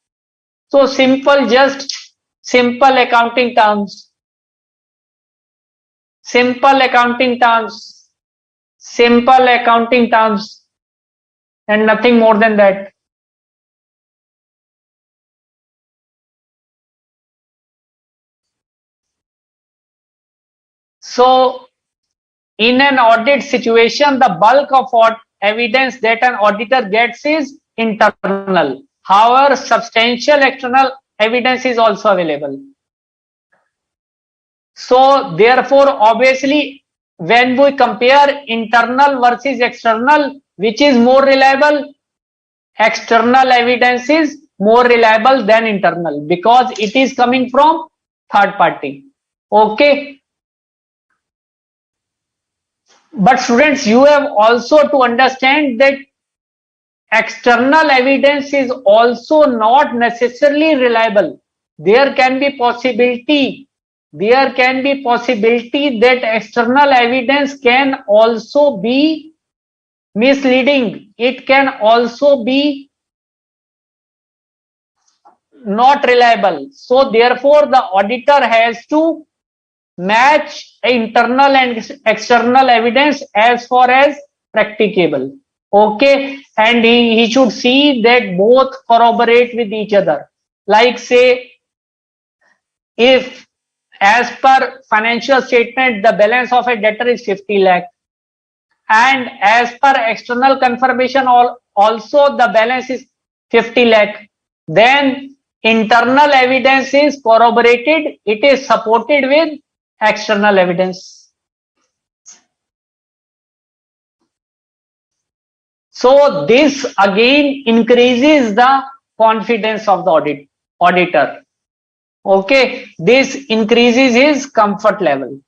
So simple, just simple accounting terms. Simple accounting terms. Simple accounting terms and nothing more than that. So in an audit situation, the bulk of evidence that an auditor gets is internal. However, substantial external evidence is also available. So therefore, obviously, when we compare internal versus external, which is more reliable? External evidence is more reliable than internal because it is coming from third party. Okay. But students, you have also to understand that external evidence is also not necessarily reliable. There can be possibility that external evidence can also be misleading. It can also be not reliable. So therefore, the auditor has to match internal and external evidence as far as practicable. Okay, and he should see that both corroborate with each other. Like say, if as per financial statement the balance of a debtor is 50 lakh and as per external confirmation also the balance is 50 lakh, then internal evidence is corroborated, it is supported with external evidence. So this again increases the confidence of the auditor. Okay, this increases his comfort level.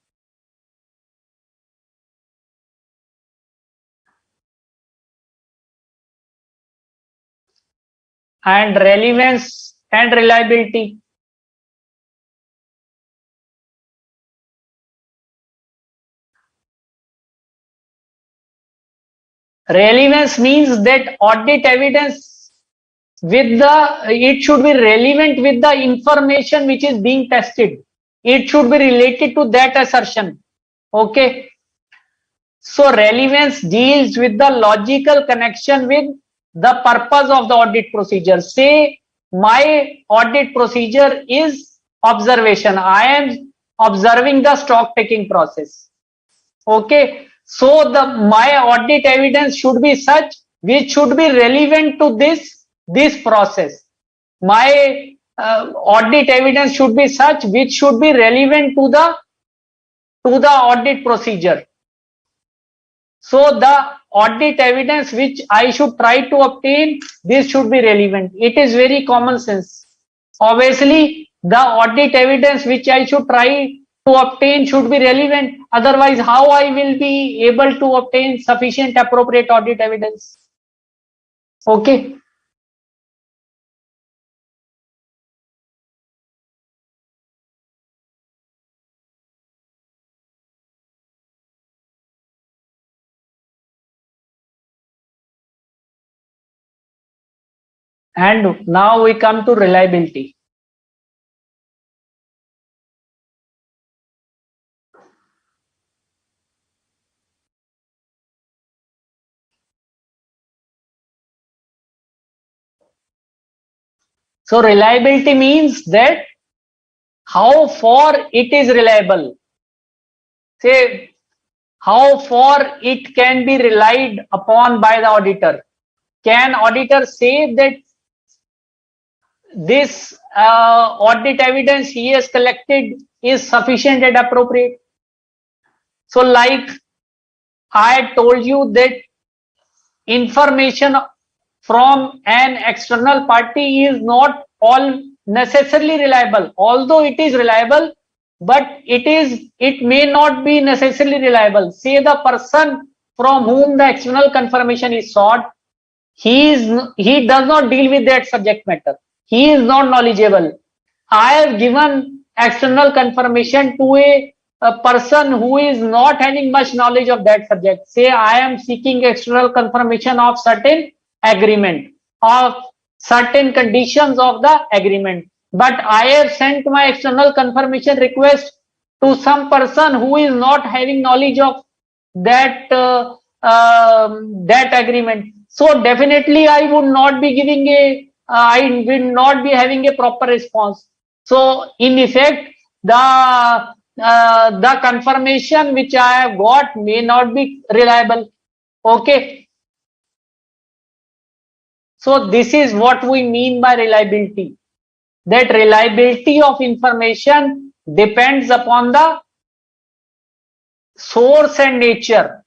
And relevance and reliability. Relevance means that audit evidence it should be relevant with the information which is being tested. It should be related to that assertion. Okay. So relevance deals with the logical connection with the purpose of the audit procedure. Say my audit procedure is observation. I am observing the stock taking process. Okay. So my audit evidence should be such which should be relevant to this process. My audit evidence should be such which should be relevant to the audit procedure. So the audit evidence which I should try to obtain, this should be relevant. It is very common sense. Obviously, the audit evidence which I should try to obtain should be relevant. Otherwise, how I will be able to obtain sufficient appropriate audit evidence? Okay. And now we come to reliability. So reliability means that how far it is reliable. Say how far it can be relied upon by the auditor. Can auditor say that this audit evidence he has collected is sufficient and appropriate? So like I told you that information from an external party is not all necessarily reliable, although it is reliable, but it may not be necessarily reliable. Say the person from whom the external confirmation is sought, he does not deal with that subject matter, he is not knowledgeable. I have given external confirmation to a person who is not having much knowledge of that subject. Say I am seeking external confirmation of certain agreement, of certain conditions of the agreement, but I have sent my external confirmation request to some person who is not having knowledge of that that agreement. So definitely I would not be giving I will not be having a proper response. So in effect, the confirmation which I have got may not be reliable. Okay. So this is what we mean by reliability. That reliability of information depends upon the source and nature.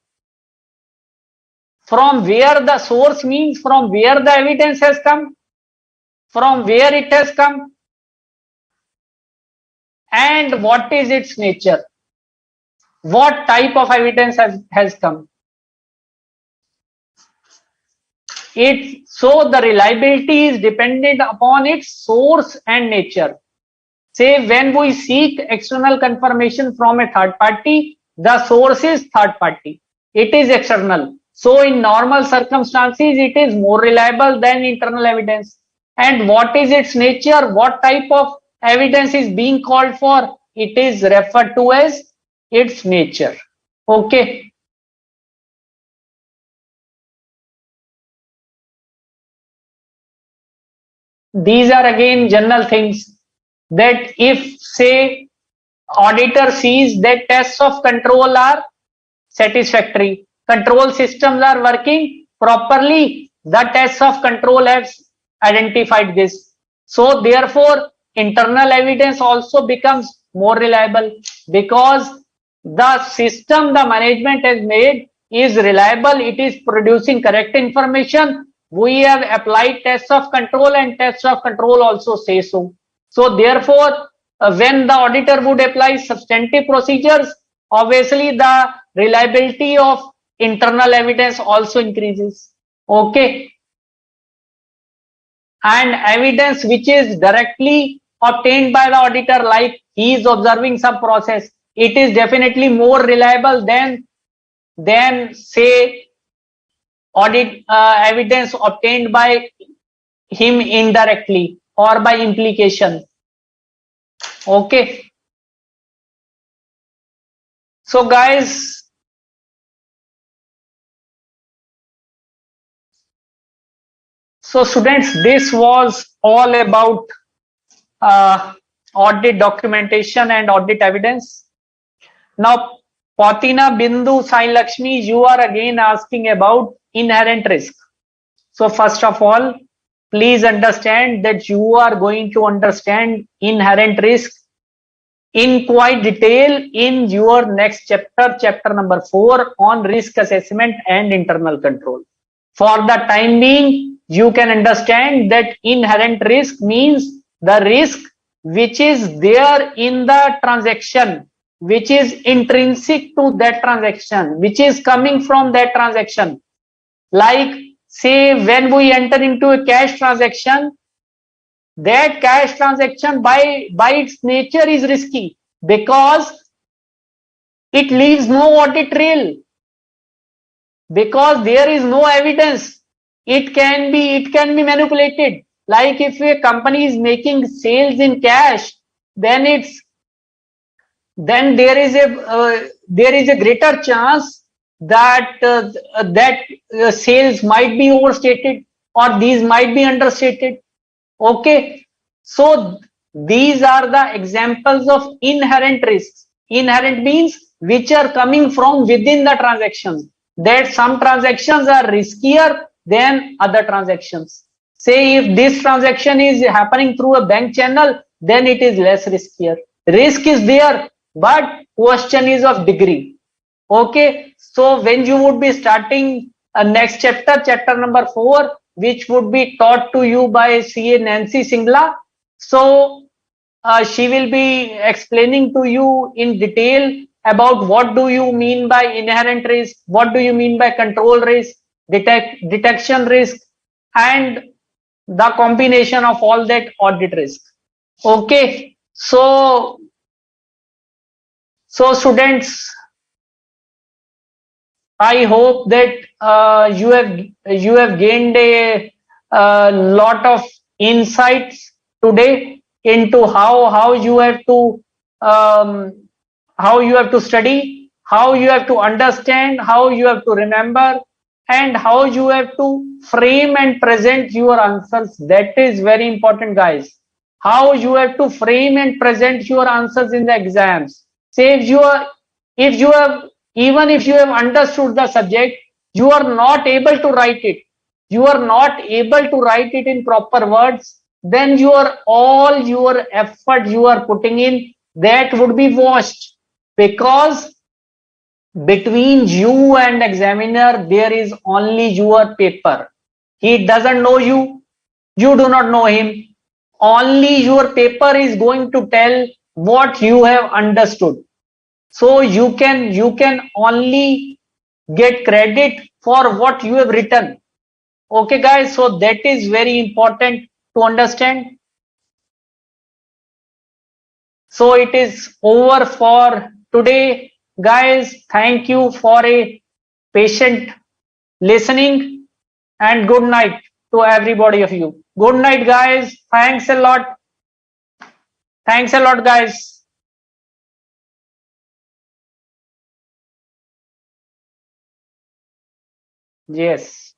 From where the source means from where the evidence has come, from where it has come, and what is its nature. What type of evidence has come. So the reliability is dependent upon its source and nature. Say when we seek external confirmation from a third party, the source is third party. It is external. So in normal circumstances, it is more reliable than internal evidence. And what is its nature? What type of evidence is being called for? It is referred to as its nature. Okay. These are again general things that if say auditor sees that tests of control are satisfactory, control systems are working properly, the tests of control have identified this. So therefore internal evidence also becomes more reliable because the system the management has made is reliable, it is producing correct information. We have applied tests of control and tests of control also say so. So therefore when the auditor would apply substantive procedures, obviously the reliability of internal evidence also increases. Okay. And evidence which is directly obtained by the auditor, like he is observing some process, it is definitely more reliable than say audit evidence obtained by him indirectly or by implication. Okay. So guys, so students, this was all about audit documentation and audit evidence. Now, Patina, Bindu, Sai Lakshmi, you are again asking about inherent risk. So first of all, please understand that you are going to understand inherent risk in quite detail in your next chapter, chapter number 4 on risk assessment and internal control. For the time being, you can understand that inherent risk means the risk which is there in the transaction, which is intrinsic to that transaction, which is coming from that transaction. Like say when we enter into a cash transaction, that cash transaction by its nature is risky because it leaves no audit trail, because there is no evidence. It can be manipulated. Like if a company is making sales in cash, then there is a greater chance that sales might be overstated or these might be understated. Okay, so these are the examples of inherent risks. Inherent means which are coming from within the transactions, that some transactions are riskier than other transactions. Say if this transaction is happening through a bank channel, then it is less riskier. Risk is there, but question is of degree. Okay, so when you would be starting a next chapter, chapter number 4, which would be taught to you by CA Nancy Singla, so she will be explaining to you in detail about what do you mean by inherent risk, what do you mean by control risk, detection risk, and the combination of all that audit risk. Okay, so students, I hope that you have gained a lot of insights today into how you have to study, how you have to understand, how you have to remember, and how you have to frame and present your answers. That is very important, guys. How you have to frame and present your answers in the exams. Say if you have, even if you have understood the subject, you are not able to write it, you are not able to write it in proper words, then your all your effort you are putting in, that would be washed. Because between you and examiner there is only your paper. He doesn't know you, you do not know him. Only your paper is going to tell what you have understood. So you can only get credit for what you have written. Okay, guys, so that is very important to understand. So it is over for today, guys. Thank you for a patient listening, and good night to everybody of you. Good night, guys. Thanks a lot. Thanks a lot, guys. Yes.